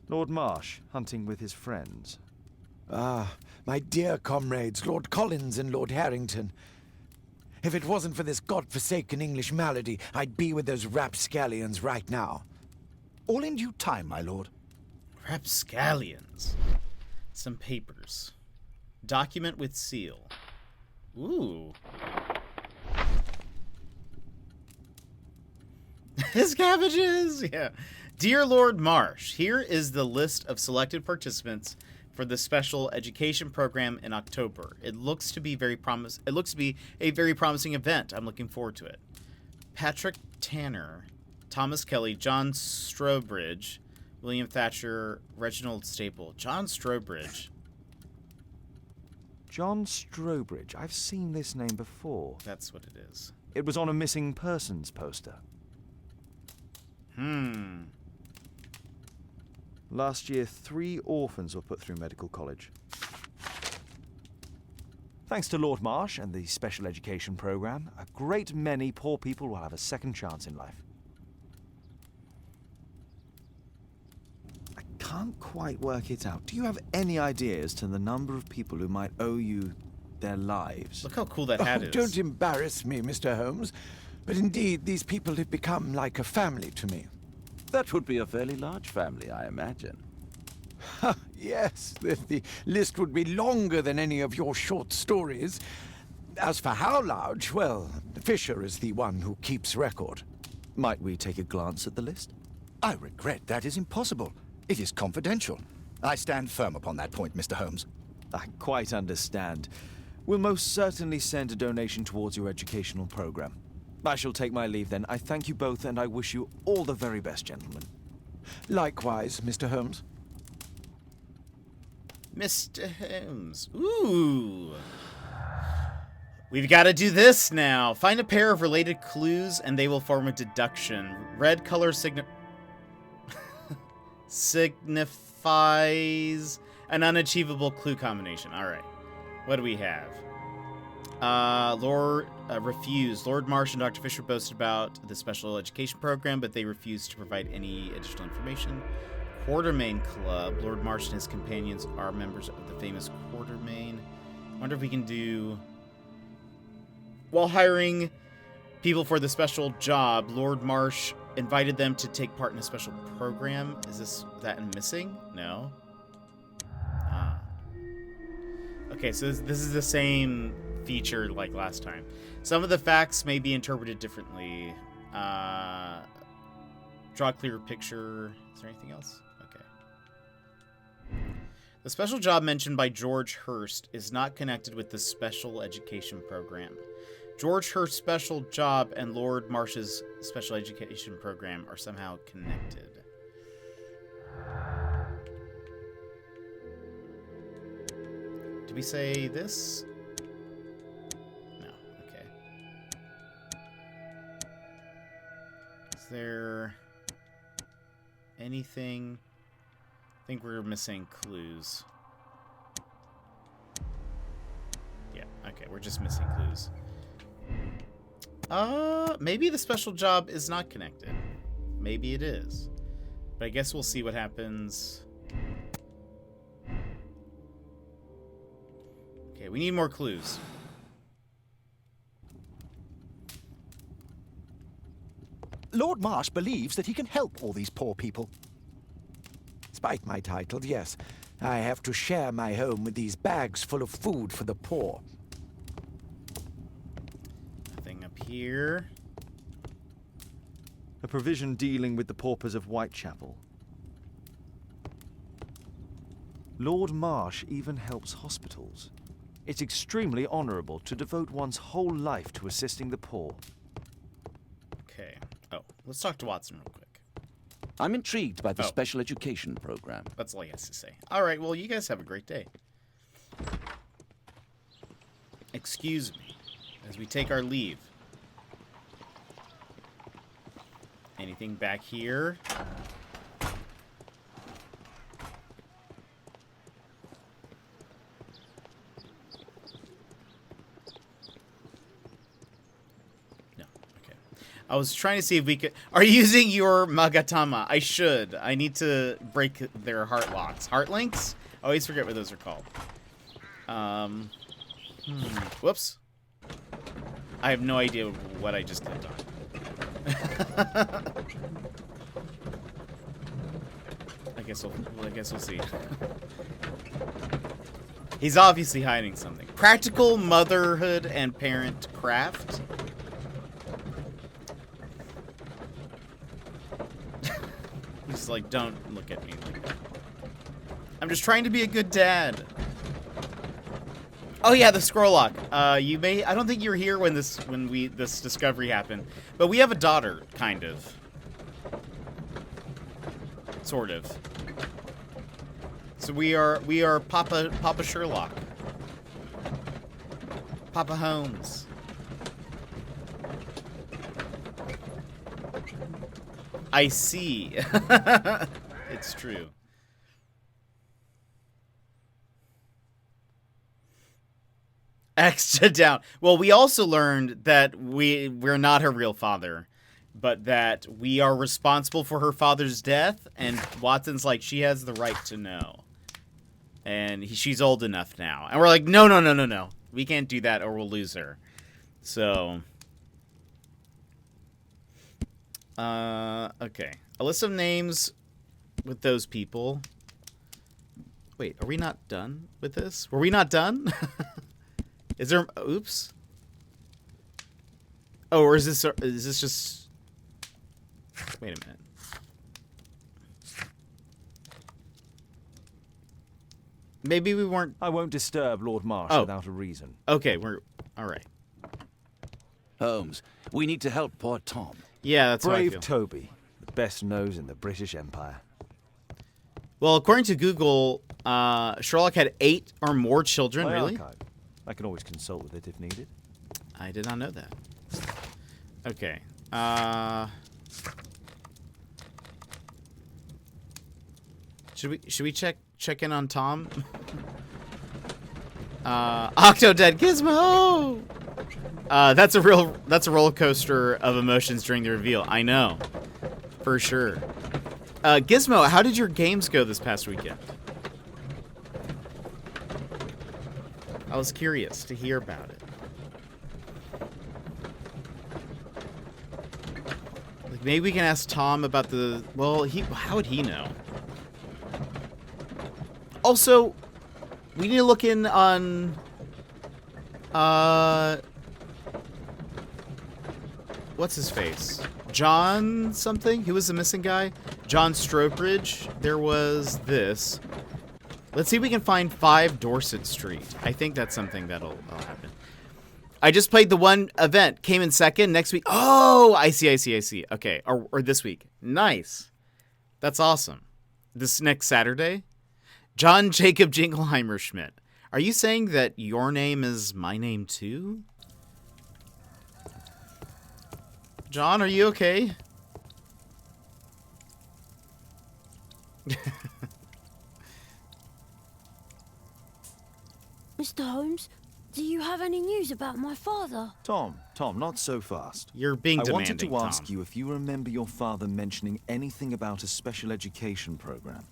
Lord Marsh, hunting with his friends. Ah, my dear comrades, Lord Collins and Lord Harrington. If it wasn't for this godforsaken English malady, I'd be with those rapscallions right now. All in due time, my lord. Rapscallions. Some papers. Document with seal. Ooh. His cabbages! Yeah. Dear Lord Marsh, here is the list of selected participants for the special education program in October. It looks to be a very promising event. I'm looking forward to it. Patrick Tanner, Thomas Kelly, John Strobridge, William Thatcher, Reginald Staple. John Strobridge. John Strobridge. I've seen this name before. That's what it is. It was on a missing persons poster. Last year, 3 orphans were put through medical college. Thanks to Lord Marsh and the special education program, a great many poor people will have a second chance in life. I can't quite work it out. Do you have any idea as to the number of people who might owe you their lives? Look how cool that hat is. Don't embarrass me, Mr. Holmes. But indeed, these people have become like a family to me. That would be a fairly large family, I imagine. Yes, the list would be longer than any of your short stories. As for how large, well, Fisher is the one who keeps record. Might we take a glance at the list? I regret that is impossible. It is confidential. I stand firm upon that point, Mr. Holmes. I quite understand. We'll most certainly send a donation towards your educational program. I shall take my leave then. I thank you both, and I wish you all the very best, gentlemen. Likewise, Mr. Holmes. Mr. Holmes. Ooh. We've got to do this now. Find a pair of related clues and they will form a deduction. Red color signifies an unachievable clue combination. All right. What do we have? Refused. Lord Marsh and Dr. Fisher boasted about the special education program, but they refused to provide any additional information. Quartermain Club. Lord Marsh and his companions are members of the famous Quartermain. I wonder if we can do... While hiring people for the special job, Lord Marsh invited them to take part in a special program. Is that missing? No. Ah. Okay, so this is the same feature like last time. Some of the facts may be interpreted differently. Draw a clearer picture. Is there anything else? Okay. The special job mentioned by George Hurst is not connected with the special education program. George Hurst's special job and Lord Marsh's special education program are somehow connected. Did we say this? No. Okay. Is there anything? I think we're missing clues. Yeah, okay, we're just missing clues. Maybe the special job is not connected. Maybe it is. But I guess we'll see what happens. Okay, we need more clues. Lord Marsh believes that he can help all these poor people. Despite my title, yes. I have to share my home with these bags full of food for the poor. Nothing up here. A provision dealing with the paupers of Whitechapel. Lord Marsh even helps hospitals. It's extremely honourable to devote one's whole life to assisting the poor. Okay. Oh, let's talk to Watson real quick. I'm intrigued by the special education program. That's all he has to say. All right, well, you guys have a great day. Excuse me as we take our leave. Anything back here? No. Okay. I was trying to see if we could... Are you using your Magatama? I should. I need to break their heart locks. Heart links? I always forget what those are called. Whoops. I have no idea what I just clicked on. I guess we'll see. He's obviously hiding something. Practical motherhood and parent craft. He's like, don't look at me like that. I'm just trying to be a good dad. Oh yeah, the scroll lock. I don't think you were here when this discovery happened, but we have a daughter, kind of. Sort of. So we are Papa Sherlock. Papa Holmes. I see. It's true. Extra down. Well, we also learned that we're not her real father, but that we are responsible for her father's death, and Watson's like, she has the right to know. And she's old enough now. And we're like, no. We can't do that or we'll lose her. So... okay. A list of names with those people. Wait, are we not done with this? Were we not done? Is there... Oops. Oh, or is this just... Wait a minute. Maybe we weren't... I won't disturb Lord Marsh without a reason. Okay, we're... All right. Holmes, we need to help poor Tom. Yeah, that's how I Brave feel. Toby, the best nose in the British Empire. Well, according to Google, Sherlock had 8 or more children. My Really? archive. I can always consult with it if needed. I did not know that. Okay. Should we check in on Tom? Octodad Gizmo! That's a roller coaster of emotions during the reveal. I know. For sure. Gizmo, how did your games go this past weekend? I was curious to hear about it. Like, maybe we can ask Tom about the... Well, how would he know? Also, we need to look in on... What's his face? John something? Who was the missing guy? John Strobridge. There was this. Let's see if we can find 5 Dorset Street. I think that's something that'll happen. I just played the one event. Came in second. Next week. Oh, I see. Okay. Or this week. Nice. That's awesome. This next Saturday. John Jacob Jingleheimer Schmidt. Are you saying that your name is my name too? John, are you okay? Mr. Holmes, do you have any news about my father? Tom, not so fast. You're being demanding, I wanted to ask Tom. you if you remember your father mentioning anything about a special education program.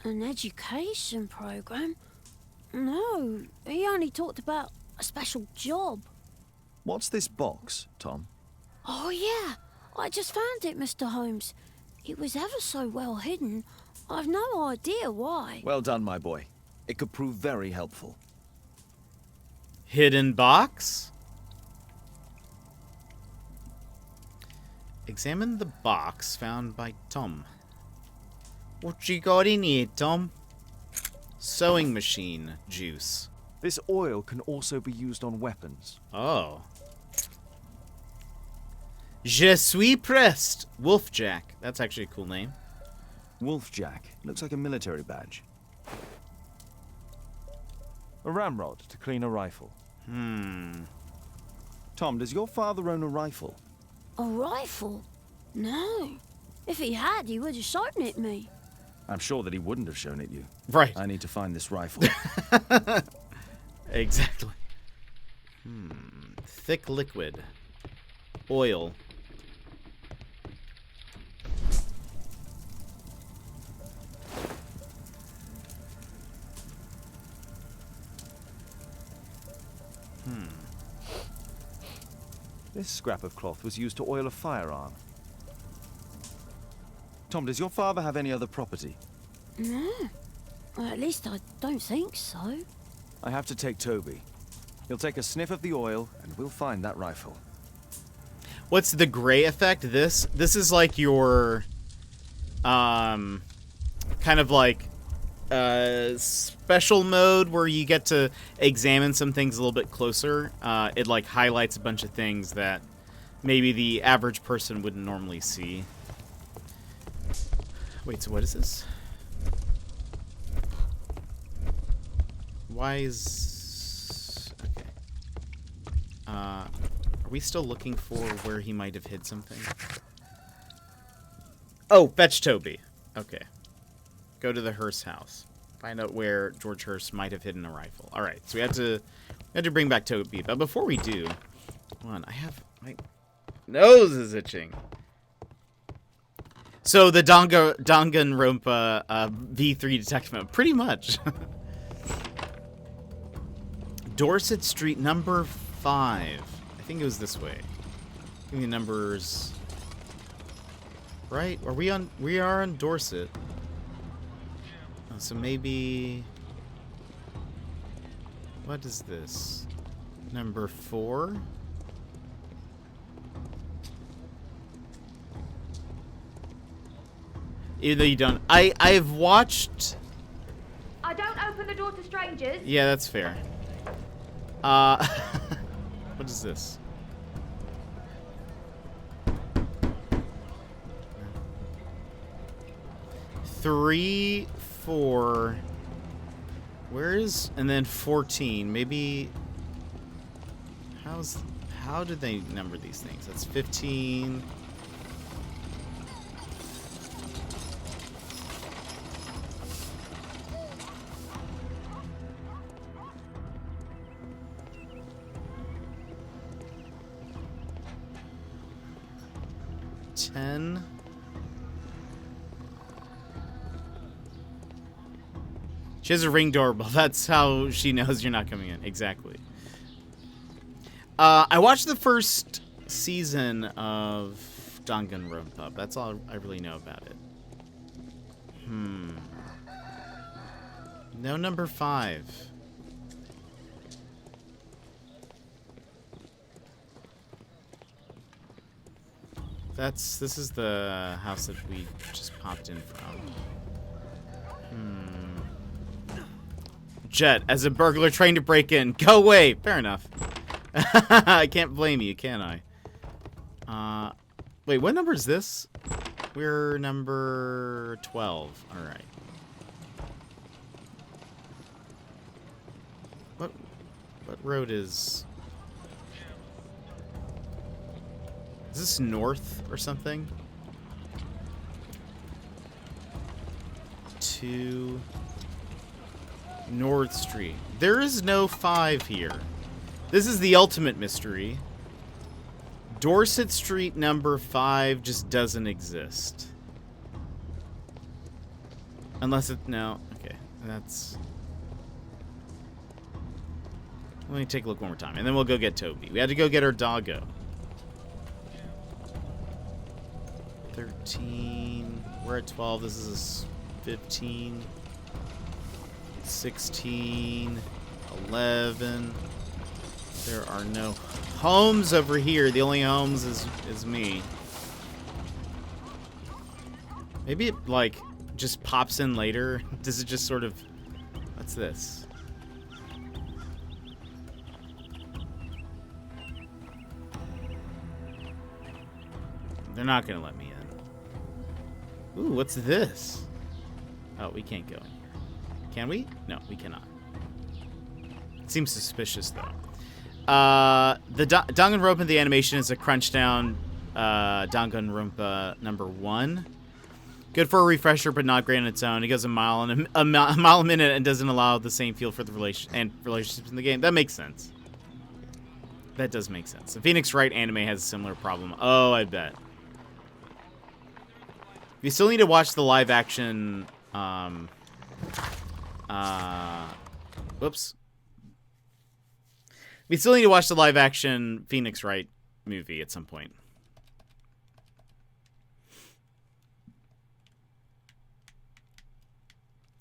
An education program? No, he only talked about a special job. What's this box, Tom? Oh yeah, I just found it, Mr. Holmes. It was ever so well hidden. I've no idea why. Well done, my boy. It could prove very helpful. Hidden box? Examine the box found by Tom. What you got in here, Tom? Sewing machine juice. This oil can also be used on weapons. Oh. Je suis pressed. Wolfjack. That's actually a cool name. Wolfjack. Looks like a military badge. A ramrod to clean a rifle. Tom, does your father own a rifle? A rifle? No. If he had, he would have shown it me. I'm sure that he wouldn't have shown it you. Right. I need to find this rifle. Exactly. Thick liquid. Oil. This scrap of cloth was used to oil a firearm. Tom, does your father have any other property? No. Well, at least I don't think so. I have to take Toby. He'll take a sniff of the oil, and we'll find that rifle. What's the gray effect? This is like your, kind of like, special mode where you get to examine some things a little bit closer. It like highlights a bunch of things that maybe the average person wouldn't normally see. Wait, so what is this? Why is... Okay. Are we still looking for where he might have hid something? Oh, fetch Toby. Okay. Go to the Hearst house. Find out where George Hearst might have hidden a rifle. All right, so we had to bring back Toby. But before we do, hold on, my nose is itching. So the Danganronpa V3 detective mode, pretty much. Dorset Street, number 5. I think it was this way. I think the numbers. Right? We are on Dorset. Oh, so maybe. What is this? Number 4. Even though you don't. I've watched. I don't open the door to strangers. Yeah, that's fair. What is this? Three, 4. Where is... And then 14. Maybe... How did they number these things? That's 15. She has a ring doorbell. That's how she knows you're not coming in. Exactly. I watched the first season of Danganronpa. That's all I really know about it. No number 5. This is the house that we just popped in from. Jet, as a burglar trying to break in. Go away! Fair enough. I can't blame you, can I? Wait, what number is this? We're number 12. Alright. What road is... Is this north or something? 2... North Street. There is no 5 here. This is the ultimate mystery. Dorset Street number 5 just doesn't exist. Unless it... No. Okay. That's... Let me take a look one more time. And then we'll go get Toby. We had to go get our doggo. 13... We're at 12. This is 15... 16, 11. There are no homes over here. The only homes is me. Maybe it, like, just pops in later. Does it just sort of... What's this? They're not gonna let me in. Ooh, what's this? Oh, we can't go in. Can we? No, we cannot. Seems suspicious, though. The Danganronpa, the animation is a crunch down Danganronpa number 1. Good for a refresher, but not great on its own. It goes a mile a minute and doesn't allow the same feel for the relationships in the game. That makes sense. That does make sense. The Phoenix Wright anime has a similar problem. Oh, I bet. You still need to watch the live action... whoops. We still need to watch the live-action Phoenix Wright movie at some point.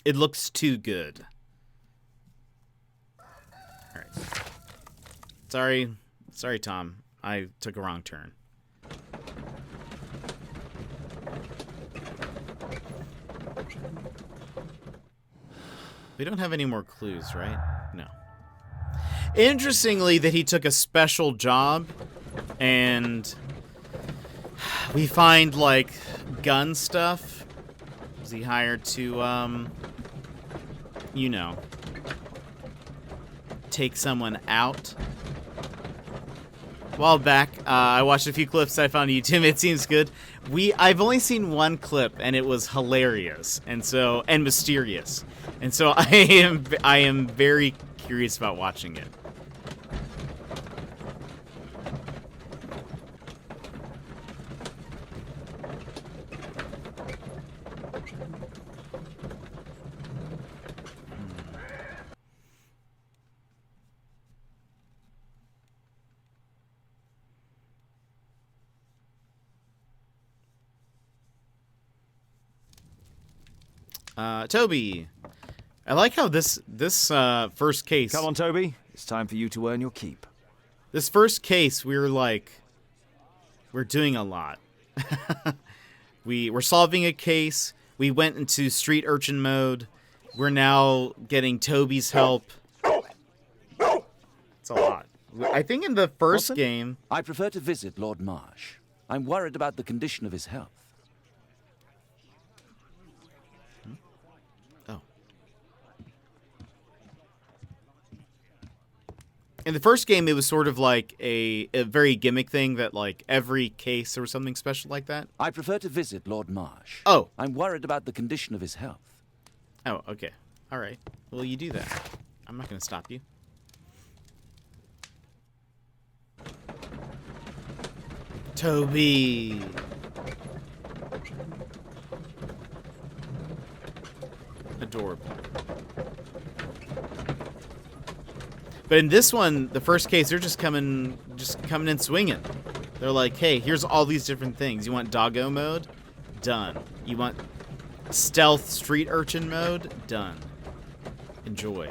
It looks too good. All right. Sorry, Tom. I took a wrong turn. We don't have any more clues, right? No. Interestingly, that he took a special job, and we find, like, gun stuff. Was he hired to, you know, take someone out? A while back, I watched a few clips I found on YouTube. It seems good. I've only seen one clip, and it was hilarious, and mysterious. And so I am very curious about watching it. Toby, I like how this first case... Come on, Toby. It's time for you to earn your keep. This first case, we're doing a lot. We're solving a case. We went into street urchin mode. We're now getting Toby's help. It's a lot. I think in the first Watson, game... I prefer to visit Lord Marsh. I'm worried about the condition of his health. In the first game, it was sort of like a very gimmick thing that, like, every case there was something special like that. I prefer to visit Lord Marsh. Oh. I'm worried about the condition of his health. Oh, okay. All right. Well, you do that. I'm not going to stop you. Toby. Adorable. But in this one, the first case, they're just coming in swinging. They're like, hey, here's all these different things. You want doggo mode? Done. You want stealth street urchin mode? Done. Enjoy.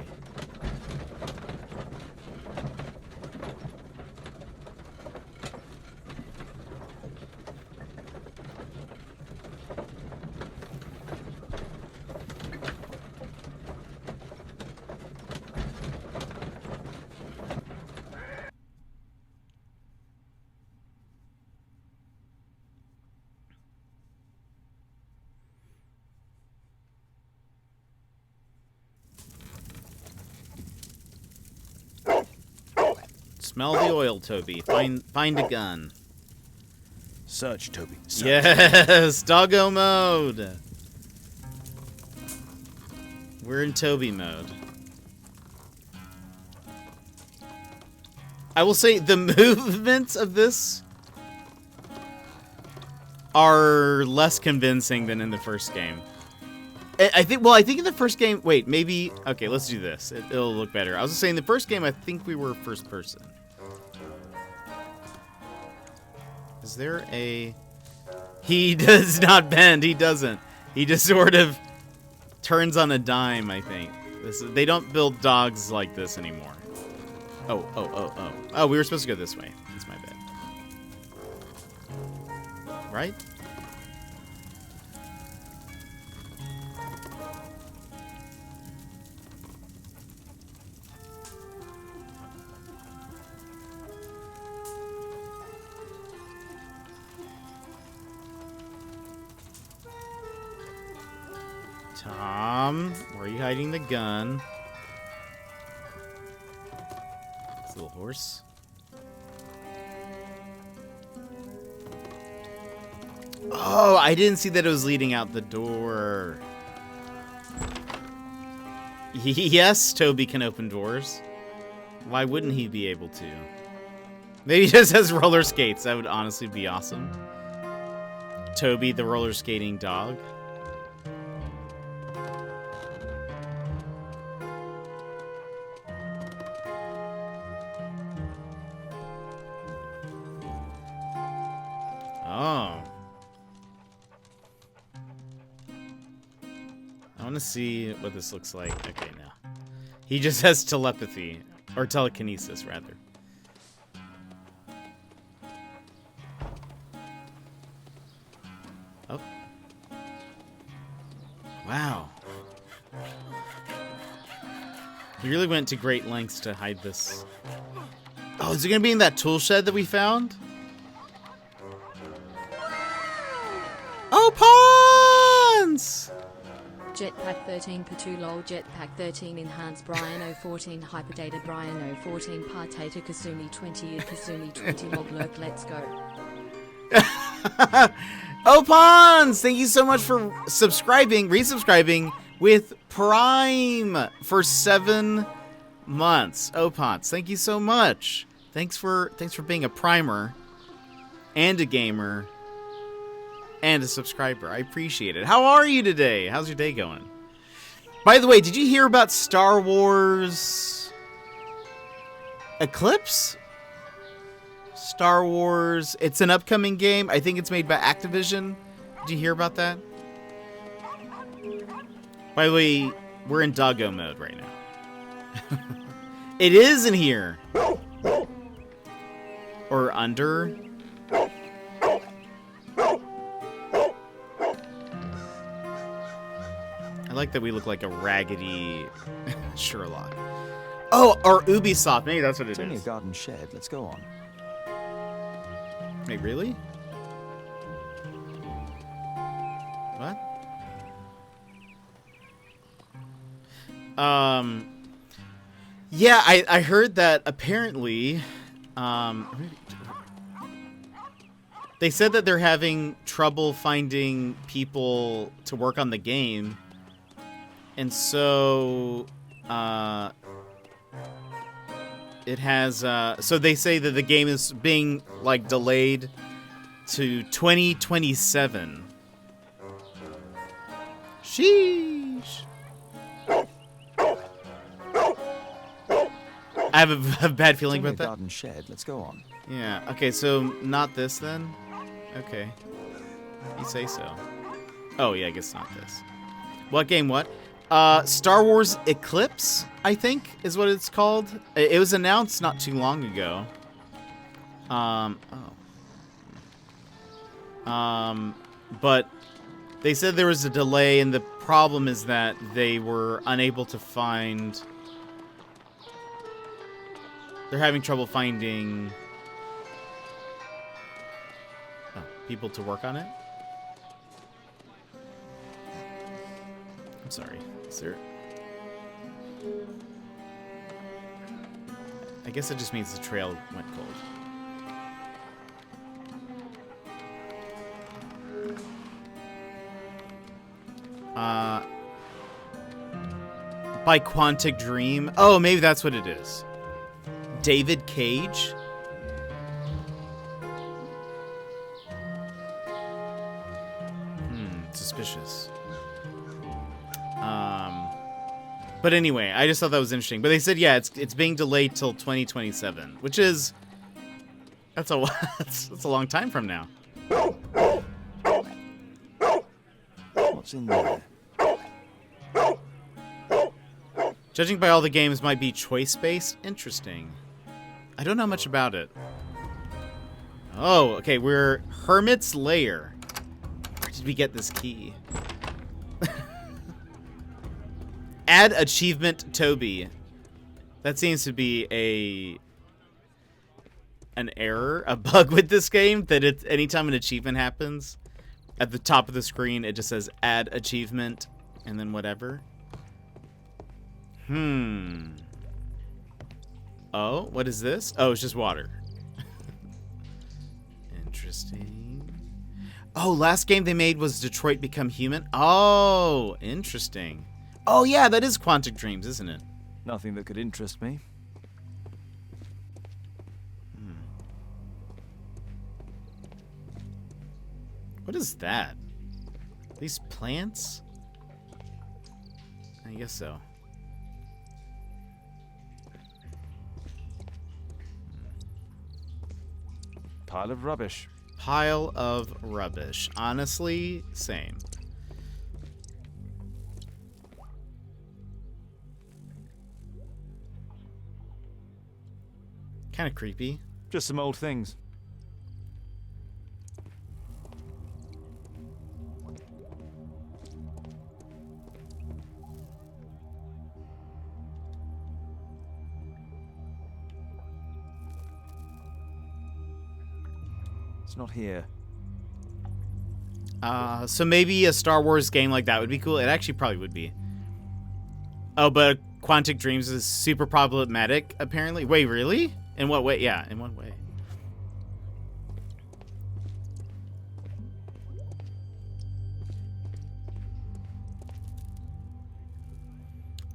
Smell the oil, Toby. Find a gun. Search, Toby. Search. Yes, doggo mode. We're in Toby mode. I will say the movements of this are less convincing than in the first game. I think in the first game, wait, maybe, okay, let's do this. It'll look better. I was just saying, the first game, I think we were first person. Is there a... He does not bend, he doesn't. He just sort of turns on a dime, I think. They don't build dogs like this anymore. Oh. Oh, we were supposed to go this way. That's my bad. Right? Tom, where are you hiding the gun? This little horse. Oh, I didn't see that it was leading out the door. Yes, Toby can open doors. Why wouldn't he be able to? Maybe he just has roller skates. That would honestly be awesome. Toby, the roller skating dog. Oh. I want to see what this looks like. Okay, now. He just has telepathy. Or telekinesis, rather. Oh. Wow. He really went to great lengths to hide this. Oh, is it going to be in that tool shed that we found? Oh, pawns! Jetpack 13 Patu lol Jetpack 13 Enhanced Brian 014 Hyperdata Brian 014 Partator Kasumi 20 Kasumi 20 log lurk let's go. Oh, pawns! Thank you so much for resubscribing with Prime for 7 months. Oh, pawns, thank you so much. Thanks for being a primer and a gamer. And a subscriber. I appreciate it. How are you today? How's your day going? By the way, did you hear about Star Wars Eclipse? Star Wars. It's an upcoming game. I think it's made by Activision. Did you hear about that? By the way, we're in doggo mode right now. It is in here. Or under. I like that we look like a raggedy Sherlock. Oh, or Ubisoft. Maybe that's what it is. It's only a garden shed. Let's go on. Wait, really? What? Yeah, I heard that apparently, they said that they're having trouble finding people to work on the game, and so it has. So they say that the game is being like delayed to 2027. Sheesh. I have a bad feeling about that. Garden shed. Let's go on. Yeah. Okay. So not this then. Okay. You say so. Oh yeah. I guess not this. What game? What? Star Wars Eclipse, I think, is what it's called. It was announced not too long ago. But they said there was a delay, and the problem is that they were unable to find. They're having trouble finding people to work on it. I'm sorry. Is there... I guess it just means the trail went cold. By Quantic Dream. Oh, maybe that's what it is. David Cage. Suspicious. But anyway, I just thought that was interesting. But they said, yeah, it's being delayed till 2027, which is that's a that's a long time from now. What's in there? Judging by all the games might be choice-based. Interesting. I don't know much about it. Oh, okay, we're Hermit's Lair. Where did we get this key? Add achievement Toby. That seems to be an error, a bug with this game, that it's anytime an achievement happens, at the top of the screen it just says add achievement and then whatever. Oh, what is this? Oh, it's just water. Interesting. Oh, last game they made was Detroit Become Human. Oh, interesting. Oh, yeah, that is Quantic Dreams, isn't it? Nothing that could interest me. What is that? These plants? I guess so. Pile of rubbish. Pile of rubbish. Honestly, same. Kind of creepy. Just some old things. It's not here. So maybe a Star Wars game like that would be cool. It actually probably would be. Oh, but Quantic Dreams is super problematic, apparently. Wait, really? In what way? Yeah, in what way?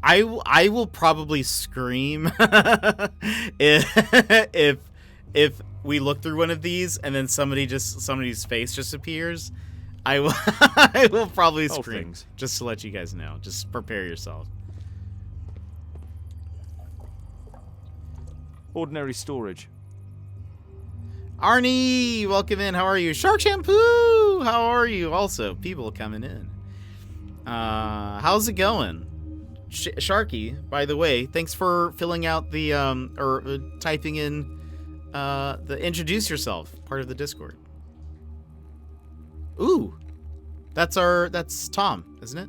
I will probably scream if we look through one of these and then somebody's face just appears. I will probably scream just to let you guys know. Just prepare yourself. Ordinary storage. Arnie, welcome in. How are you? Shark Shampoo, how are you? Also, people coming in. How's it going? Sharky, by the way, thanks for filling out the or typing in the introduce yourself part of the Discord. Ooh, that's Tom, isn't it?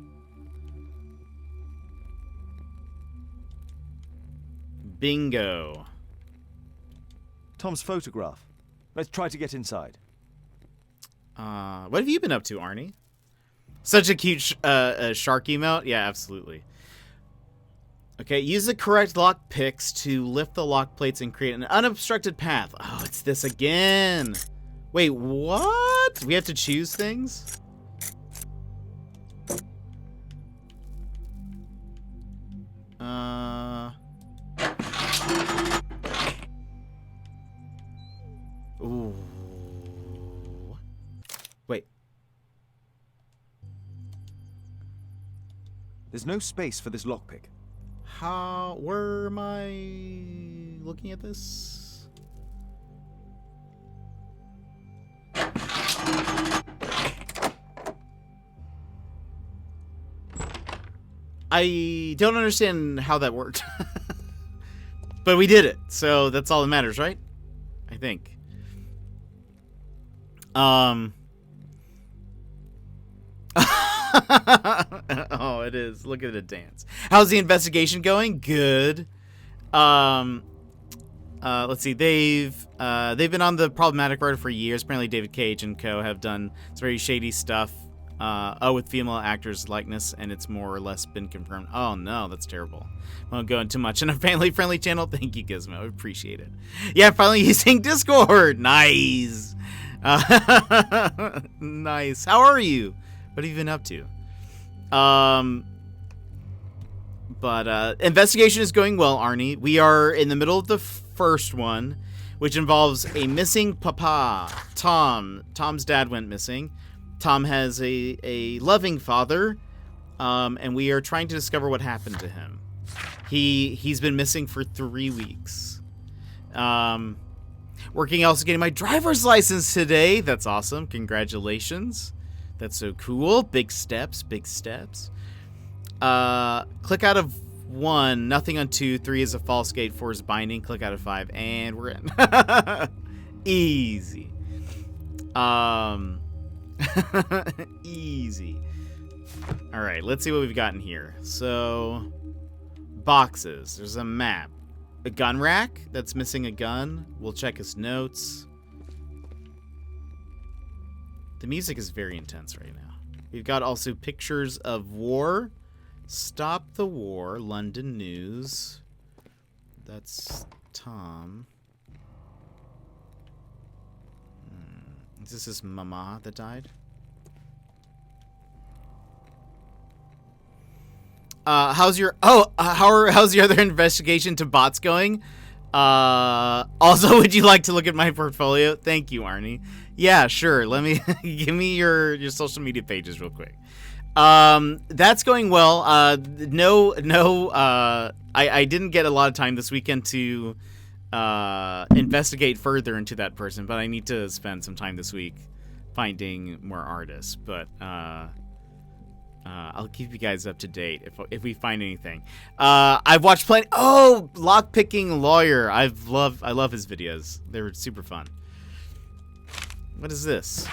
Bingo. Tom's photograph. Let's try to get inside. What have you been up to, Arnie? Such a cute shark emote. Yeah, absolutely. Okay, use the correct lock picks to lift the lock plates and create an unobstructed path. Oh, it's this again. Wait, what? We have to choose things? Ooh. Wait. There's no space for this lockpick. Where am I looking at this? I don't understand how that worked. But we did it, so that's all that matters, right? I think. Oh, it is. Look at it dance. How's the investigation going? Good. Let's see. They've been on the problematic road for years. Apparently, David Cage and co. have done some very shady stuff. With female actors' likeness, and it's more or less been confirmed. Oh no, that's terrible. Won't go into much. In a family-friendly channel. Thank you, Gizmo. I appreciate it. Yeah, finally using Discord. Nice. Nice. How are you? What have you been up to? But investigation is going well, Arnie. We are in the middle of the first one, which involves a missing papa, Tom. Tom's dad went missing. Tom has a loving father, and we are trying to discover what happened to him. He's been missing for 3 weeks. Working also getting my driver's license today. That's awesome. Congratulations. That's so cool. Big steps, big steps. Click out of 1, nothing on 2, 3 is a false gate, 4 is binding, click out of 5, and we're in. Easy. Easy. All right, let's see what we've got in here. So, boxes. There's a map. A gun rack that's missing a gun. We'll check his notes. The music is very intense right now. We've got also pictures of war. Stop the war. London News. That's Tom. Is this his mama that died? How's your how's the other investigation to bots going? Also, would you like to look at my portfolio? Thank you, Arnie. Yeah, sure. Let me give me your social media pages real quick. That's going well. I didn't get a lot of time this weekend to investigate further into that person, but I need to spend some time this week finding more artists. But I'll keep you guys up to date if we find anything. I've watched plenty. Oh, Lockpicking Lawyer. I love his videos. They were super fun. What is this?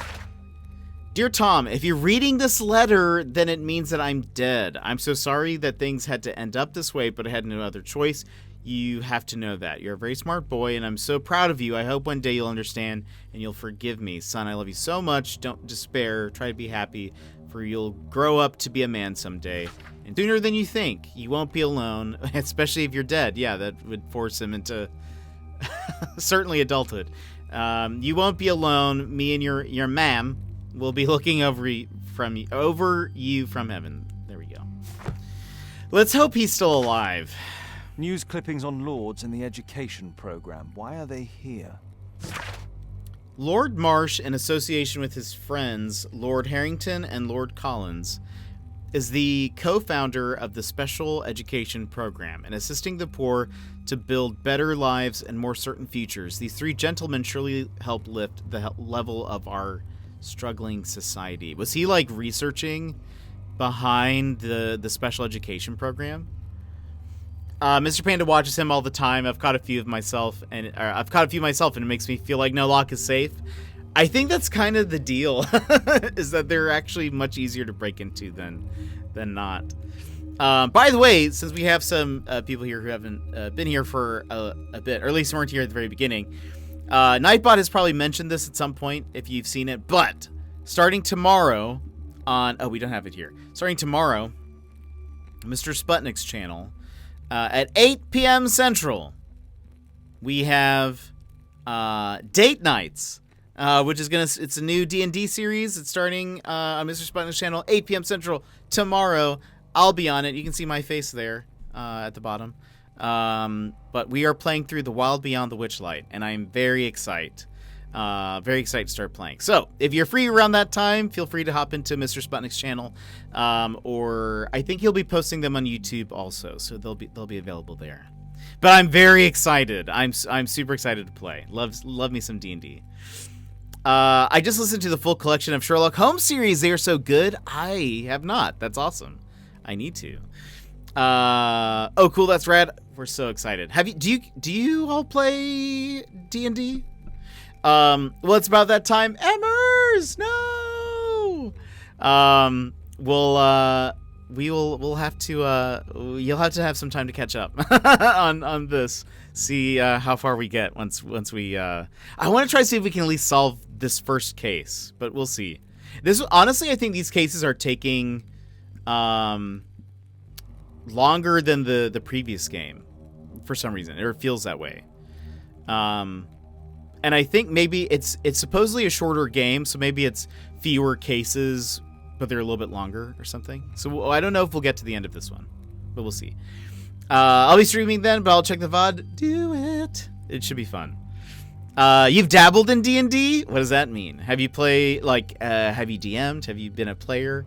Dear Tom, if you're reading this letter, then it means that I'm dead. I'm so sorry that things had to end up this way, but I had no other choice. You have to know that. You're a very smart boy, and I'm so proud of you. I hope one day you'll understand and you'll forgive me. Son, I love you so much. Don't despair. Try to be happy, for you'll grow up to be a man someday. And sooner than you think. You won't be alone, especially if you're dead. Yeah, that would force him into certainly adulthood. You won't be alone. Me and your ma'am will be looking over you from heaven. There we go. Let's hope he's still alive. News clippings on lords in the education program. Why are they here? Lord Marsh, in association with his friends, Lord Harrington and Lord Collins, is the co-founder of the Special Education Program and assisting the poor to build better lives and more certain futures. These three gentlemen surely help lift the level of our struggling society. Was he like researching behind the Special Education Program? Mr. Panda watches him all the time. I've caught a few myself, and it makes me feel like no lock is safe. I think that's kind of the deal, is that they're actually much easier to break into than not. By the way, since we have some people here who haven't been here for a bit, or at least weren't here at the very beginning, Nightbot has probably mentioned this at some point if you've seen it, but starting tomorrow on... Oh, we don't have it here. Starting tomorrow, Mr. Sputnik's channel, at 8 p.m. Central, we have Date Nights, which is it's a new D&D series. It's starting on Mr. Sputnik's channel, 8 p.m. Central tomorrow. I'll be on it. You can see my face there at the bottom. But we are playing through The Wild Beyond the Witchlight, and I'm very excited. Very excited to start playing. So, if you're free around that time, feel free to hop into Mr. Sputnik's channel, or I think he'll be posting them on YouTube also, so they'll be available there. But I'm very excited. I'm super excited to play. Love me some D&D. I just listened to the full collection of Sherlock Holmes series. They are so good. I have not. That's awesome. I need to. Oh, cool. That's rad. We're so excited. Do you all play D&D? Well, it's about that time. Emmers, no. We'll have to. You'll have to have some time to catch up on this. See how far we get once we. I want to try to see if we can at least solve this first case, but we'll see. Honestly, I think these cases are taking longer than the previous game for some reason. It feels that way. And I think maybe it's supposedly a shorter game, so maybe it's fewer cases, but they're a little bit longer or something. So I don't know if we'll get to the end of this one, but we'll see. I'll be streaming then, but I'll check the VOD. Do it. It should be fun. You've dabbled in D&D? What does that mean? Have you played, have you DM'd? Have you been a player?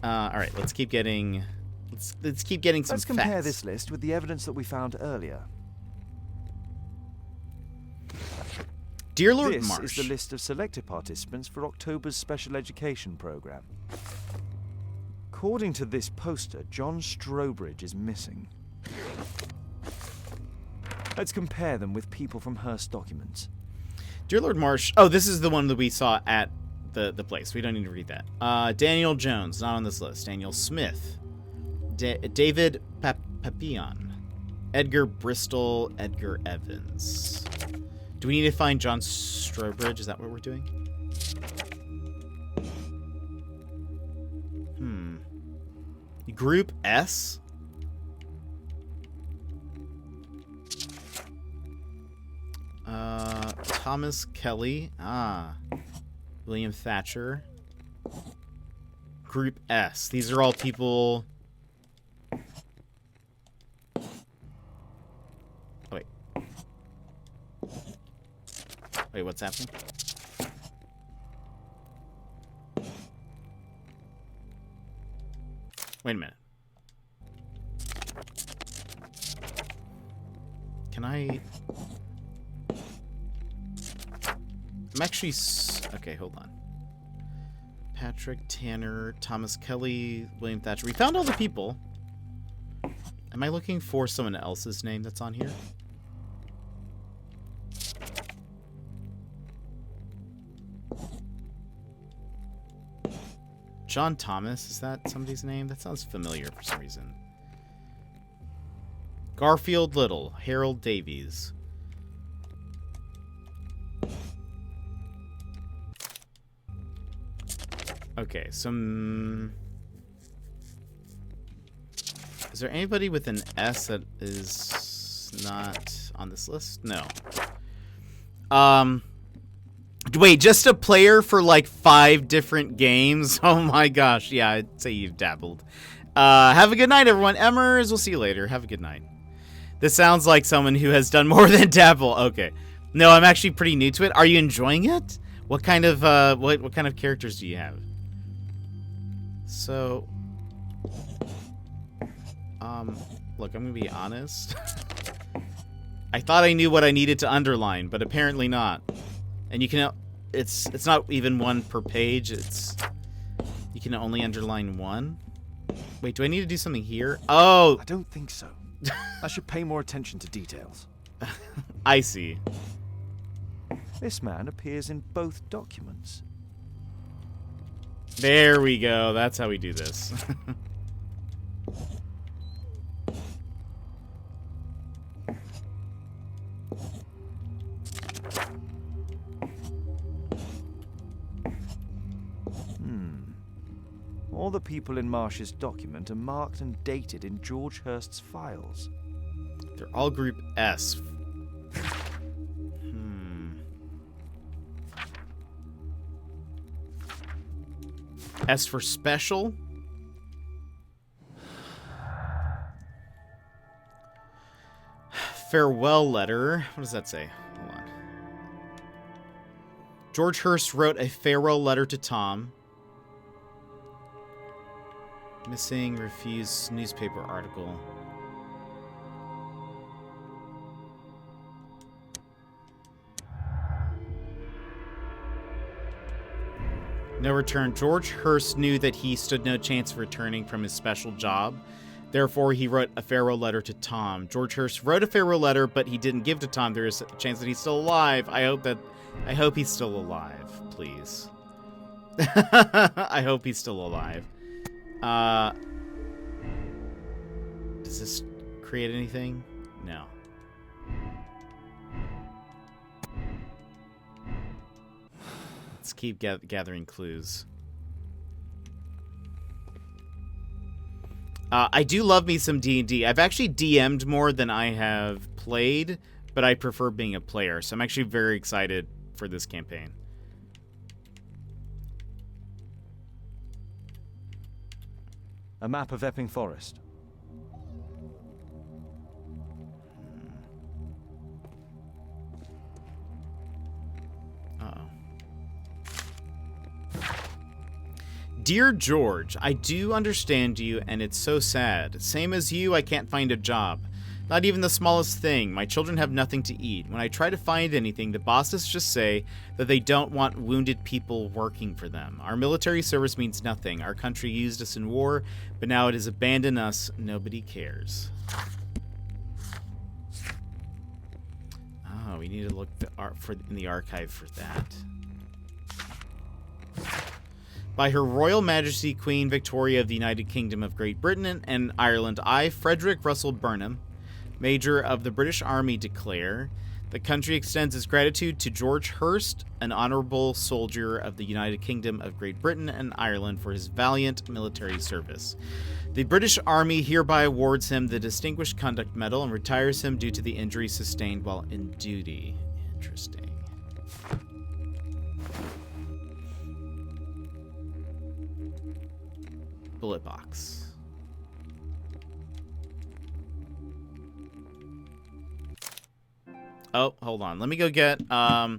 All right, let's keep getting some Let's compare facts. this list with the evidence that we found earlier. Dear Lord This Marsh. is the list of selected participants for October's special education program. According to this poster, John Strobridge is missing. Let's compare them with people from Hearst documents. Dear Lord Marsh. Oh, this is the one that we saw at the place. We don't need to read that. Daniel Jones, not on this list. Daniel Smith. David Papillon. Edgar Bristol. Edgar Evans. Do we need to find John Strobridge? Is that what we're doing? Group S? Thomas Kelly. William Thatcher. Group S. These are all people... Oh, wait. Wait, what's happening? Wait a minute. Can I... I'm actually... Okay, hold on. Patrick, Tanner, Thomas Kelly, William Thatcher. We found all the people. Am I looking for someone else's name that's on here? John Thomas, is that somebody's name? That sounds familiar for some reason. Garfield Little, Harold Davies. Okay, some... Is there anybody with an S that is not on this list? No. Wait, just a player for like 5 different games? Oh my gosh, yeah, I'd say you've dabbled. Have a good night, everyone. Emmers, we'll see you later. Have a good night. This sounds like someone who has done more than dabble. Okay. No, I'm actually pretty new to it. Are you enjoying it? What kind of what kind of characters do you have? So, look, I'm gonna be honest. I thought I knew what I needed to underline, but apparently not. And you can, it's not even one per page. You can only underline one. Wait, do I need to do something here? Oh, I don't think so. I should pay more attention to details. I see. This man appears in both documents. There we go. That's how we do this. All the people in Marsh's document are marked and dated in George Hurst's files. They're all Group S. S for special? Farewell letter. What does that say? Hold on. George Hurst wrote a farewell letter to Tom. Missing, refused newspaper article. No return. George Hurst knew that he stood no chance of returning from his special job. Therefore, he wrote a farewell letter to Tom. George Hurst wrote a farewell letter, but he didn't give to Tom. There is a chance that he's still alive. I hope he's still alive, please. I hope he's still alive. Does this create anything? No. Let's keep gathering clues. I do love me some D&D. I've actually DM'd more than I have played, but I prefer being a player, so I'm actually very excited for this campaign. A map of Epping Forest. Uh-oh. Dear George, I do understand you, and it's so sad. Same as you, I can't find a job. Not even the smallest thing. My children have nothing to eat. When I try to find anything, the bosses just say that they don't want wounded people working for them. Our military service means nothing. Our country used us in war, but now it has abandoned us. Nobody cares. Oh, we need to look in the archive for that. By Her Royal Majesty Queen Victoria of the United Kingdom of Great Britain and Ireland, I, Frederick Russell Burnham, Major of the British Army, declare the country extends its gratitude to George Hurst, an honorable soldier of the United Kingdom of Great Britain and Ireland, for his valiant military service. The British Army hereby awards him the Distinguished Conduct Medal and retires him due to the injury sustained while in duty. Interesting. Bullet box. Oh, hold on. Let me go get another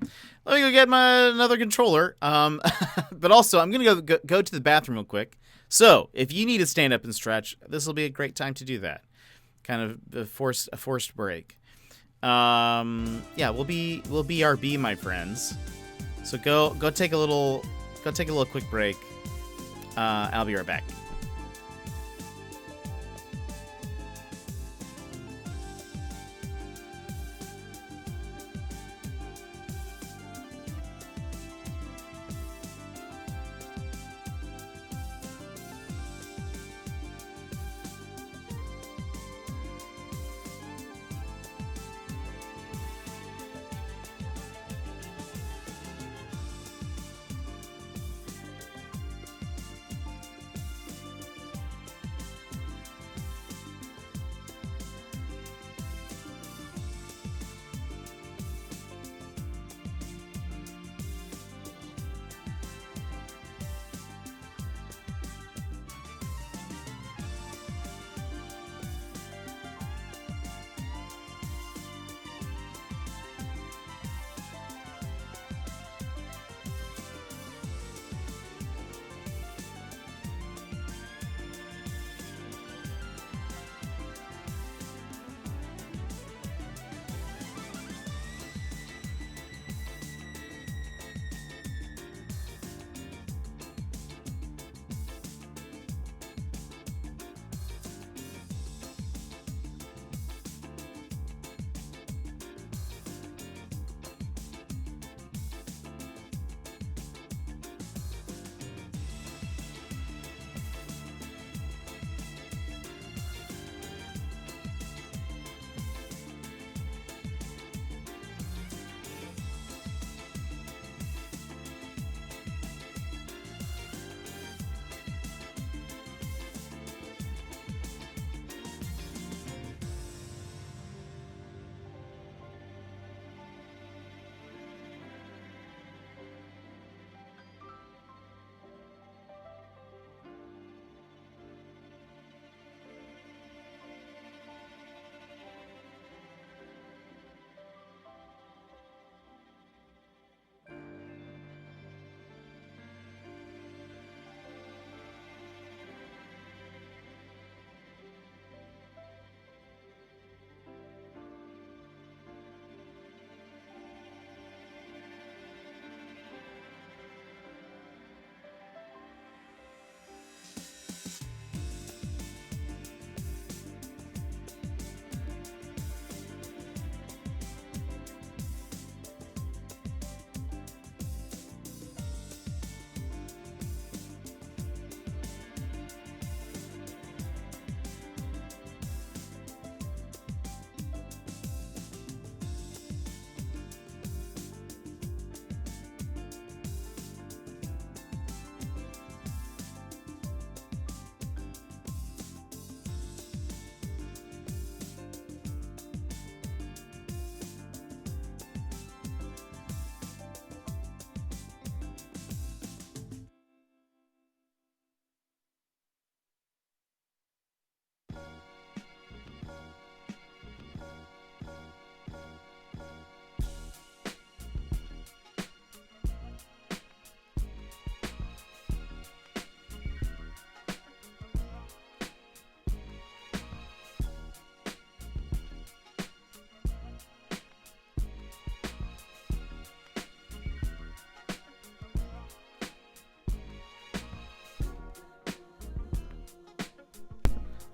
controller. But also I'm gonna go to the bathroom real quick. So if you need to stand up and stretch, this will be a great time to do that. Kind of a forced break. Yeah, we'll be BRB, my friends. So go take a little quick break. I'll be right back.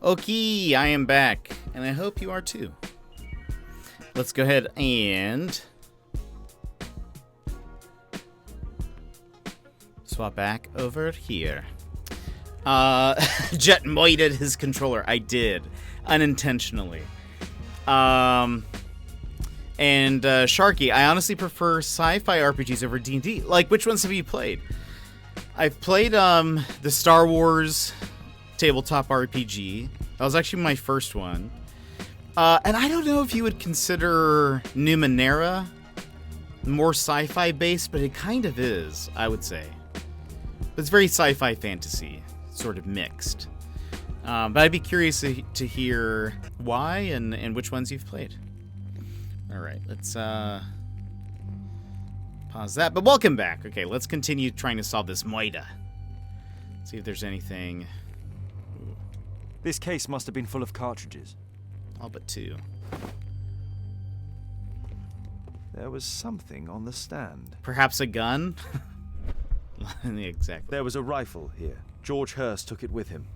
Okay, I am back, and I hope you are too. Let's go ahead and swap back over here. Jet moited his controller. I did, unintentionally. And Sharky, I honestly prefer sci-fi RPGs over D&D. Like, which ones have you played? I've played the Star Wars tabletop RPG. That was actually my first one. And I don't know if you would consider Numenera more sci-fi based, but it kind of is, I would say. But it's very sci-fi fantasy, sort of mixed. But I'd be curious to hear why and which ones you've played. All right, let's pause that. But welcome back. Okay, let's continue trying to solve this Moida. See if there's anything. Ooh. This case must have been full of cartridges. All but 2. There was something on the stand. Perhaps a gun? Exactly. There was a rifle here. George Hurst took it with him.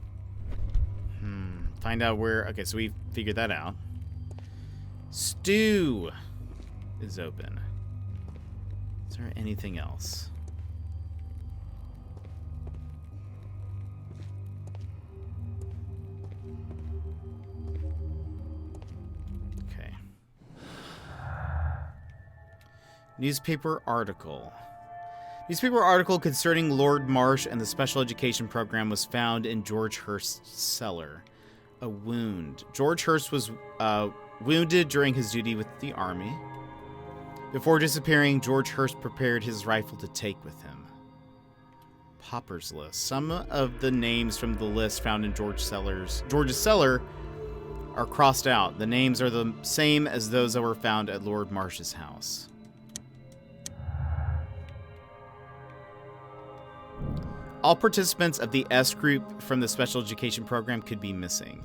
Find out where... Okay, so we figured that out. Stew is open. Is there anything else? Okay. Newspaper article. Newspaper article concerning Lord Marsh and the special education program was found in George Hurst's cellar. A wound. George Hurst was wounded during his duty with the army. Before disappearing, George Hurst prepared his rifle to take with him. Pauper's list. Some of the names from the list found in George's cellar are crossed out. The names are the same as those that were found at Lord Marsh's house. All participants of the S group from the special education program could be missing.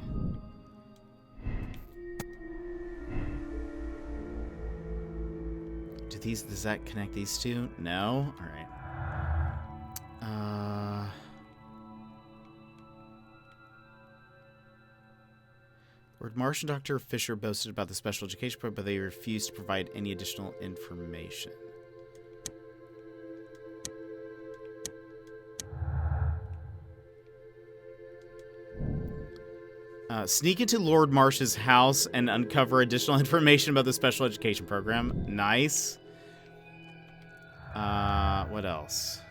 Does that connect these two? No? Alright. Lord Marsh and Dr. Fisher boasted about the special education program, but they refused to provide any additional information. Sneak into Lord Marsh's house and uncover additional information about the special education program. Nice. What else?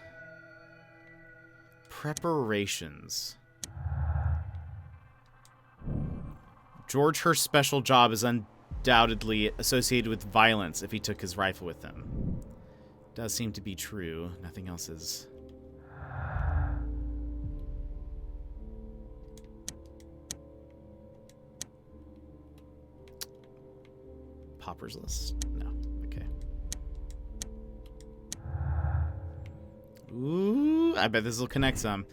Preparations. George Hurst's special job is undoubtedly associated with violence if he took his rifle with him. Does seem to be true. Nothing else is... Pauper's list? No. Okay. Ooh, I bet this will connect some.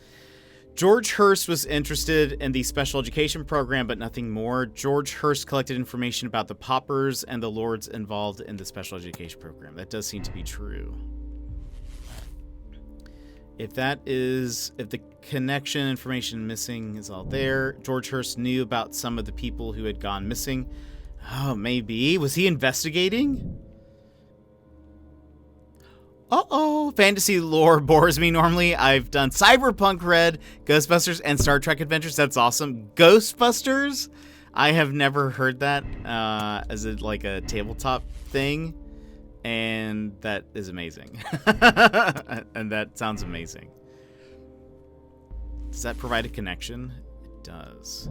George Hurst was interested in the special education program, but nothing more. George Hurst collected information about the paupers and the lords involved in the special education program. That does seem to be true. If the connection information missing is all there, George Hurst knew about some of the people who had gone missing. Oh, maybe. Was he investigating? Uh-oh. Fantasy lore bores me normally. I've done Cyberpunk Red, Ghostbusters, and Star Trek Adventures. That's awesome. Ghostbusters? I have never heard that as a tabletop thing. And that is amazing. And that sounds amazing. Does that provide a connection? It does.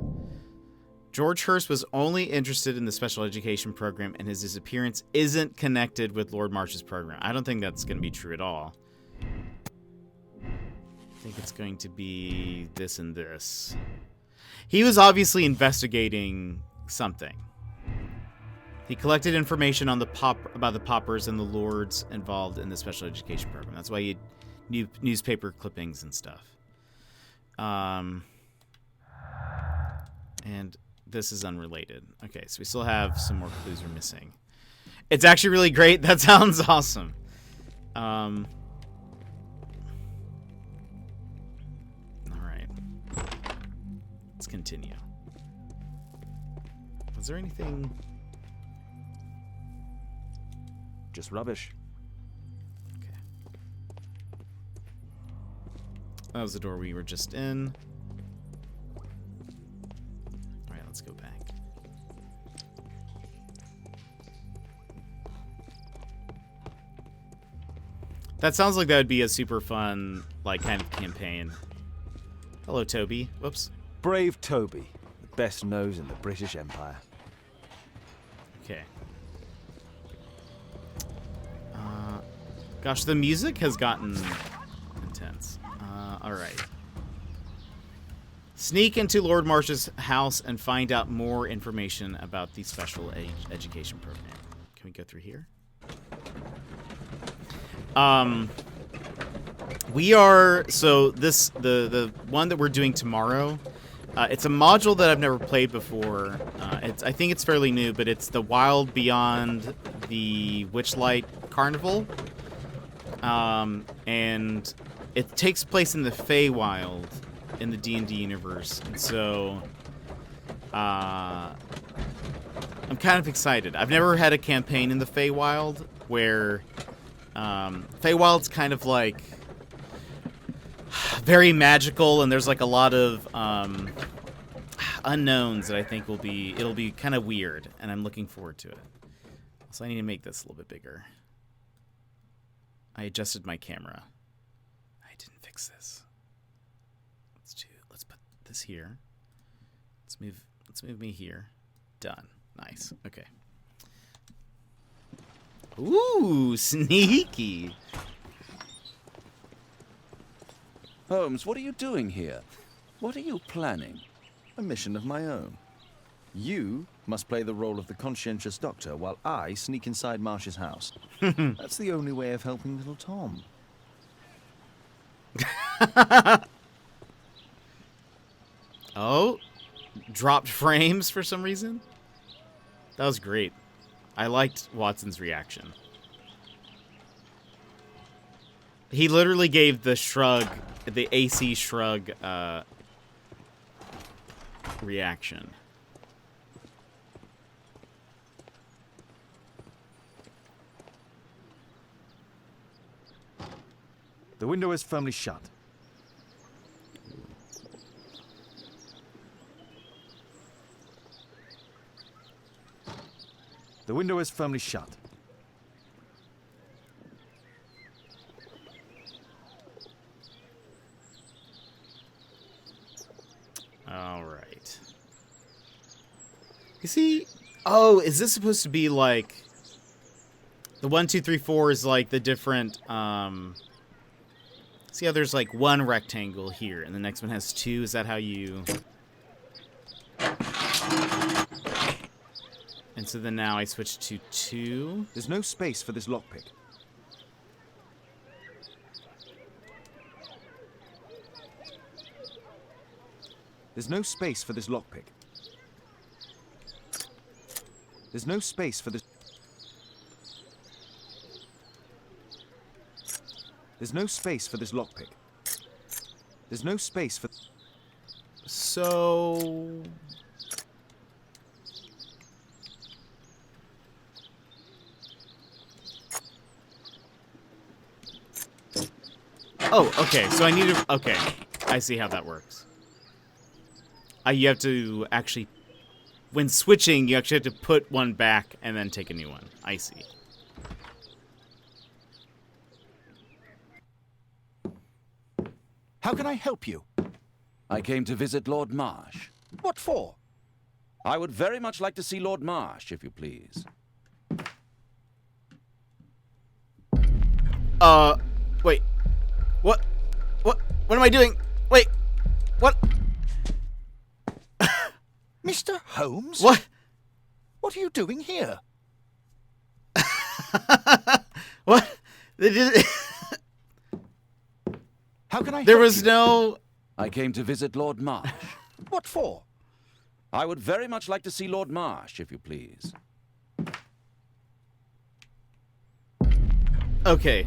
George Hurst was only interested in the special education program, and his disappearance isn't connected with Lord Marsh's program. I don't think that's going to be true at all. I think it's going to be this and this. He was obviously investigating something. He collected information on about the paupers and the lords involved in the special education program. That's why he had newspaper clippings and stuff. And this is unrelated. Okay, so we still have some more clues we're missing. It's actually really great. That sounds awesome. All right. Let's continue. Is there anything? Just rubbish. Okay. That was the door we were just in. Alright, let's go back. That sounds like that would be a super fun, like, kind of campaign. Hello, Toby. Whoops. Brave Toby, the best nose in the British Empire. Okay. Gosh, the music has gotten intense. Alright. Sneak into Lord Marsh's house and find out more information about the special education program. Can we go through here? We are, so this, the one that we're doing tomorrow, it's a module that I've never played before. I think it's fairly new, but it's the Wild Beyond the Witchlight Carnival. And it takes place in the Feywild in the D&D universe. And so, I'm kind of excited. I've never had a campaign in the Feywild where, Feywild's kind of like very magical, and there's like a lot of unknowns that I think it'll be kind of weird, and I'm looking forward to it. So I need to make this a little bit bigger. I adjusted my camera. I didn't fix this. Let's put this here. Let's move me here. Done. Nice. Okay. Ooh, sneaky. Holmes, what are you doing here? What are you planning? A mission of my own. You must play the role of the conscientious doctor while I sneak inside Marsh's house. That's the only way of helping little Tom. Oh, dropped frames for some reason? That was great. I liked Watson's reaction. He literally gave the shrug, the AC shrug reaction. The window is firmly shut. The window is firmly shut. All right. You see? Oh, is this supposed to be like the 1, 2, 3, 4 is like the different? See how there's like one rectangle here, and the next one has 2. Is that how you? And so then now I switch to 2. There's no space for this lockpick. There's no space for this lockpick. There's no space for this. There's no space for this lockpick. There's no space for. So. Oh, okay. So I need to. Okay, I see how that works. You have to actually, when switching, you actually have to put one back and then take a new one. I see. How can I help you? I came to visit Lord Marsh. What for? I would very much like to see Lord Marsh, if you please. Wait. What am I doing? Wait. What? Mr. Holmes? What? What are you doing here? What? How can I There help was you? no... I came to visit Lord Marsh. What for? I would very much like to see Lord Marsh, if you please. Okay.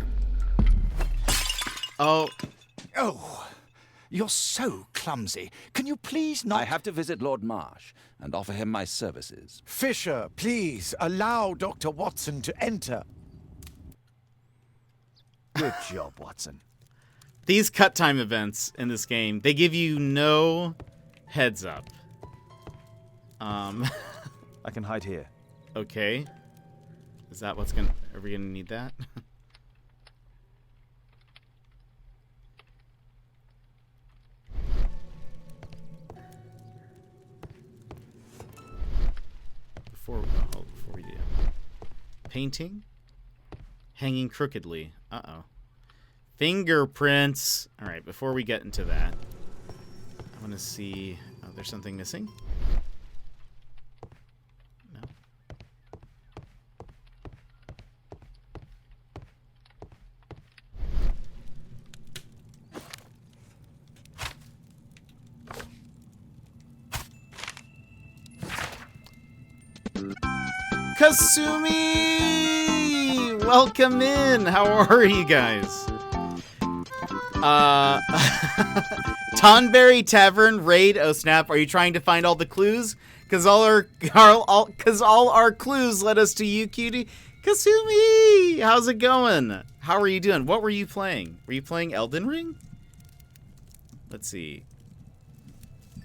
Oh. Oh. You're so clumsy. Can you please not... I have to visit Lord Marsh and offer him my services. Fisher, please, allow Dr. Watson to enter. Good job, Watson. These cut time events in this game, they give you no heads up. I can hide here. Okay. Is that what's gonna... Are we gonna need that? Before we do. Painting? Hanging crookedly. Uh-oh. Fingerprints. All right, before we get into that, I want to see... Oh, there's something missing? No. Kasumi! Welcome in! How are you guys? Tonberry Tavern raid. Oh snap! Are you trying to find all the clues? Cause all our clues led us to you, cutie. Kasumi, how's it going? How are you doing? What were you playing? Were you playing Elden Ring? Let's see.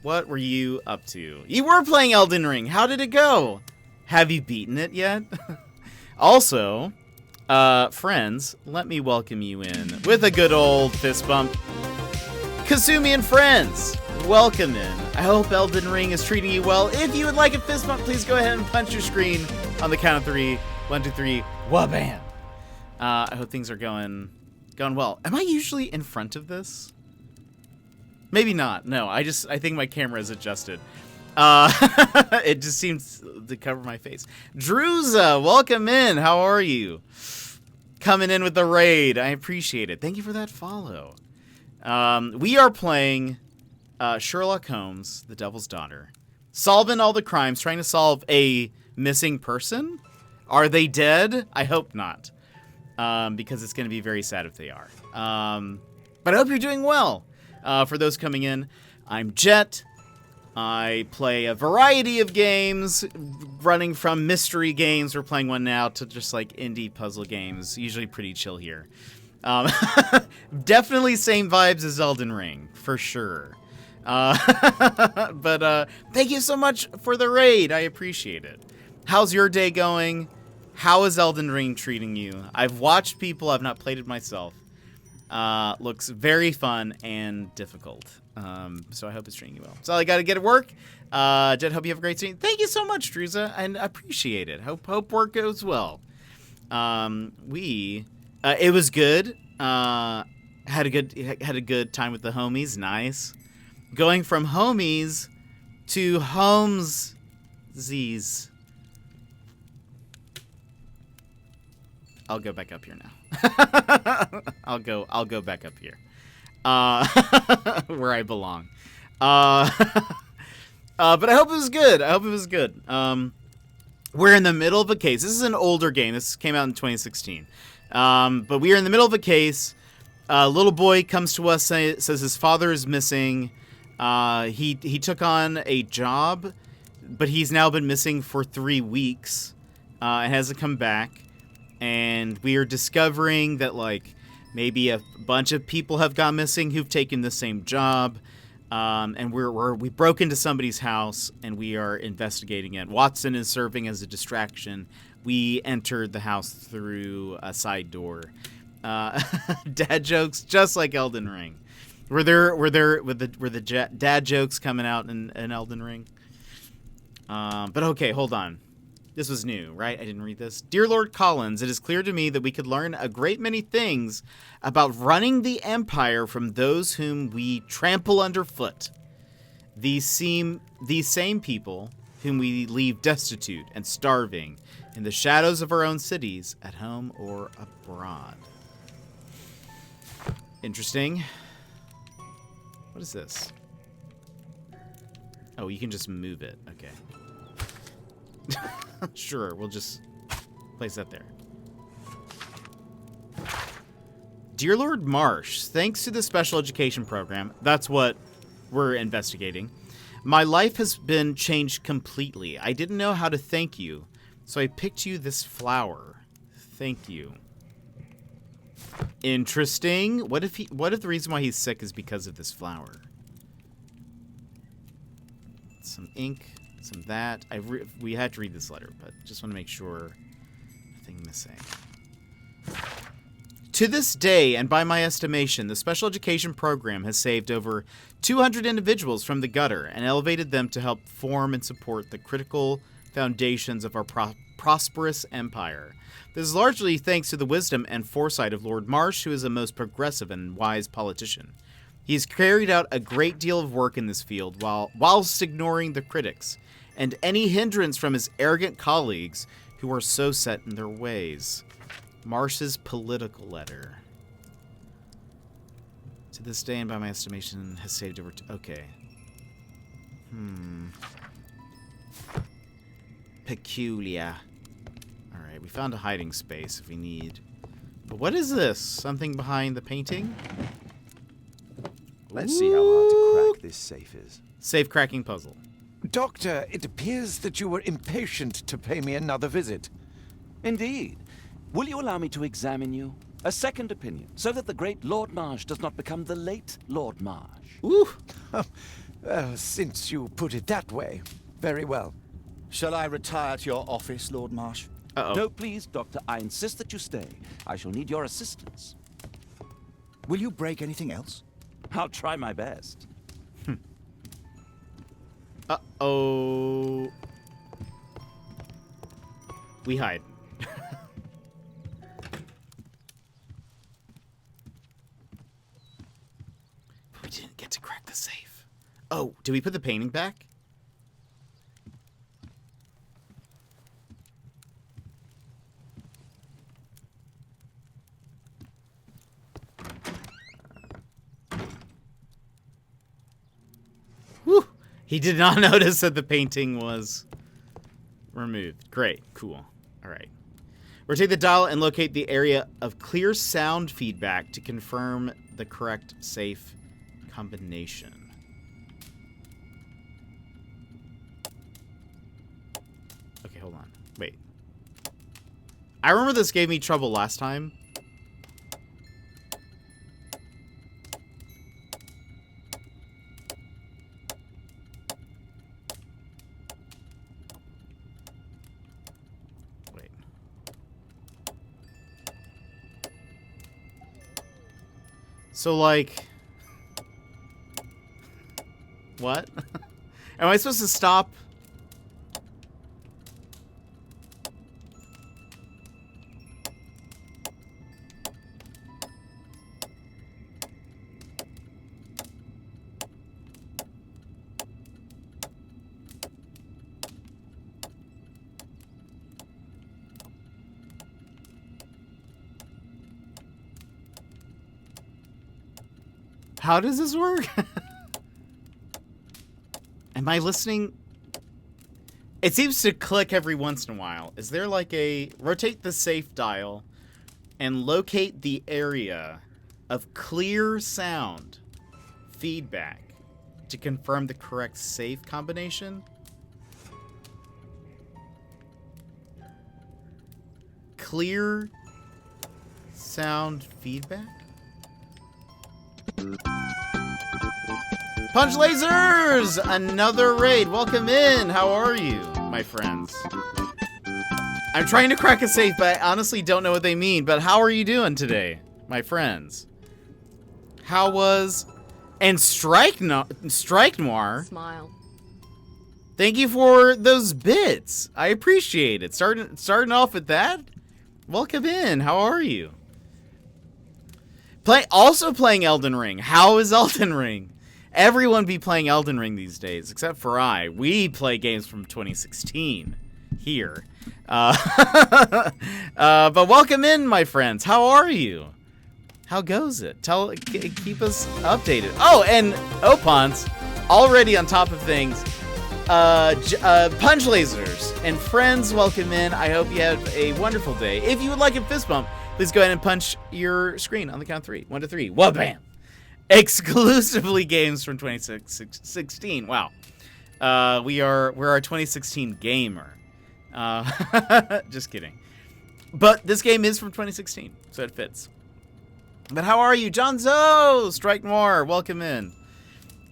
What were you up to? You were playing Elden Ring. How did it go? Have you beaten it yet? Also, friends, let me welcome you in with a good old fist bump. Kasumi and friends, welcome in. I hope Elden Ring is treating you well. If you would like a fist bump, please go ahead and punch your screen on the count of 3. 1, 2, 3. Wabam! I hope things are going well. Am I usually in front of this? Maybe not. No, I think my camera is adjusted. It just seems to cover my face. Druza, welcome in. How are you? Coming in with the raid. I appreciate it. Thank you for that follow. We are playing Sherlock Holmes, the Devil's Daughter. Solving all the crimes, trying to solve a missing person. Are they dead? I hope not. Because it's going to be very sad if they are. But I hope you're doing well. For those coming in, I'm Jet. I play a variety of games, running from mystery games, we're playing one now, to just like indie puzzle games. Usually pretty chill here. Definitely same vibes as Elden Ring, for sure. But thank you so much for the raid. I appreciate it. How's your day going? How is Elden Ring treating you? I've watched people, I've not played it myself. Looks very fun and difficult. So I hope it's treating you well. So I got to get to work. Jet, hope you have a great stream. Thank you so much, Druza, and I appreciate it. Hope work goes well. It was good. Had a good time with the homies. Nice. Going from homies to Holmesies. I'll go back up here now. I'll go back up here. Where I belong. But I hope it was good. We're in the middle of a case. This is an older game. This came out in 2016. But we are in the middle of a case. A little boy comes to us, says his father is missing. He took on a job, but he's now been missing for 3 weeks. And hasn't come back. And we are discovering that, like, maybe a bunch of people have gone missing who've taken the same job. And we broke into somebody's house, and we are investigating it. Watson is serving as a distraction. We entered the house through a side door. Dad jokes, just like Elden Ring. Were the dad jokes coming out in Elden Ring? But okay, hold on. This was new, right? I didn't read this. Dear Lord Collins, it is clear to me that we could learn a great many things about running the Empire from those whom we trample underfoot. These same people whom we leave destitute and starving in the shadows of our own cities, at home or abroad. Interesting. What is this? Oh, you can just move it. Okay. Sure, we'll just place that there. Dear Lord Marsh, thanks to the special education program, that's what we're investigating, my life has been changed completely. I didn't know how to thank you, so I picked you this flower. Thank you. Interesting. What if the reason why he's sick is because of this flower? Some ink, some that. We had to read this letter, but just want to make sure nothing missing. To this day, and by my estimation, the special education program has saved over 200 individuals from the gutter and elevated them to help form and support the critical foundations of our prosperous empire. This is largely thanks to the wisdom and foresight of Lord Marsh, who is a most progressive and wise politician. He has carried out a great deal of work in this field whilst ignoring the critics and any hindrance from his arrogant colleagues who are so set in their ways. Marsh's political letter. To this day, and by my estimation, has saved over... Okay. Peculiar. Alright, we found a hiding space if we need. But what is this? Something behind the painting? Let's see how hard to crack this safe is. Safe cracking puzzle. Doctor, it appears that you were impatient to pay me another visit. Indeed. Will you allow me to examine you? A second opinion, so that the great Lord Marsh does not become the late Lord Marsh. Ooh. Well, since you put it that way, very well. Shall I retire to your office, Lord Marsh? No, please, Doctor. I insist that you stay. I shall need your assistance. Will you break anything else? I'll try my best. Uh-oh. We hide. We didn't get to crack the safe. Oh, did we put the painting back? Whew. He did not notice that the painting was removed. Great. Cool. All right. Rotate the dial and locate the area of clear sound feedback to confirm the correct safe combination. Okay, hold on. Wait. I remember this gave me trouble last time. So, like... What? Am I supposed to stop? How does this work? Am I listening? It seems to click every once in a while. Is there like a... Rotate the safe dial and locate the area of clear sound feedback to confirm the correct safe combination? Clear sound feedback? Punch Lasers! Another raid. Welcome in. How are you, my friends? I'm trying to crack a safe, but I honestly don't know what they mean. But how are you doing today, my friends? How was... And Strike Noir. Smile. Thank you for those bits. I appreciate it. Starting off with that. Welcome in. How are you? Also playing Elden Ring. How is Elden Ring? Everyone be playing Elden Ring these days, except for I. We play games from 2016 here. But welcome in, my friends. How are you? How goes it? Keep us updated. Oh, and Opons, already on top of things. Punch Lasers and friends, welcome in. I hope you have a wonderful day. If you would like a fist bump, please go ahead and punch your screen on the count of 3. 1 to 3. Wha-bam! Exclusively games from 2016. Wow. We're our 2016 gamer. Just kidding. But this game is from 2016, so it fits. But how are you? John Zoe! Strike Noir, welcome in.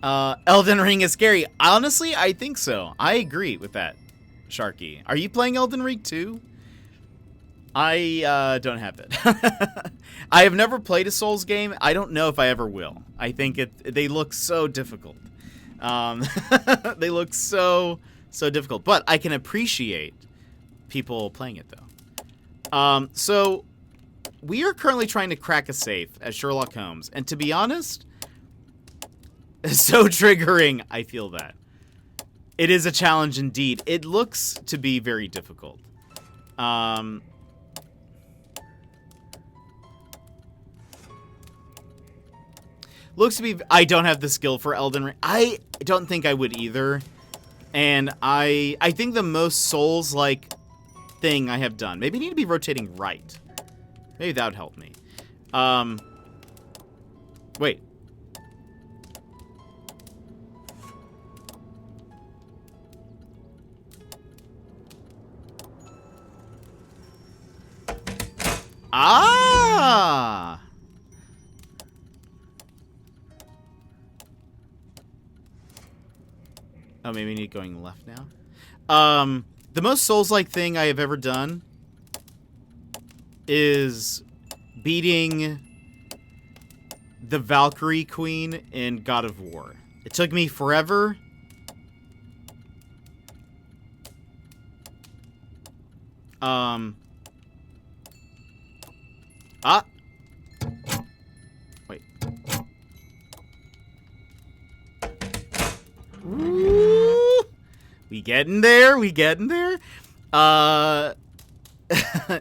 Elden Ring is scary. Honestly, I think so. I agree with that, Sharky. Are you playing Elden Ring too? I don't have it. I have never played a Souls game. I don't know if I ever will. I think they look so difficult. They look so difficult. But I can appreciate people playing it though. So we are currently trying to crack a safe as Sherlock Holmes, and to be honest, it's so triggering. I feel that it is a challenge indeed. It looks to be very difficult. Looks to be. I don't have the skill for Elden Ring. I don't think I would either. And I think the most Souls-like thing I have done. Maybe I need to be rotating right. Maybe that would help me. Wait. Ah! Oh, maybe I need going left now. The most Souls-like thing I have ever done is beating the Valkyrie Queen in God of War. It took me forever. Wait. Ooh, we getting there.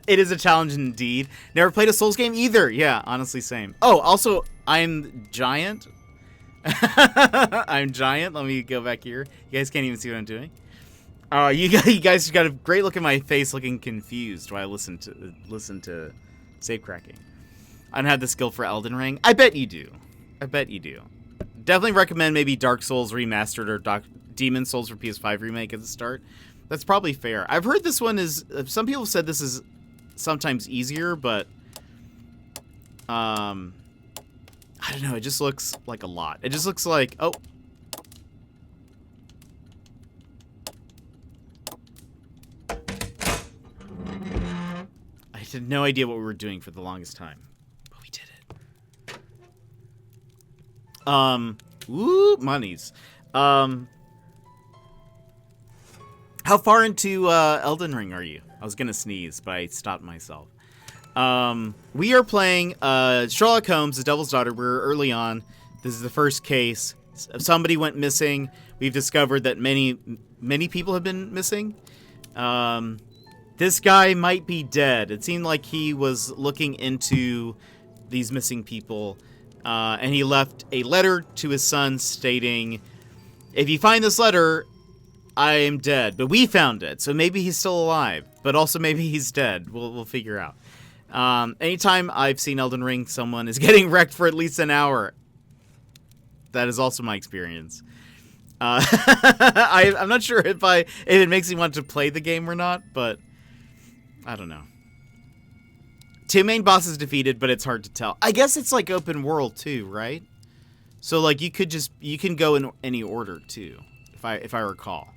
It is a challenge indeed. Never played a Souls game either. Yeah, honestly, same. Oh, also, I'm giant. I'm giant. Let me go back here. You guys can't even see what I'm doing. You guys got a great look at my face, looking confused while I listen to safe cracking. I don't have the skill for Elden Ring. I bet you do. Definitely recommend maybe Dark Souls Remastered or Demon Souls for PS5 Remake at the start. That's probably fair. I've heard this one is... Some people said this is sometimes easier, but... I don't know. It just looks like a lot. It just looks like... Oh. I had no idea what we were doing for the longest time. But we did it. Woo, monies. How far into Elden Ring are you? I was gonna sneeze, but I stopped myself. We are playing Sherlock Holmes, The Devil's Daughter. We're early on. This is the first case. Somebody went missing. We've discovered that many people have been missing. This guy might be dead. It seemed like he was looking into these missing people, and he left a letter to his son stating, if you find this letter, I am dead. But we found it, so maybe he's still alive, but also maybe he's dead. We'll figure out. Anytime I've seen Elden Ring, someone is getting wrecked for at least an hour. That is also my experience. I'm not sure if it makes me want to play the game or not, but I don't know. 2 main bosses defeated, but it's hard to tell. I guess it's like open world too, right? So like you can go in any order too, if I recall.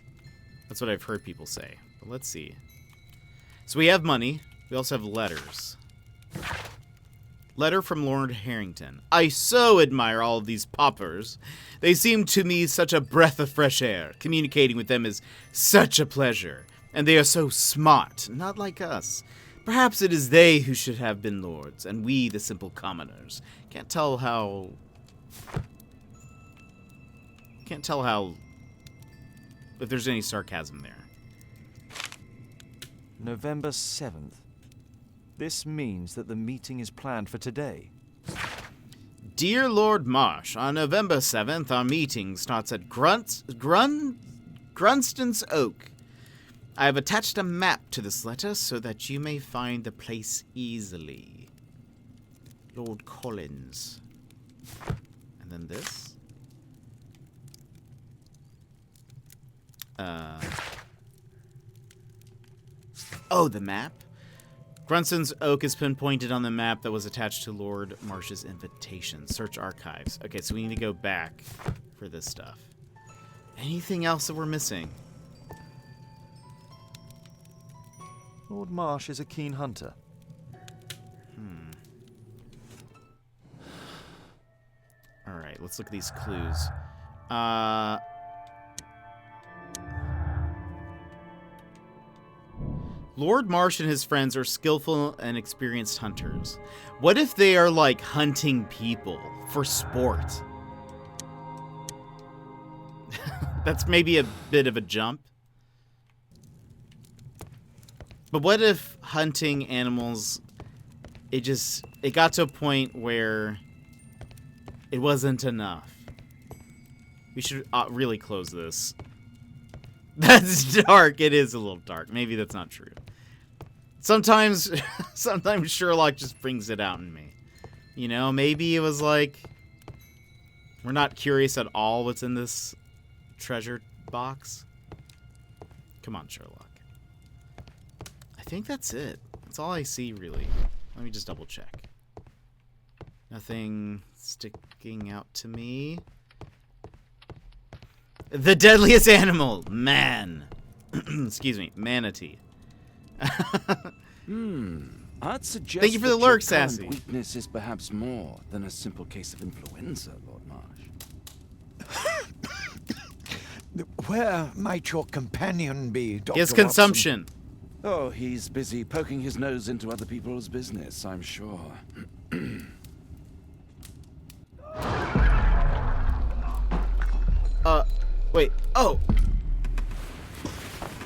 That's what I've heard people say. But let's see. So we have money. We also have letters. Letter from Lord Harrington. I so admire all of these paupers. They seem to me such a breath of fresh air. Communicating with them is such a pleasure. And they are so smart, not like us. Perhaps it is they who should have been lords, and we the simple commoners. Can't tell how... if there's any sarcasm there. November 7th. This means that the meeting is planned for today. Dear Lord Marsh, on November 7th, our meeting starts at Grunston's Oak. I have attached a map to this letter so that you may find the place easily. Lord Collins. And then this. Oh, the map? Grunston's Oak is pinpointed on the map that was attached to Lord Marsh's invitation. Search archives. Okay, so we need to go back for this stuff. Anything else that we're missing? Lord Marsh is a keen hunter. Alright, let's look at these clues. Lord Marsh and his friends are skillful and experienced hunters. What if they are like hunting people for sport? That's maybe a bit of a jump. But what if hunting animals, it got to a point where it wasn't enough? We should really close this. That's dark. It is a little dark. Maybe that's not true. Sometimes Sherlock just brings it out in me. You know, maybe it was like, we're not curious at all what's in this treasure box. Come on, Sherlock. I think that's it. That's all I see, really. Let me just double check. Nothing sticking out to me. The deadliest animal, man. Excuse me, manatee. I'd suggest Thank you for the that your lurk, current Sassy. weakness is perhaps more than a simple case of influenza, Lord Marsh. Where might your companion be, Dr. He has Watson? consumption. Oh, he's busy poking his nose into other people's business, I'm sure. Wait. Oh.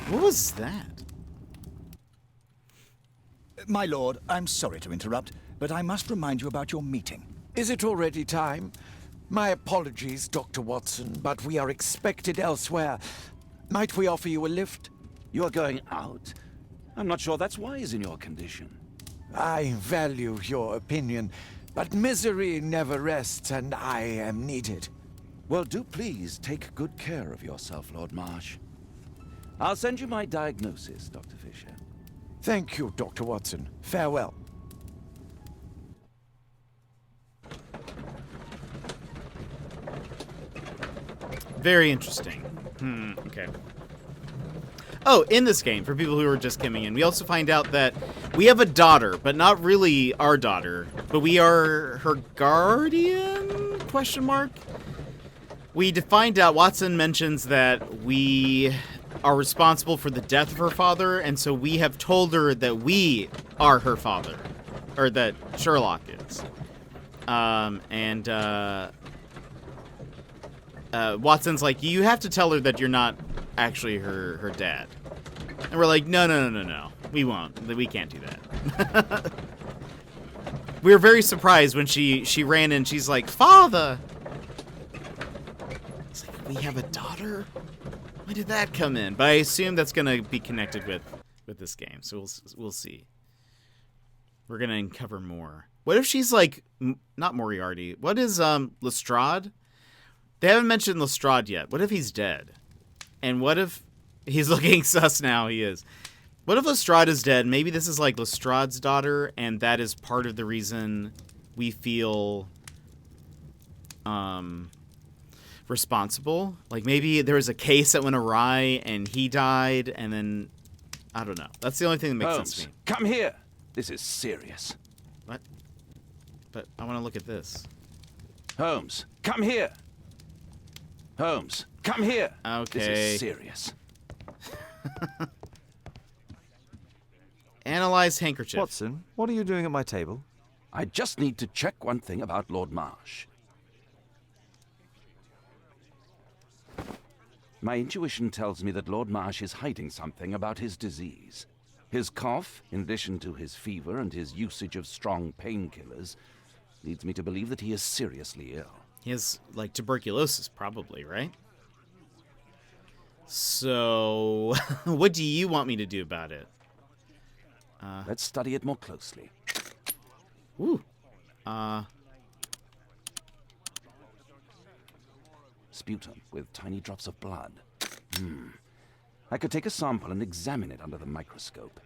What was that? My lord, I'm sorry to interrupt, but I must remind you about your meeting. Is it already time? My apologies, Dr. Watson, but we are expected elsewhere. Might we offer you a lift? You are going out? I'm not sure that's wise in your condition. I value your opinion, but misery never rests, and I am needed. Well, do please take good care of yourself, Lord Marsh. I'll send you my diagnosis, Dr. Fisher. Thank you, Dr. Watson. Farewell. Very interesting. Okay. Oh, in this game, for people who are just coming in, we also find out that we have a daughter, but not really our daughter, but we are her guardian? Question mark? We find out, Watson mentions that we are responsible for the death of her father, and so we have told her that we are her father, or that Sherlock is. Watson's like, you have to tell her that you're not actually her dad. And we're like, no. We won't. We can't do that. We were very surprised when she ran in. She's like, Father! It's like, we have a daughter? When did that come in? But I assume that's going to be connected with this game. So we'll see. We're going to uncover more. What if she's like, not Moriarty. What is Lestrade? They haven't mentioned Lestrade yet. What if he's dead? And what if he's looking sus now? He is. What if Lestrade is dead? Maybe this is like Lestrade's daughter, and that is part of the reason we feel responsible. Like maybe there was a case that went awry and he died, and then I don't know. That's the only thing that makes sense to me. Come here. This is serious. What? But I want to look at this. Holmes, come here. Holmes, come here. Okay. This is serious. Analyze handkerchief. Watson, what are you doing at my table? I just need to check one thing about Lord Marsh. My intuition tells me that Lord Marsh is hiding something about his disease. His cough, in addition to his fever and his usage of strong painkillers, leads me to believe that he is seriously ill. He has, like, tuberculosis, probably, right? So, what do you want me to do about it? Let's study it more closely. Ooh. Sputum with tiny drops of blood. I could take a sample and examine it under the microscope.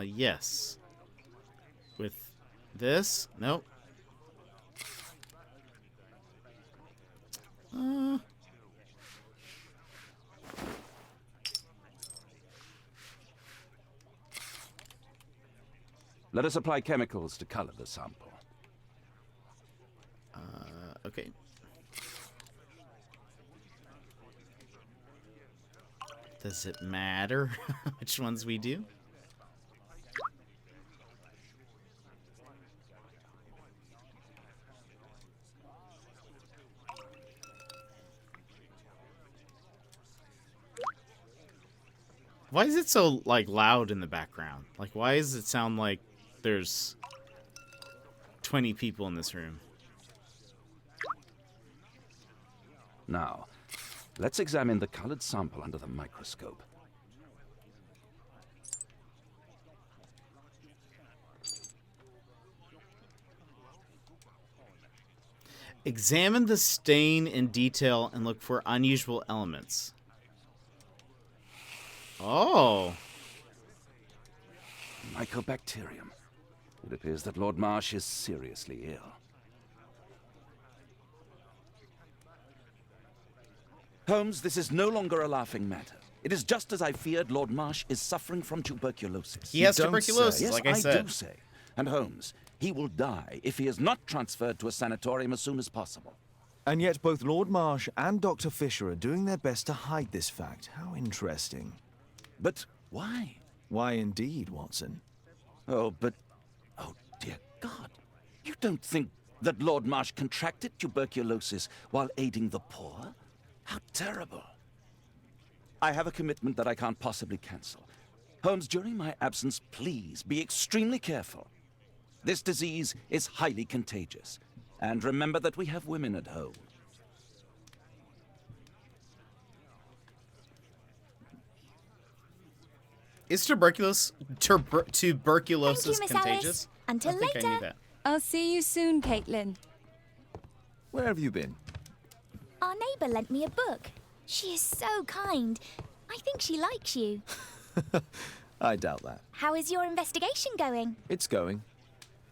Yes. With this? Nope. Let us apply chemicals to color the sample. Okay. Does it matter which ones we do? Why is it so, like, loud in the background? Like, why does it sound like there's 20 people in this room? Now, let's examine the colored sample under the microscope. Examine the stain in detail and look for unusual elements. Oh. Mycobacterium. It appears that Lord Marsh is seriously ill. Holmes, this is no longer a laughing matter. It is just as I feared. Lord Marsh is suffering from tuberculosis. He has tuberculosis, yes, like I said. do say. And Holmes, he will die if he is not transferred to a sanatorium as soon as possible. And yet both Lord Marsh and Dr. Fisher are doing their best to hide this fact. How interesting. But why? Why indeed, Watson? Oh, dear God. You don't think that Lord Marsh contracted tuberculosis while aiding the poor? How terrible. I have a commitment that I can't possibly cancel. Holmes, during my absence, please be extremely careful. This disease is highly contagious. And remember that we have women at home. Is tuberculosis Miss contagious? Alice. Until I think I knew later. that. I'll see you soon, Caitlin. Where have you been? Our neighbour lent me a book. She is so kind. I think she likes you. I doubt that. How is your investigation going? It's going.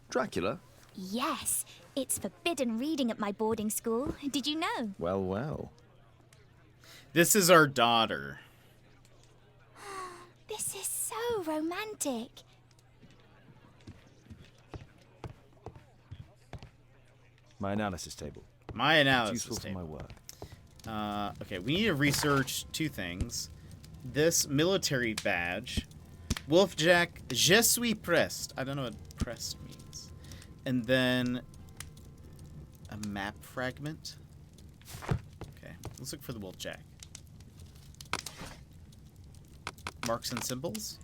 Dracula? Yes, it's forbidden reading at my boarding school. Did you know? Well, well. This is our daughter. This is so romantic. My analysis table. My It's analysis useful table. for my work. Okay, we need to research two things. This military badge. Wolfjack, je suis pressed. I don't know what pressed means. And then a map fragment. Okay, let's look for the Wolfjack. Marks and symbols.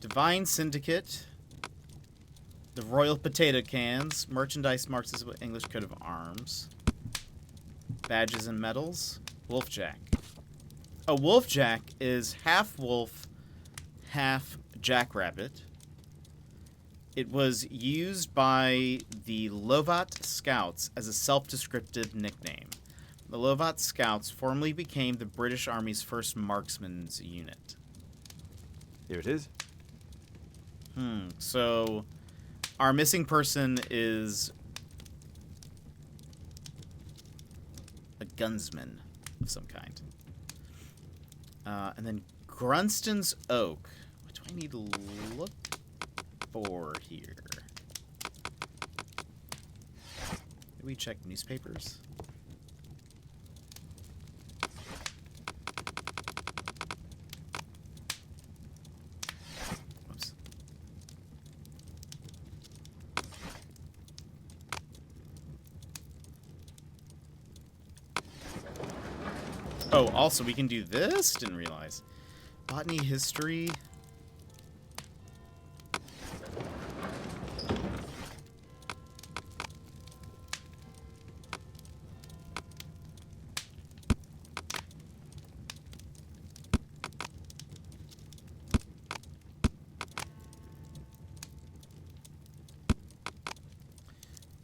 Divine Syndicate. The Royal Potato Cans. Merchandise marks as English coat of arms. Badges and medals. Wolfjack. A Wolfjack is half wolf, half jackrabbit. It was used by the Lovat Scouts as a self-descriptive nickname. The Lovat Scouts formerly became the British Army's first marksman's unit. Here it is. So our missing person is a gunsman of some kind. And then Grunston's Oak. What do I need to look for here? Did we check newspapers? Whoops. Oh, also we can do this? Didn't realize. Botany, history.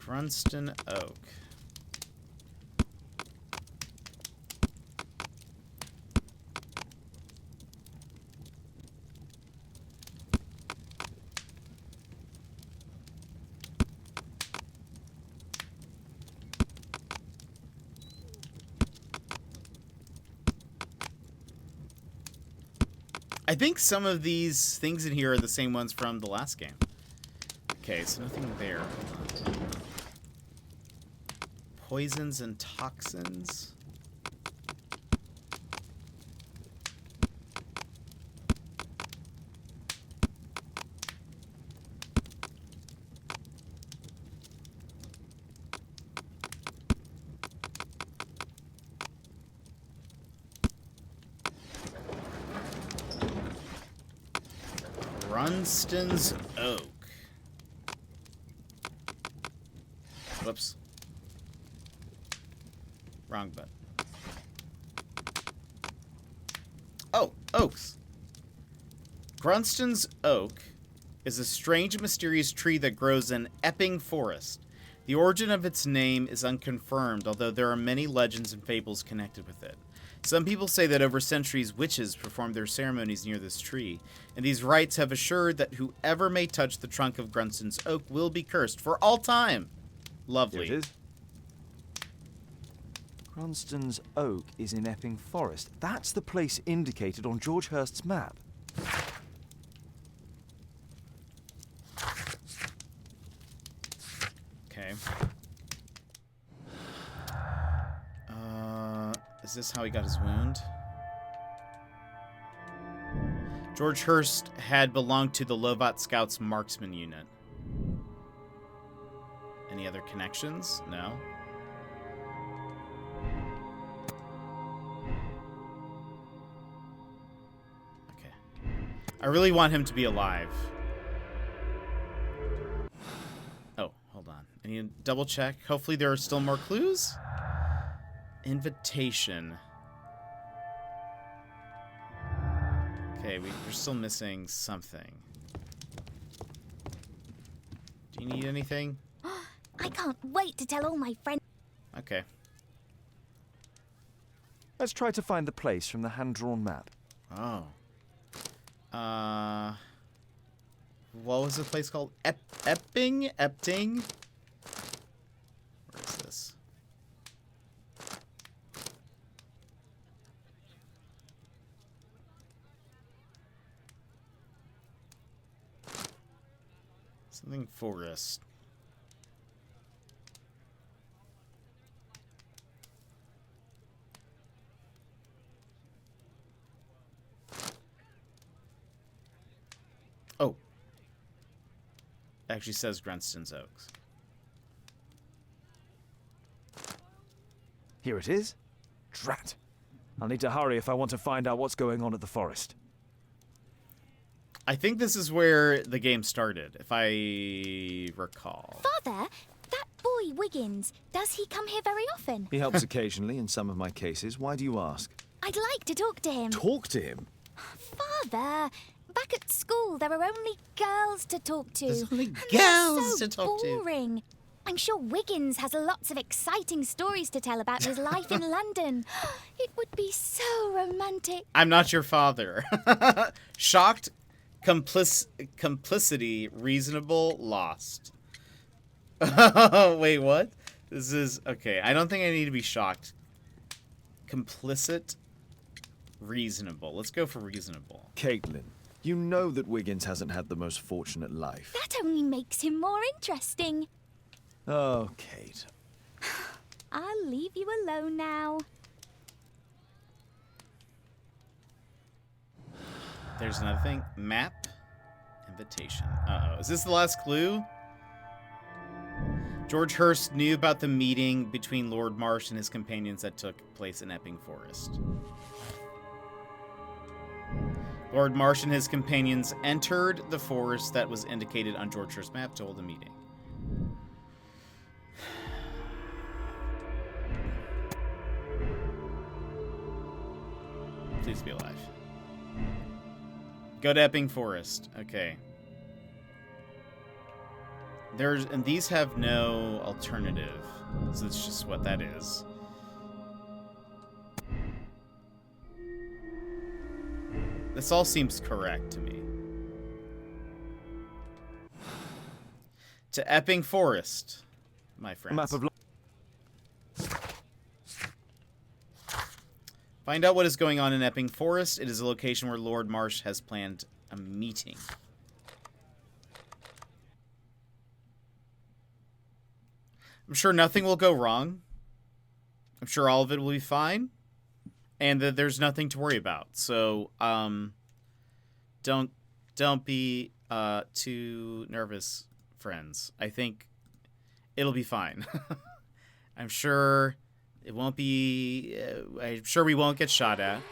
Grunston Oak. I think some of these things in here are the same ones from the last game. Okay, so nothing there. Poisons and toxins. Grunston's Oak. Whoops. Wrong button. Oh, oaks. Grunston's Oak is a strange and mysterious tree that grows in Epping Forest. The origin of its name is unconfirmed, although there are many legends and fables connected with it. Some people say that over centuries, witches performed their ceremonies near this tree, and these rites have assured that whoever may touch the trunk of Grunston's Oak will be cursed for all time. Lovely. Here it is. Grunston's Oak is in Epping Forest. That's the place indicated on George Hurst's map. Okay. Is this how he got his wound? George Hurst had belonged to the Lovat Scouts marksman unit. Any other connections? No. Okay. I really want him to be alive. Oh, hold on. I need to double check. Hopefully there are still more clues. Invitation. Okay, we're still missing something. Do you need anything? I can't wait to tell all my friends. Okay. Let's try to find the place from the hand-drawn map. Oh. What was the place called? Epping? Epting? Where is this? Something forest. Oh. It actually says Grunston's Oaks. Here it is. Drat. I'll need to hurry if I want to find out what's going on at the forest. I think this is where the game started, if I recall. Father, that boy Wiggins, does he come here very often? He helps occasionally in some of my cases. Why do you ask? I'd like to talk to him. Talk to him? Father, back at school there are only girls to talk to. There's only and girls so to talk to. boring. I'm sure Wiggins has lots of exciting stories to tell about his life in London. It would be so romantic. I'm not your father. Shocked, complicity, reasonable, lost. Wait, what? This is... Okay, I don't think I need to be shocked. Complicit, reasonable. Let's go for reasonable. Caitlin, you know that Wiggins hasn't had the most fortunate life. That only makes him more interesting. Oh, Kate. I'll leave you alone now. There's another thing. Map. Invitation. Uh-oh. Is this the last clue? George Hurst knew about the meeting between Lord Marsh and his companions that took place in Epping Forest. Lord Marsh and his companions entered the forest that was indicated on George Hurst's map to hold a meeting. Please be alive. Go to Epping Forest. Okay. And these have no alternative, so it's just what that is. This all seems correct to me. To Epping Forest, my friends. Map of Find out what is going on in Epping Forest. It is a location where Lord Marsh has planned a meeting. I'm sure nothing will go wrong. I'm sure all of it will be fine. And that there's nothing to worry about. So, don't be too nervous, friends. I think it'll be fine. I'm sure it won't be... I'm sure we won't get shot at.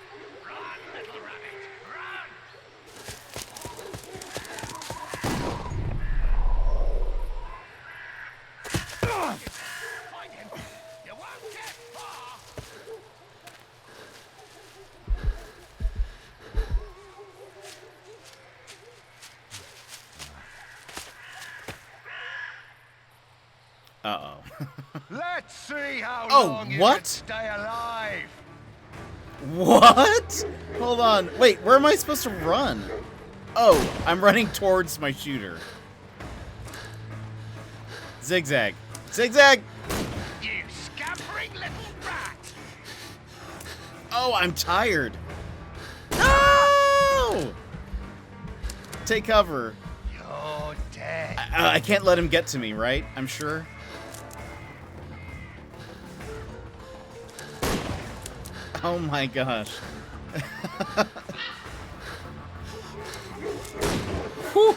Uh-oh. Let's see how Oh, long you what? can stay alive. What? Hold on. Wait, where am I supposed to run? Oh, I'm running towards my shooter. Zigzag. Zigzag! You scampering little rat. Oh, I'm tired. No! Take cover. You're dead. I can't let him get to me, right? I'm sure. Oh my gosh. Whew.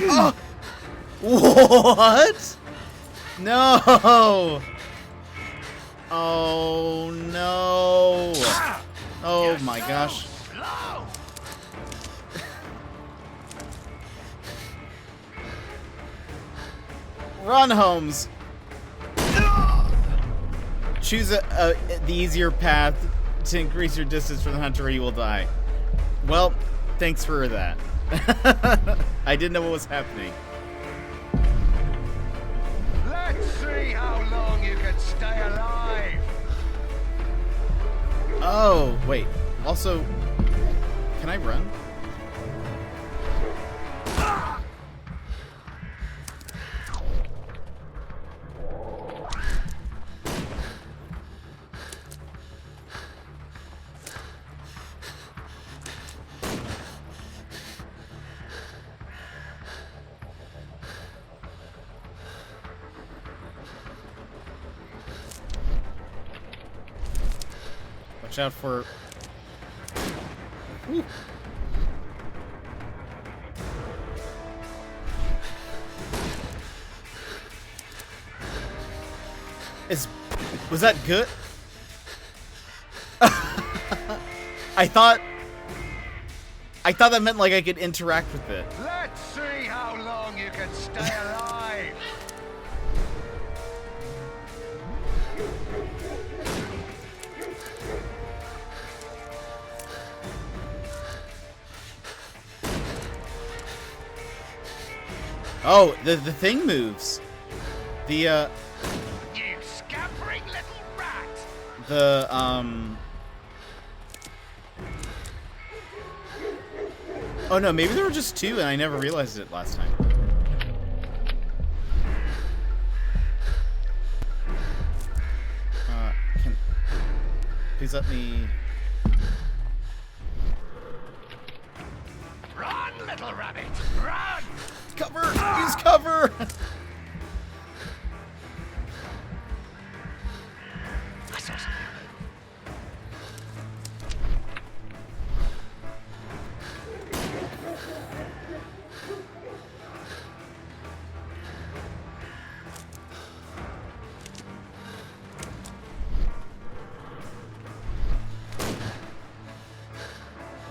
Oh. What? No. Oh no. Oh my gosh. Run, Holmes. Choose the easier path to increase your distance from the hunter or you will die. Well, thanks for that. I didn't know what was happening. Let's see how long you can stay alive. Oh, wait. Also, can I run? Watch out for... Whew. Was that good? I thought that meant like I could interact with it. Let's see how long you can stay alive. Oh, the thing moves. The You scampering little rat. Oh no, maybe there were just two and I never realized it last time. Please let me... Run, little rabbit, run! Cover! Use cover! I saw something.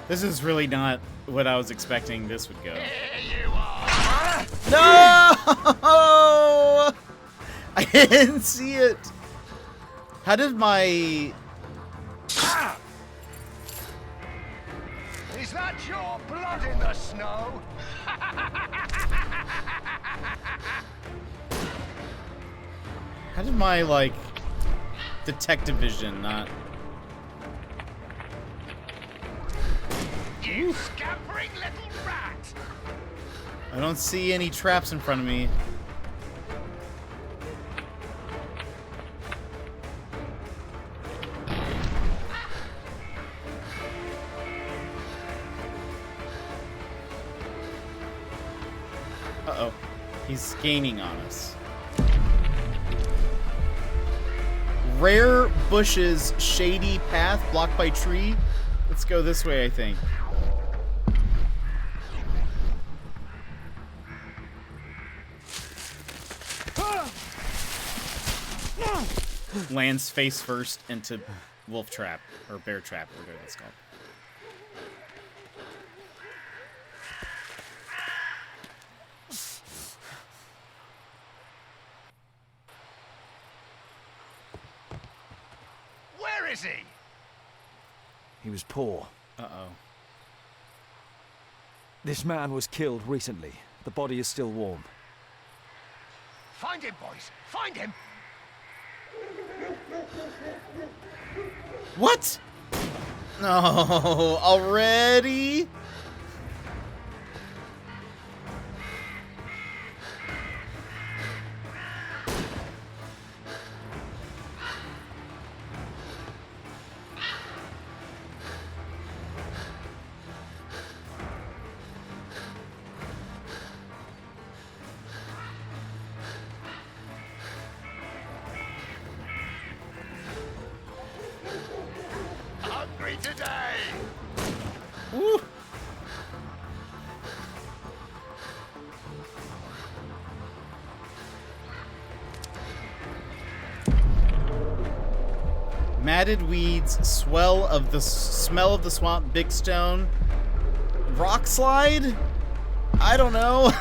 This is really not what I was expecting this would go. Here you are. No! I didn't see it. How did my... Is that your blood in the snow? How did my, like, detective vision not... You scampering little rat! I don't see any traps in front of me. Uh-oh. He's gaining on us. Rare bushes, shady path, blocked by tree. Let's go this way, I think. Lands face first into wolf trap, or bear trap, or whatever it's called. Where is he? He was poor. Uh-oh. This man was killed recently. The body is still warm. Find him, boys! Find him! What? No, already? Hungry today! Woo. Matted weeds, smell of the swamp, big stone, rock slide? I don't know.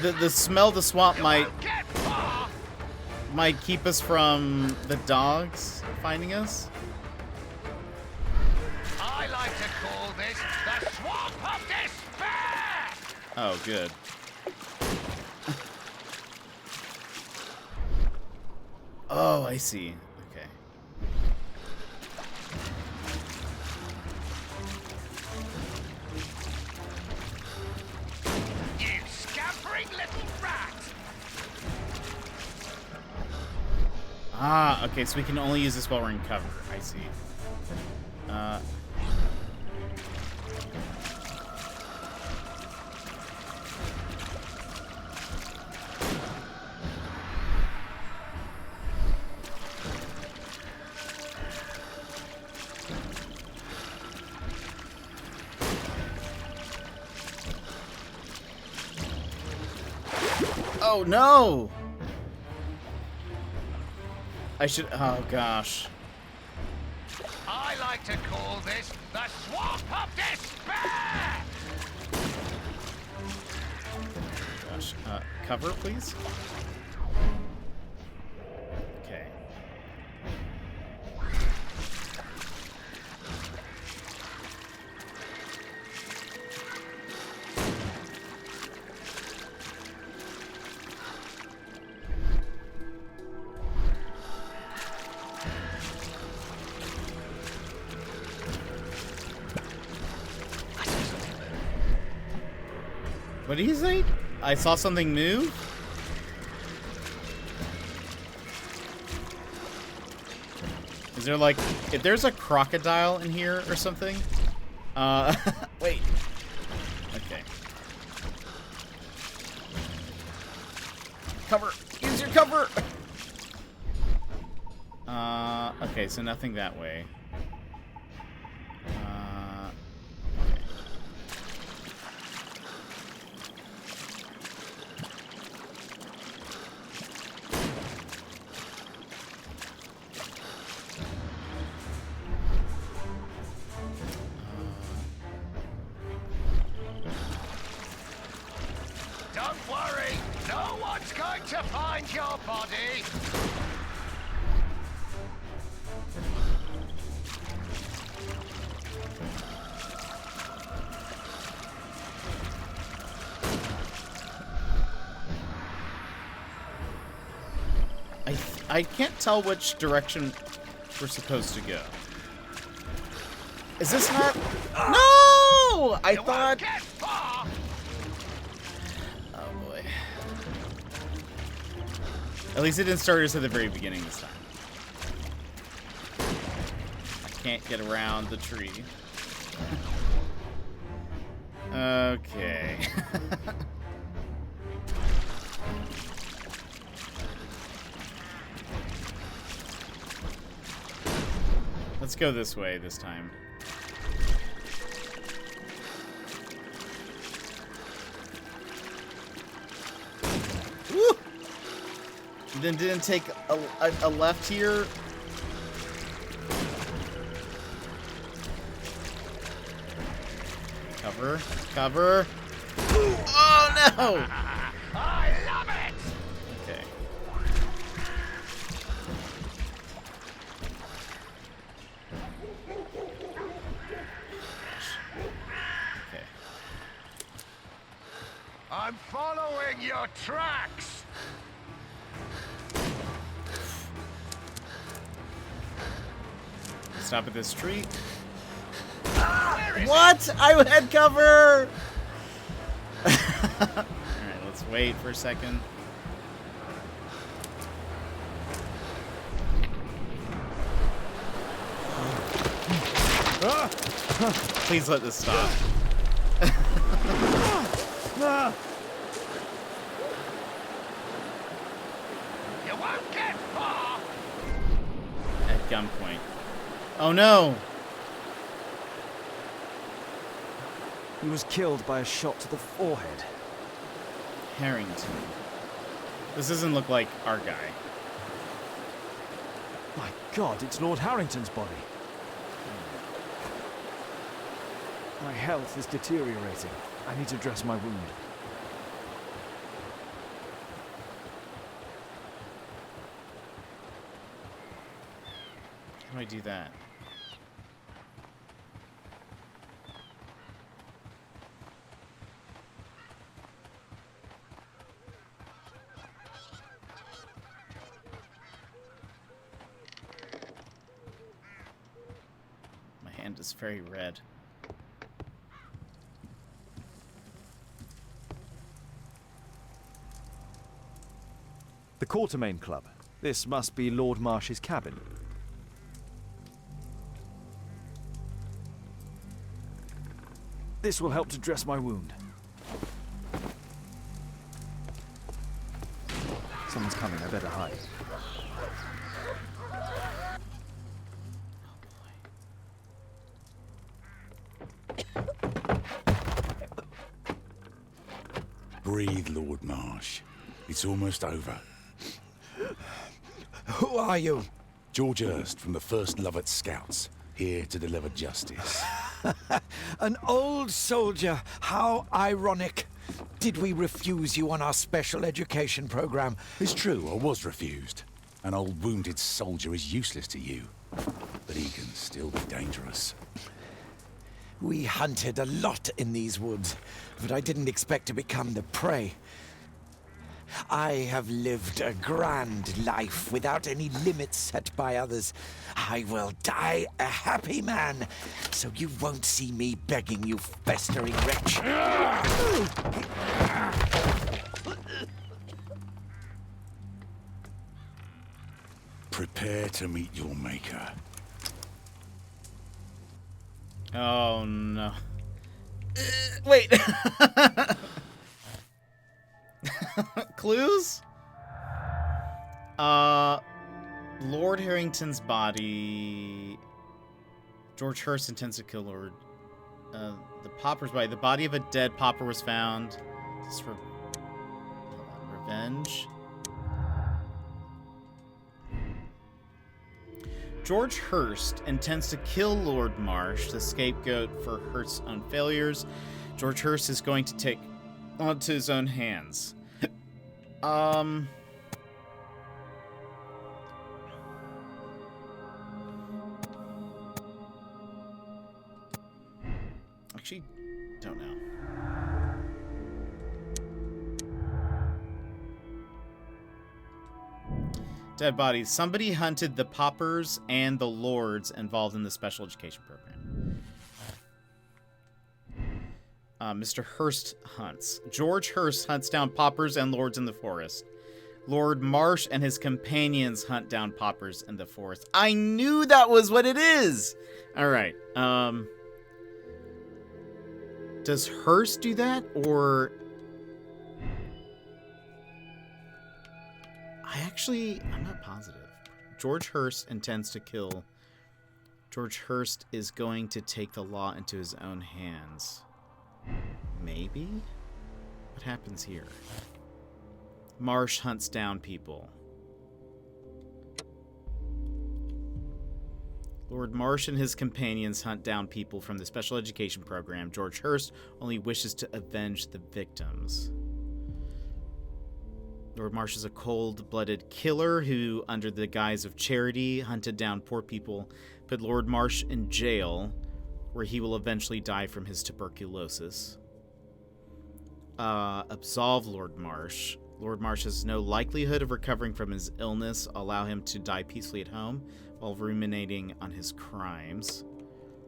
the smell of the swamp might keep us from the dogs finding us. I like to call this the Swamp of Despair! Oh, good. Oh, I see. Okay. You scampering little rat! Ah, okay, so we can only use this while we're in cover. I see. Oh, no! I should... Oh, gosh. I like to call this the Swamp of Despair! Gosh. Cover, please? Okay. What did he say? I saw something move? Is there like... If there's a crocodile in here or something? Wait. Okay. Cover! Use your cover! Okay, so nothing that way. Don't worry, no one's going to find your body! I can't tell which direction we're supposed to go. Is this not... No! I thought... Oh, boy. At least it didn't start us at the very beginning this time. I can't get around the tree. Okay. Let's go this way this time. Woo! Then didn't take a left here. Cover. Cover. Oh no! I love it! Okay. Okay. I'm following your tracks! Stop at this tree. What? I had cover! Alright, let's wait for a second. Please let this stop. You won't get far! At gunpoint. Oh no! He was killed by a shot to the forehead. Harrington. This doesn't look like our guy. My God, it's Lord Harrington's body. My health is deteriorating. I need to dress my wound. How do I do that? My hand is very red. The Quartermain Club. This must be Lord Marsh's cabin. This will help to dress my wound. Someone's coming, I better hide. Breathe, Lord Marsh. It's almost over. Who are you? George Hurst from the 1st Lovett Scouts, here to deliver justice. An old soldier. How ironic. Did we refuse you on our special education program? It's true, I was refused. An old wounded soldier is useless to you, but he can still be dangerous. We hunted a lot in these woods, but I didn't expect to become the prey. I have lived a grand life without any limits set by others. I will die a happy man, so you won't see me begging, you festering wretch. Prepare to meet your maker. Oh no. Wait. Clues? Lord Harrington's body. George Hurst intends to kill Lord. The Pauper's body. The body of a dead Pauper was found. Is this revenge? George Hurst intends to kill Lord Marsh, the scapegoat for Hurst's own failures. George Hurst is going to take onto his own hands. Actually, don't know. Dead bodies. Somebody hunted the paupers and the lords involved in the special education program. Mr. Hurst hunts. George Hurst hunts down paupers and lords in the forest. Lord Marsh and his companions hunt down paupers in the forest. I knew that was what it is! Alright, does Hurst do that, or... I'm not positive. George Hurst intends to kill. George Hurst is going to take the law into his own hands. Maybe? What happens here? Marsh hunts down people. Lord Marsh and his companions hunt down people from the special education program. George Hurst only wishes to avenge the victims. Lord Marsh is a cold-blooded killer who, under the guise of charity, hunted down poor people, put Lord Marsh in jail, where he will eventually die from his tuberculosis. Absolve Lord Marsh. Lord Marsh has no likelihood of recovering from his illness. Allow him to die peacefully at home while ruminating on his crimes.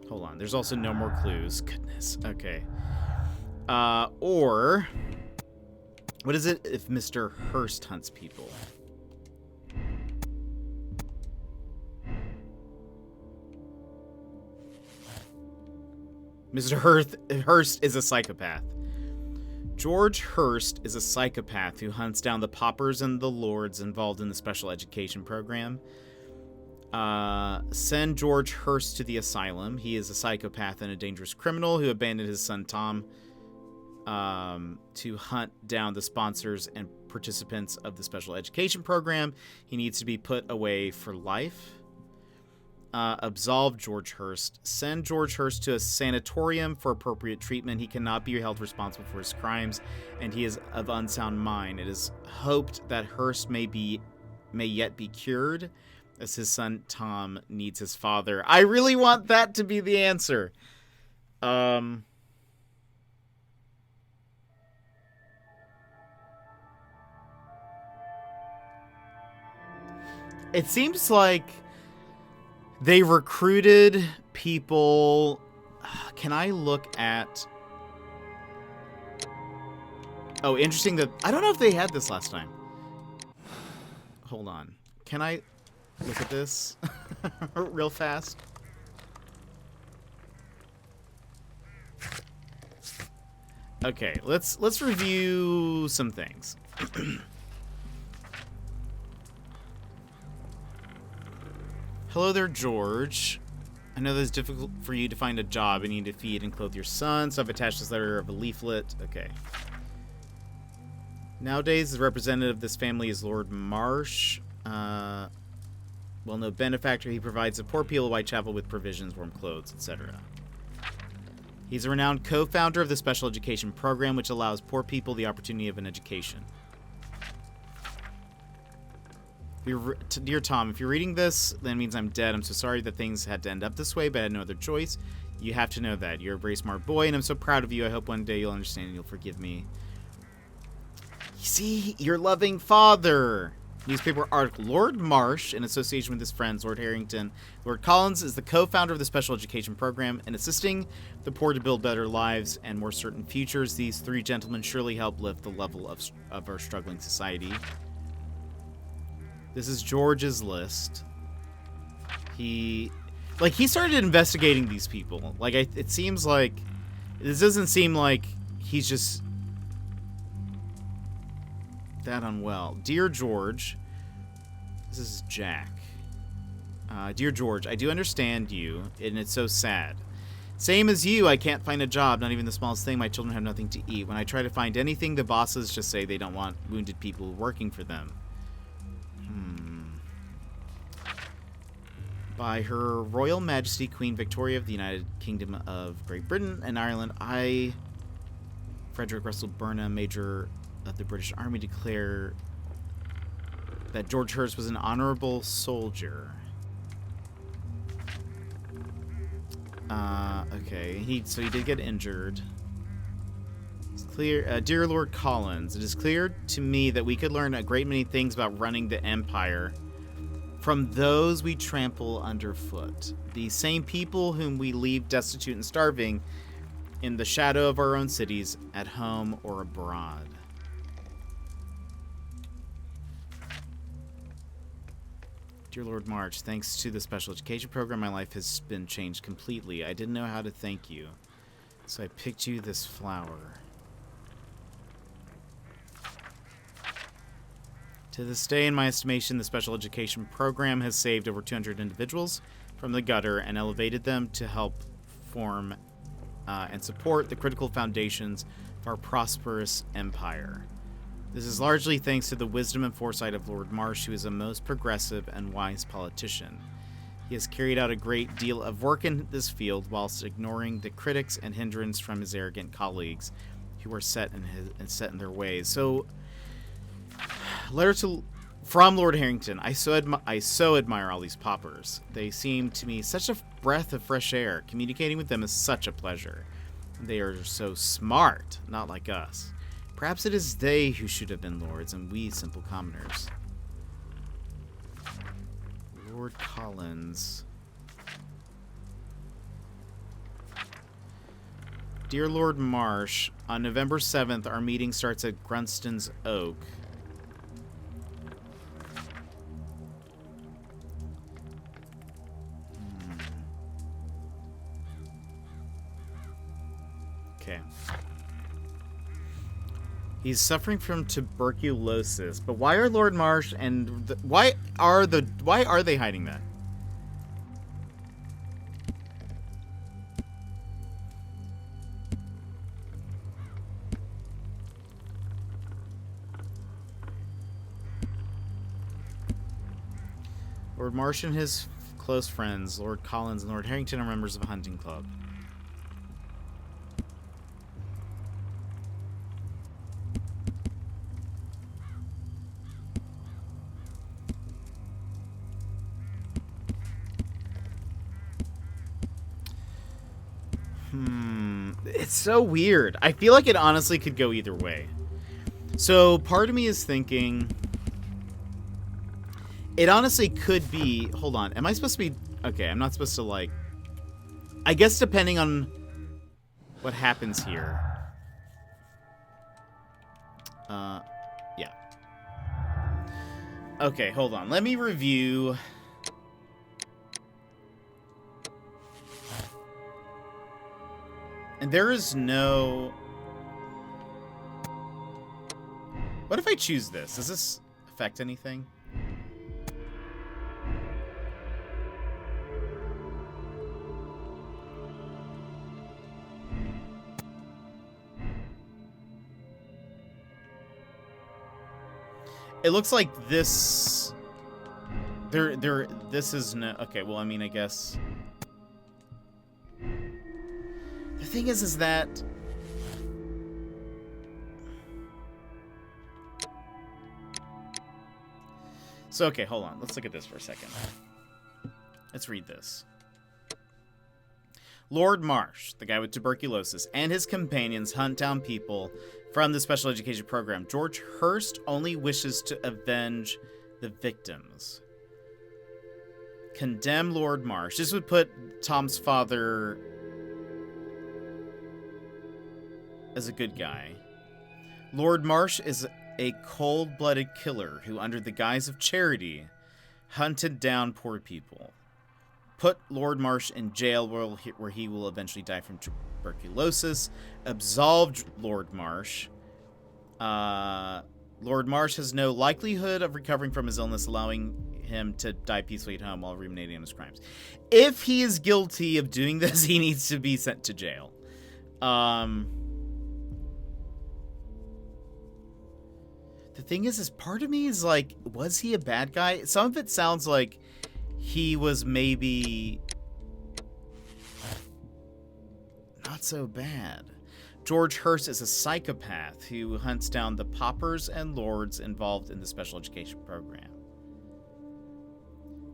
Hold on. There's also no more clues. Goodness. Okay. Or... what is it if Mr. Hurst hunts people? Mr. Hurst is a psychopath. George Hurst is a psychopath who hunts down the paupers and the lords involved in the special education program. Send George Hurst to the asylum. He is a psychopath and a dangerous criminal who abandoned his son Tom to hunt down the sponsors and participants of the special education program. He needs to be put away for life. Absolve George Hurst. Send George Hurst to a sanatorium for appropriate treatment. He cannot be held responsible for his crimes, and he is of unsound mind. It is hoped that Hurst may yet be cured, as his son Tom needs his father. I really want that to be the answer. It seems like they recruited people. Can I look at... oh, interesting that... I don't know if they had this last time. Hold on. Can I look at this real fast? Okay, let's review some things. Hello there, George. I know that it's difficult for you to find a job and you need to feed and clothe your son, so I've attached this letter of a leaflet. Okay. Nowadays, the representative of this family is Lord Marsh. Well, no benefactor. He provides the poor people of Whitechapel with provisions, warm clothes, etc. He's a renowned co-founder of the special education program, which allows poor people the opportunity of an education. Dear Tom, if you're reading this, that means I'm dead. I'm so sorry that things had to end up this way, but I had no other choice. You have to know that. You're a very smart boy, and I'm so proud of you. I hope one day you'll understand and you'll forgive me. You see, your loving father. Newspaper article. Lord Marsh, in association with his friends, Lord Harrington. Lord Collins is the co-founder of the special education program, and assisting the poor to build better lives and more certain futures. These three gentlemen surely help lift the level of our struggling society. This is George's list. He started investigating these people. Like, it seems like... this doesn't seem like he's just that unwell. Dear George... this is Jack. Dear George, I do understand you, and it's so sad. Same as you, I can't find a job, not even the smallest thing. My children have nothing to eat. When I try to find anything, the bosses just say they don't want wounded people working for them. By Her Royal Majesty Queen Victoria of the United Kingdom of Great Britain and Ireland, I, Frederick Russell Burnham, Major of the British Army, declare that George Hurst was an honorable soldier. Okay, so he did get injured. It's clear, dear Lord Collins, it is clear to me that we could learn a great many things about running the Empire from those we trample underfoot, the same people whom we leave destitute and starving in the shadow of our own cities, at home or abroad. Dear Lord March, thanks to the special education program, my life has been changed completely. I didn't know how to thank you, so I picked you this flower. To this day, in my estimation, the special education program has saved over 200 individuals from the gutter and elevated them to help form and support the critical foundations of our prosperous empire. This is largely thanks to the wisdom and foresight of Lord Marsh, who is a most progressive and wise politician. He has carried out a great deal of work in this field whilst ignoring the critics and hindrance from his arrogant colleagues who are set in their ways. So, letter from Lord Harrington. I so admire all these paupers. They seem to me such a breath of fresh air. Communicating with them is such a pleasure. They are so smart, not like us. Perhaps it is they who should have been lords and we simple commoners. Lord Collins. Dear Lord Marsh, on November 7th, our meeting starts at Grunston's Oak. Okay. He's suffering from tuberculosis, but why are Lord Marsh and why are they hiding that? Lord Marsh and his close friends, Lord Collins and Lord Harrington, are members of a hunting club. It's so weird. I feel like it honestly could go either way. So part of me is thinking it honestly could be, hold on, am I supposed to be, okay, I'm not supposed to like, I guess depending on what happens here. Yeah. Okay, hold on, let me review. And there is no... What if I choose this? Does this affect anything? It looks like this... This is no... Okay, well, I mean, I guess... The thing is that... So, okay, hold on. Let's look at this for a second. Let's read this. Lord Marsh, the guy with tuberculosis, and his companions hunt down people from the special education program. George Hurst only wishes to avenge the victims. Condemn Lord Marsh. This would put Tom's father as a good guy. Lord Marsh is a cold-blooded killer who, under the guise of charity, hunted down poor people. Put Lord Marsh in jail where he will eventually die from tuberculosis. Absolve Lord Marsh. Lord Marsh has no likelihood of recovering from his illness, allowing him to die peacefully at home while ruminating on his crimes. If he is guilty of doing this, he needs to be sent to jail. The thing is part of me is like, was he a bad guy? Some of it sounds like he was maybe not so bad. George Hurst is a psychopath who hunts down the paupers and lords involved in the special education program.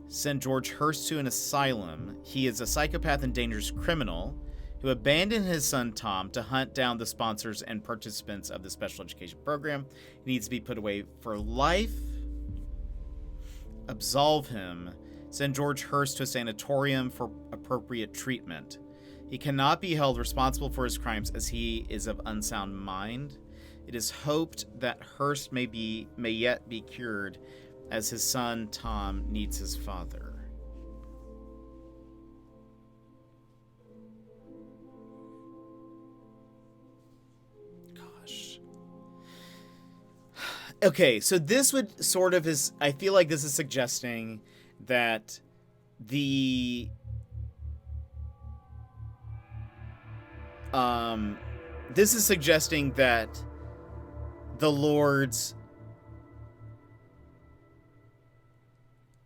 Send George Hurst to an asylum. He is a psychopath and dangerous criminal who abandoned his son Tom to hunt down the sponsors and participants of the special education program. He needs to be put away for life. absolve him, send George Hurst to a sanatorium for appropriate treatment. He cannot be held responsible for his crimes as he is of unsound mind. It is hoped that Hurst may yet be cured, as his son Tom needs his father. Gosh. Okay, so this would sort of I feel like this is suggesting that this is suggesting that the Lord's...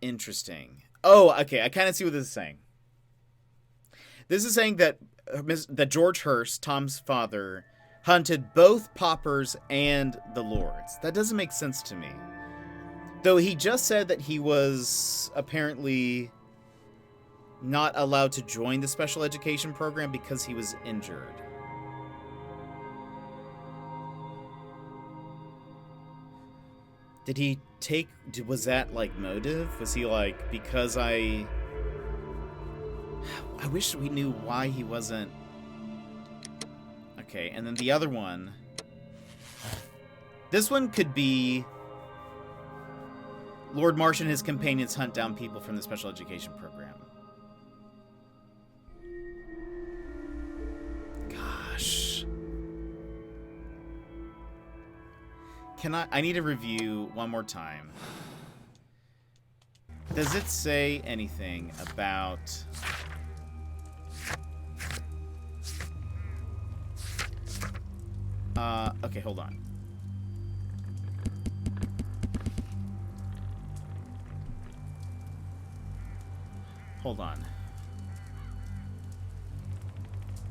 Interesting. Oh, okay, I kind of see what this is saying. This is saying that George Hurst, Tom's father, hunted both paupers and the lords. That doesn't make sense to me. Though he just said that he was apparently not allowed to join the special education program because he was injured. Did he take... Was that, like, motive? Was he like, because I wish we knew why he wasn't... Okay, and then the other one... This one could be... Lord Marsh and his companions hunt down people from the special education program. Gosh. I need to review one more time. Does it say anything about... okay, hold on. Hold on.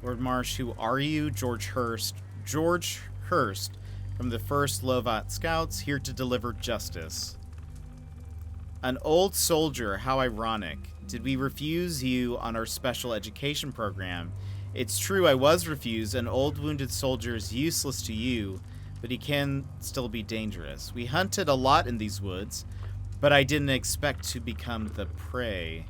Lord Marsh, who are you? George Hurst. George Hurst from the 1st Lovat Scouts, here to deliver justice. An old soldier, how ironic. Did we refuse you on our special education program? It's true, I was refused. An old wounded soldier is useless to you, but he can still be dangerous. We hunted a lot in these woods, but I didn't expect to become the prey.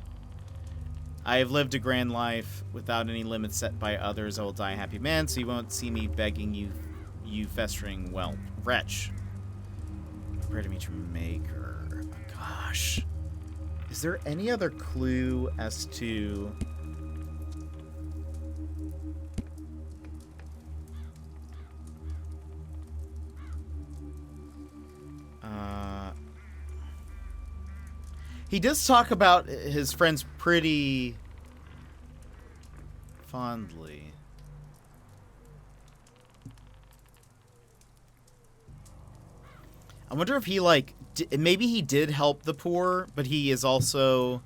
I have lived a grand life without any limits set by others. I will die a happy man, so you won't see me begging you festering wretch. Pray to meet your maker. Oh, gosh. Is there any other clue as to... He does talk about his friends pretty fondly. I wonder if he, like, maybe he did help the poor, but he is also...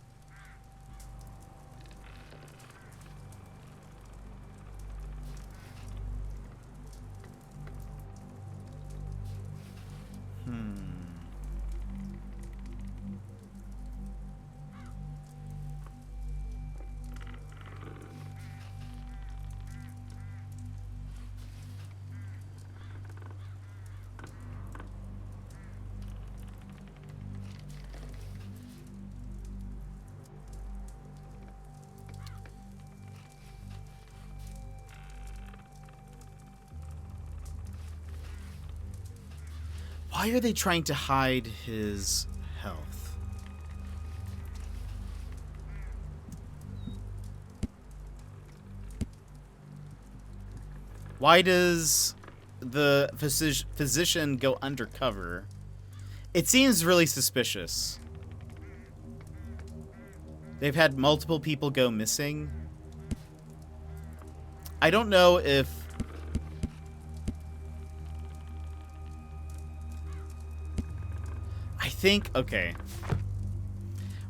Why are they trying to hide his health? Why does the physician go undercover? It seems really suspicious. They've had multiple people go missing. I don't know if... Okay.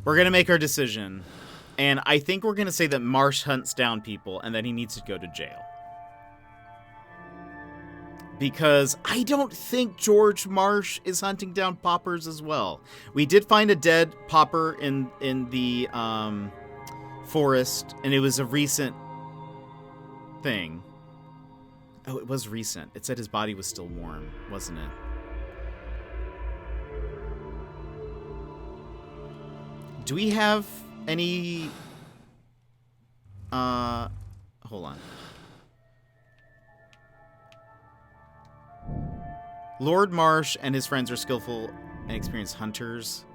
We're going to make our decision. And I think we're going to say that Marsh hunts down people and that he needs to go to jail. Because I don't think George Marsh is hunting down paupers as well. We did find a dead pauper in the forest, and it was a recent thing. Oh, it was recent. It said his body was still warm, wasn't it? Do we have any... hold on. Lord Marsh and his friends are skillful and experienced hunters.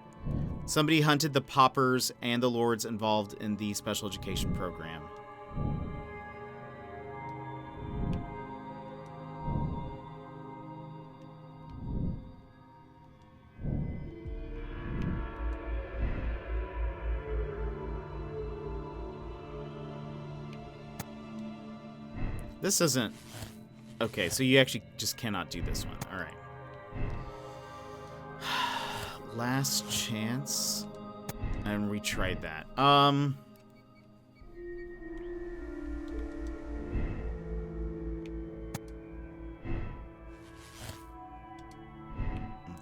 Somebody hunted the paupers and the lords involved in the special education program. This isn't... Okay, so you actually just cannot do this one. All right. Last chance. And we tried that.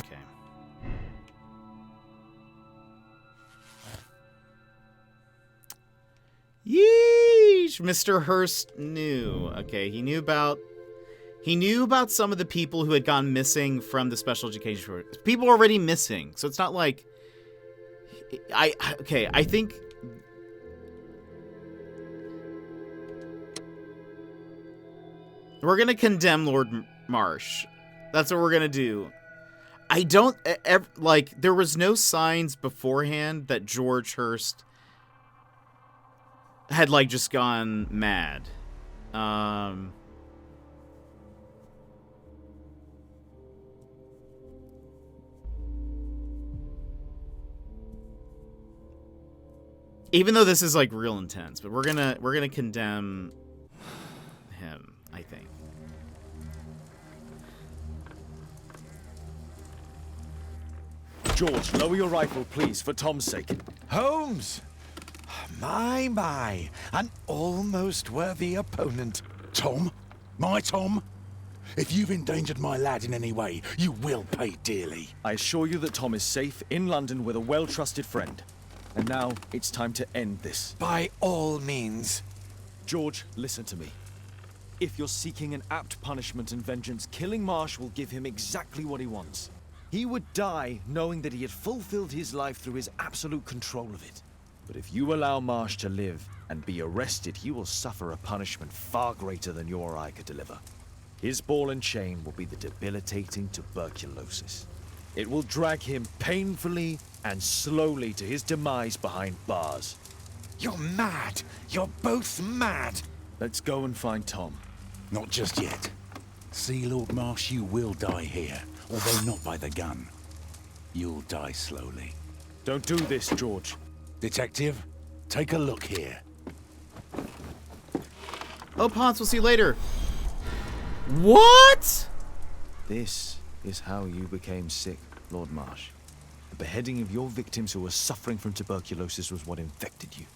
Okay. Yeesh! Mr. Hurst knew. Okay, he knew about some of the people who had gone missing from the special education program. People were already missing, so it's not like... I think... We're gonna condemn Lord Marsh. That's what we're gonna do. I don't... like, there was no signs beforehand that George Hurst had, like, just gone mad. Even though this is like real intense, but we're gonna condemn him, I think. George, lower your rifle, please, for Tom's sake. Holmes! My, an almost worthy opponent. Tom? My Tom? If you've endangered my lad in any way, you will pay dearly. I assure you that Tom is safe in London with a well-trusted friend. And now, it's time to end this. By all means. George, listen to me. If you're seeking an apt punishment and vengeance, killing Marsh will give him exactly what he wants. He would die knowing that he had fulfilled his life through his absolute control of it. But if you allow Marsh to live and be arrested, he will suffer a punishment far greater than you or I could deliver. His ball and chain will be the debilitating tuberculosis. It will drag him painfully and slowly to his demise behind bars. You're mad! You're both mad! Let's go and find Tom. Not just yet. See, Lord Marsh, you will die here, although not by the gun. You'll die slowly. Don't do this, George. Detective, take a look here. Oh, Ponce, we'll see you later. What? This is how you became sick, Lord Marsh. The beheading of your victims who were suffering from tuberculosis was what infected you.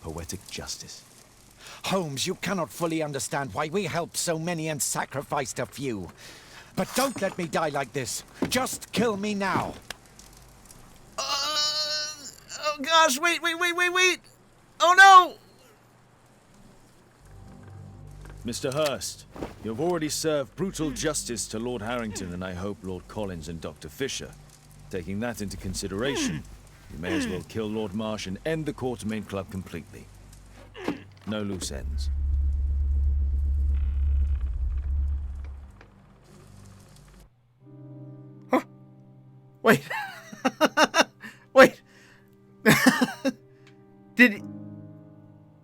Poetic justice. Holmes, you cannot fully understand why we helped so many and sacrificed a few. But don't let me die like this. Just kill me now. Oh gosh, wait. Oh no! Mr. Hurst, you have already served brutal justice to Lord Harrington and I hope Lord Collins and Dr. Fisher. Taking that into consideration, you may as well kill Lord Marsh and end the Quartermain Club completely. No loose ends. Huh. Wait. Wait. Did...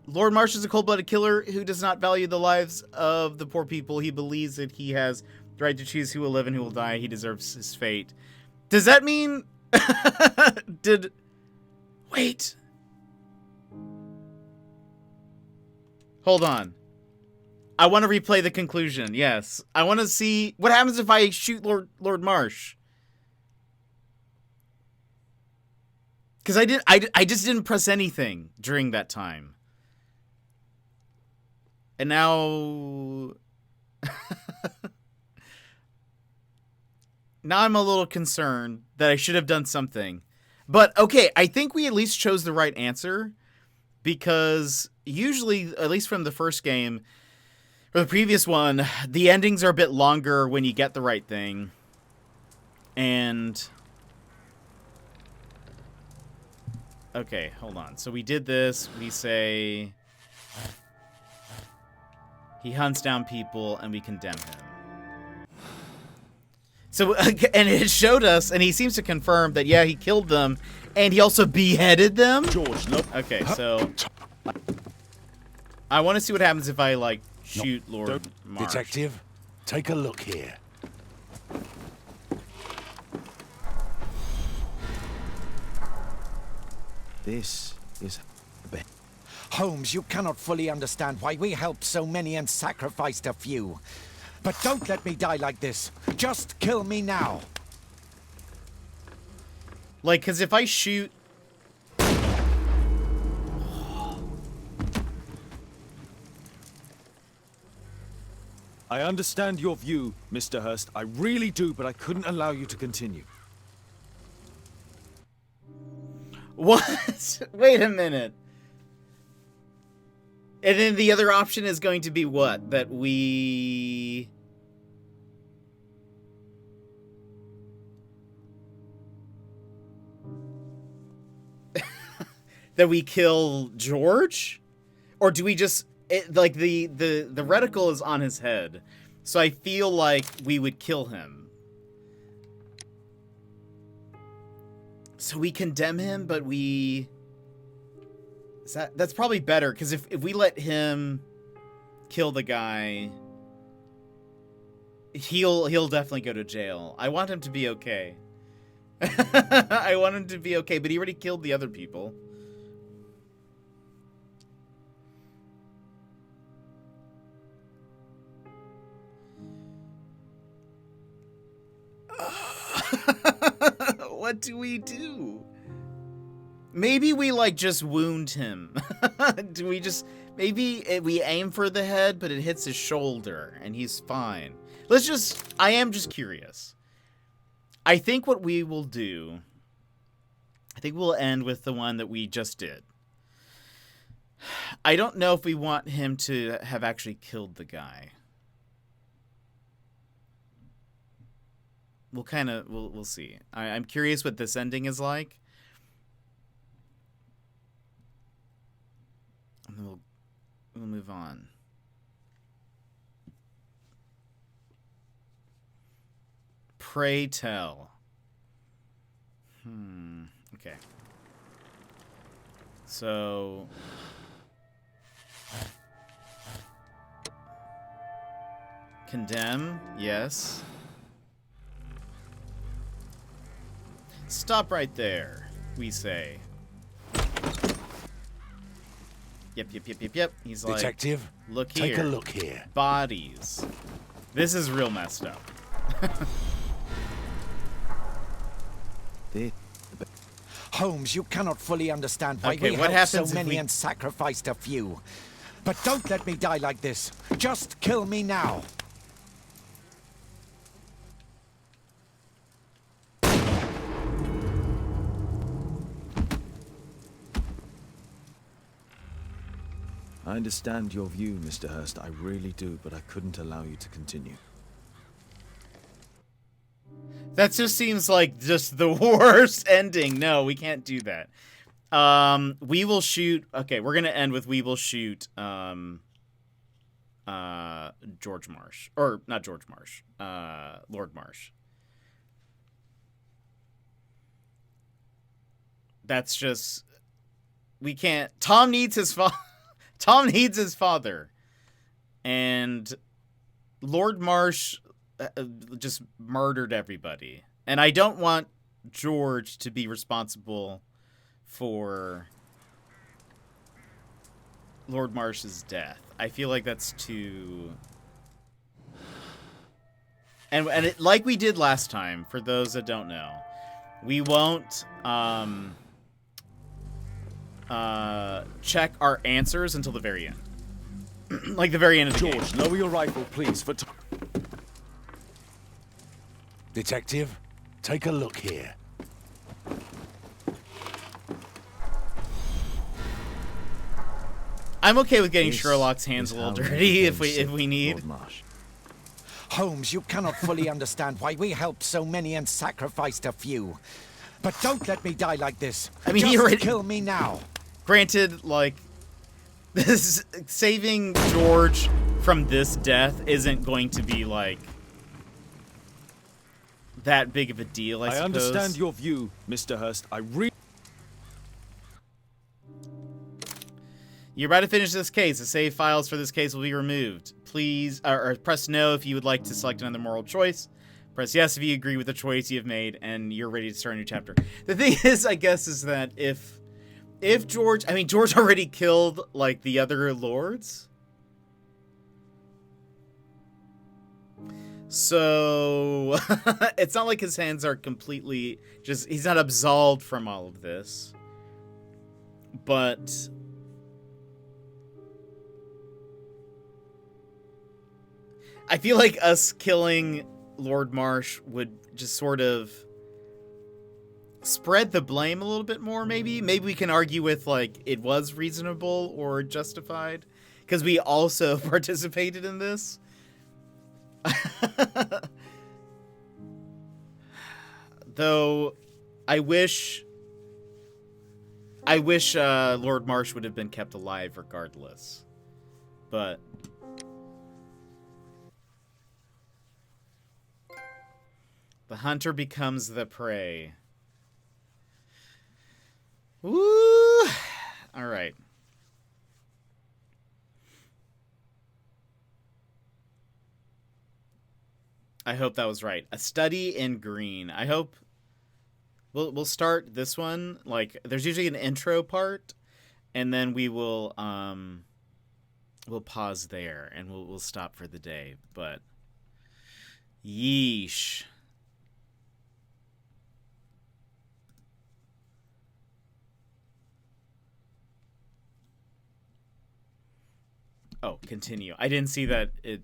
Lord Marsh is a cold-blooded killer who does not value the lives of the poor people. He believes that he has the right to choose who will live and who will die. He deserves his fate. Does that mean... Wait. Hold on. I want to replay the conclusion, yes. I want to see... What happens if I shoot Lord Marsh? Because I just didn't press anything during that time. And now... now I'm a little concerned that I should have done something. But, okay, I think we at least chose the right answer. Because usually, at least from the first game, or the previous one, the endings are a bit longer when you get the right thing. And... Okay, hold on. So we did this. We say he hunts down people and we condemn him. So, and it showed us, and he seems to confirm that, yeah, he killed them, and he also beheaded them? George, no. Okay, so I want to see what happens if I, like, shoot Lord Marsh. Detective, take a look here. This is... Holmes, you cannot fully understand why we helped so many and sacrificed a few. But don't let me die like this. Just kill me now. Like, because if I shoot... I understand your view, Mr. Hurst. I really do, but I couldn't allow you to continue. What? Wait a minute. And then the other option is going to be what? That we... that we kill George? Or do we just... like, the reticle is on his head. So I feel like we would kill him. So we condemn him, but we... That's probably better, because if we let him kill the guy, he'll definitely go to jail. I want him to be okay. I want him to be okay, but he already killed the other people. What do we do? Maybe we, like, just wound him. Do we just... Maybe we aim for the head, but it hits his shoulder, and he's fine. Let's just... I am just curious. I think what we will do... I think we'll end with the one that we just did. I don't know if we want him to have actually killed the guy. We'll kind of... We'll see. I'm curious what this ending is like. And then we'll move on. Pray tell. Okay. So... condemn, yes. Stop right there, we say. Yep. He's like, Detective, look here. take a look here. Bodies. This is real messed up. Holmes, you cannot fully understand why Okay, we what helped so happens if many we- and sacrificed a few. But don't let me die like this. Just kill me now. I understand your view, Mr. Hurst. I really do, but I couldn't allow you to continue. That just seems like just the worst ending. No, we can't do that. We will shoot... Okay, we're going to end with we will shoot George Marsh. Or, not George Marsh. Lord Marsh. That's just... We can't... Tom needs his father. Tom needs his father. And Lord Marsh just murdered everybody. And I don't want George to be responsible for Lord Marsh's death. I feel like that's too... And it, like we did last time, for those that don't know, we won't check our answers until the very end. Like the very end of the game. George, lower your rifle, please, for Detective, take a look here. I'm okay with getting This Sherlock's hands a is little how dirty everything if we need. Holmes, you cannot fully understand why we helped so many and sacrificed a few. But don't let me die like this. I mean, Just he already kill me now. Granted, like, this saving George from this death isn't going to be like that big of a deal. I suppose. understand your view, Mr. Hurst. You're about to finish this case. The save files for this case will be removed. Please, or press no if you would like to select another moral choice. Press yes if you agree with the choice you have made and you're ready to start a new chapter. The thing is, I guess, is that if George, I mean, George already killed, like, the other lords. So, it's not like his hands are completely just, he's not absolved from all of this. But I feel like us killing Lord Marsh would just sort of spread the blame a little bit more, maybe. Maybe we can argue with, like, it was reasonable or justified, because we also participated in this. Though, I wish Lord Marsh would have been kept alive regardless. But the hunter becomes the prey. Woo! All right. I hope that was right. A study in green. I hope we'll start this one. Like, there's usually an intro part, and then we'll pause there and we'll stop for the day. But yeesh. Oh, continue. I didn't see that it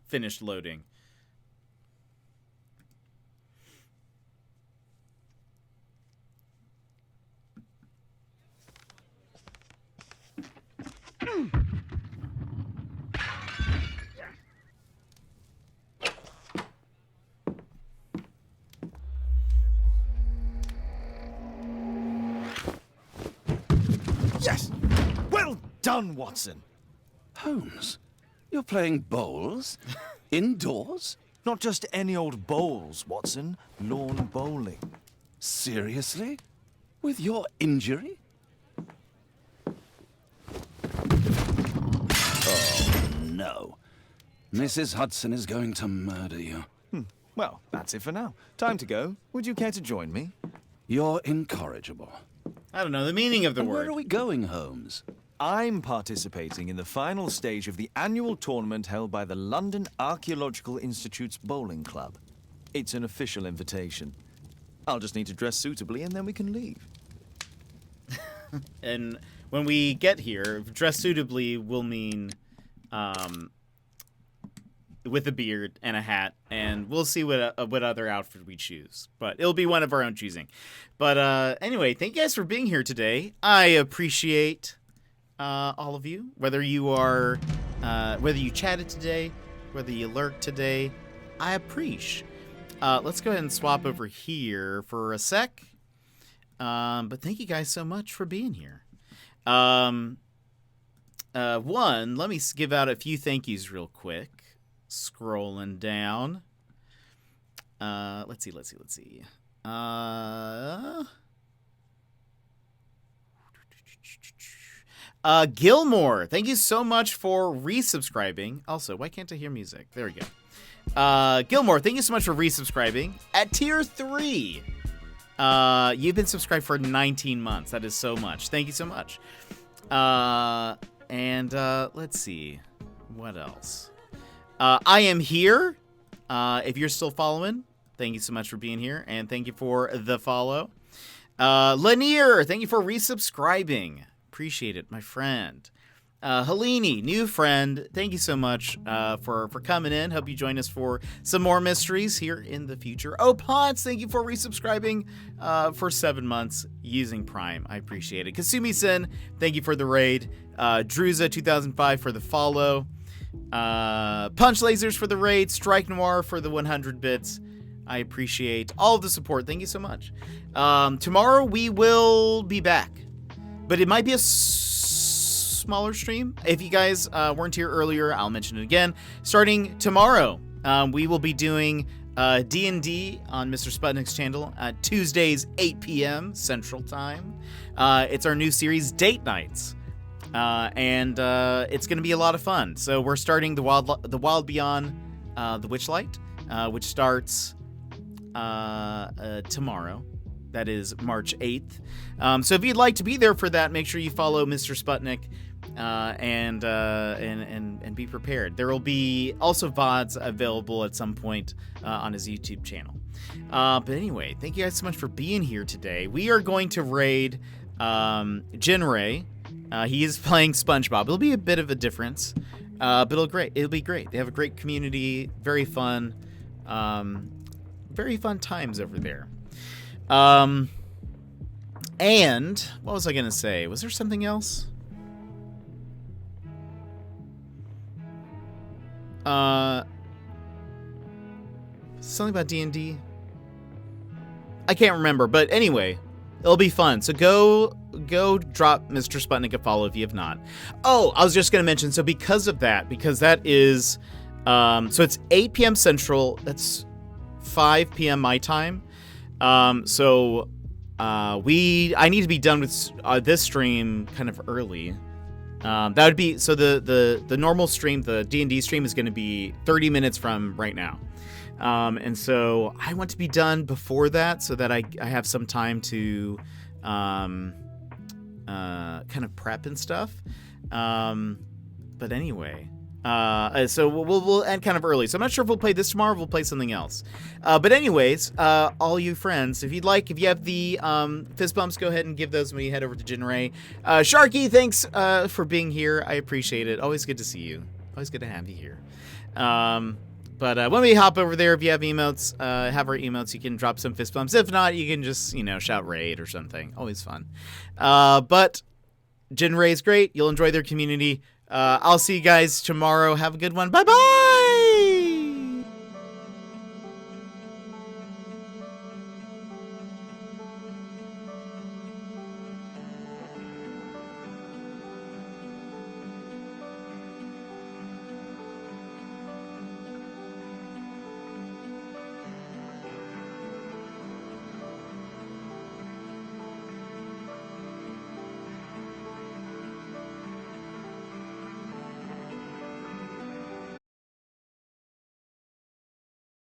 finished loading. Yes! Well done, Watson. Holmes, you're playing bowls? Indoors? Not just any old bowls, Watson. Lawn bowling. Seriously? With your injury? Oh, no. Mrs. Hudson is going to murder you. Well, that's it for now. Time to go. Would you care to join me? You're incorrigible. I don't know the meaning of the And word. where are we going, Holmes? I'm participating in the final stage of the annual tournament held by the London Archaeological Institute's bowling club. It's an official invitation. I'll just need to dress suitably and then we can leave. And when we get here, dress suitably will mean with a beard and a hat, and we'll see what other outfit we choose. But it'll be one of our own choosing. But anyway, thank you guys for being here today. I appreciate all of you, whether you are whether you chatted today, whether you lurked today. I appreciate. Let's go ahead and swap over here for a sec. But thank you guys so much for being here. One, let me give out a few thank yous real quick. Scrolling down. Let's see. Gilmore, thank you so much for resubscribing. Also, why can't I hear music? There we go. Gilmore, thank you so much for resubscribing. At tier 3, you've been subscribed for 19 months. That is so much. Thank you so much. And let's see. What else? I am here. If you're still following, thank you so much for being here. And thank you for the follow. Lanier, thank you for resubscribing. Appreciate it, my friend. Helene, new friend, thank you so much for coming in. Hope you join us for some more mysteries here in the future. Oh, Ponce, thank you for resubscribing for 7 months using Prime. I appreciate it. Kasumi-sen, thank you for the raid. Druza2005 for the follow. Punch Lasers for the raid. Strike Noir for the 100 bits. I appreciate all of the support. Thank you so much. Tomorrow we will be back, but it might be a smaller stream. If you guys weren't here earlier, I'll mention it again. Starting tomorrow, we will be doing D&D on Mr. Sputnik's channel Tuesdays 8 p.m. Central Time. It's our new series, Date Nights, and it's going to be a lot of fun. So we're starting the Wild Beyond the Witchlight, which starts tomorrow. That is March 8th. So if you'd like to be there for that, make sure you follow Mr. Sputnik and be prepared. There will be also VODs available at some point on his YouTube channel. But anyway, thank you guys so much for being here today. We are going to raid Jinray. He is playing SpongeBob. It'll be a bit of a difference, but it'll be great. They have a great community, very fun times over there. And what was I gonna say? Was there something else? Something about D&D? I can't remember, but anyway, it'll be fun. So go drop Mr. Sputnik a follow if you have not. Oh, I was just gonna mention, so because that is so it's 8 p.m. Central, that's 5 p.m. my time. I need to be done with this stream kind of early. That would be, so the normal stream, the D&D stream, is going to be 30 minutes from right now. And so I want to be done before that so that I have some time to kind of prep and stuff. But anyway, so we'll end kind of early. So I'm not sure if we'll play this tomorrow or if we'll play something else. But anyways, all you friends, if you have the fist bumps, go ahead and give those when you head over to Jinray. Sharky, thanks for being here. I appreciate it. Always good to see you. Always good to have you here. But when we hop over there, if you have emotes, have our emotes, you can drop some fist bumps. If not, you can just, shout raid or something. Always fun. But Jinray is great. You'll enjoy their community. I'll see you guys tomorrow. Have a good one. Bye-bye!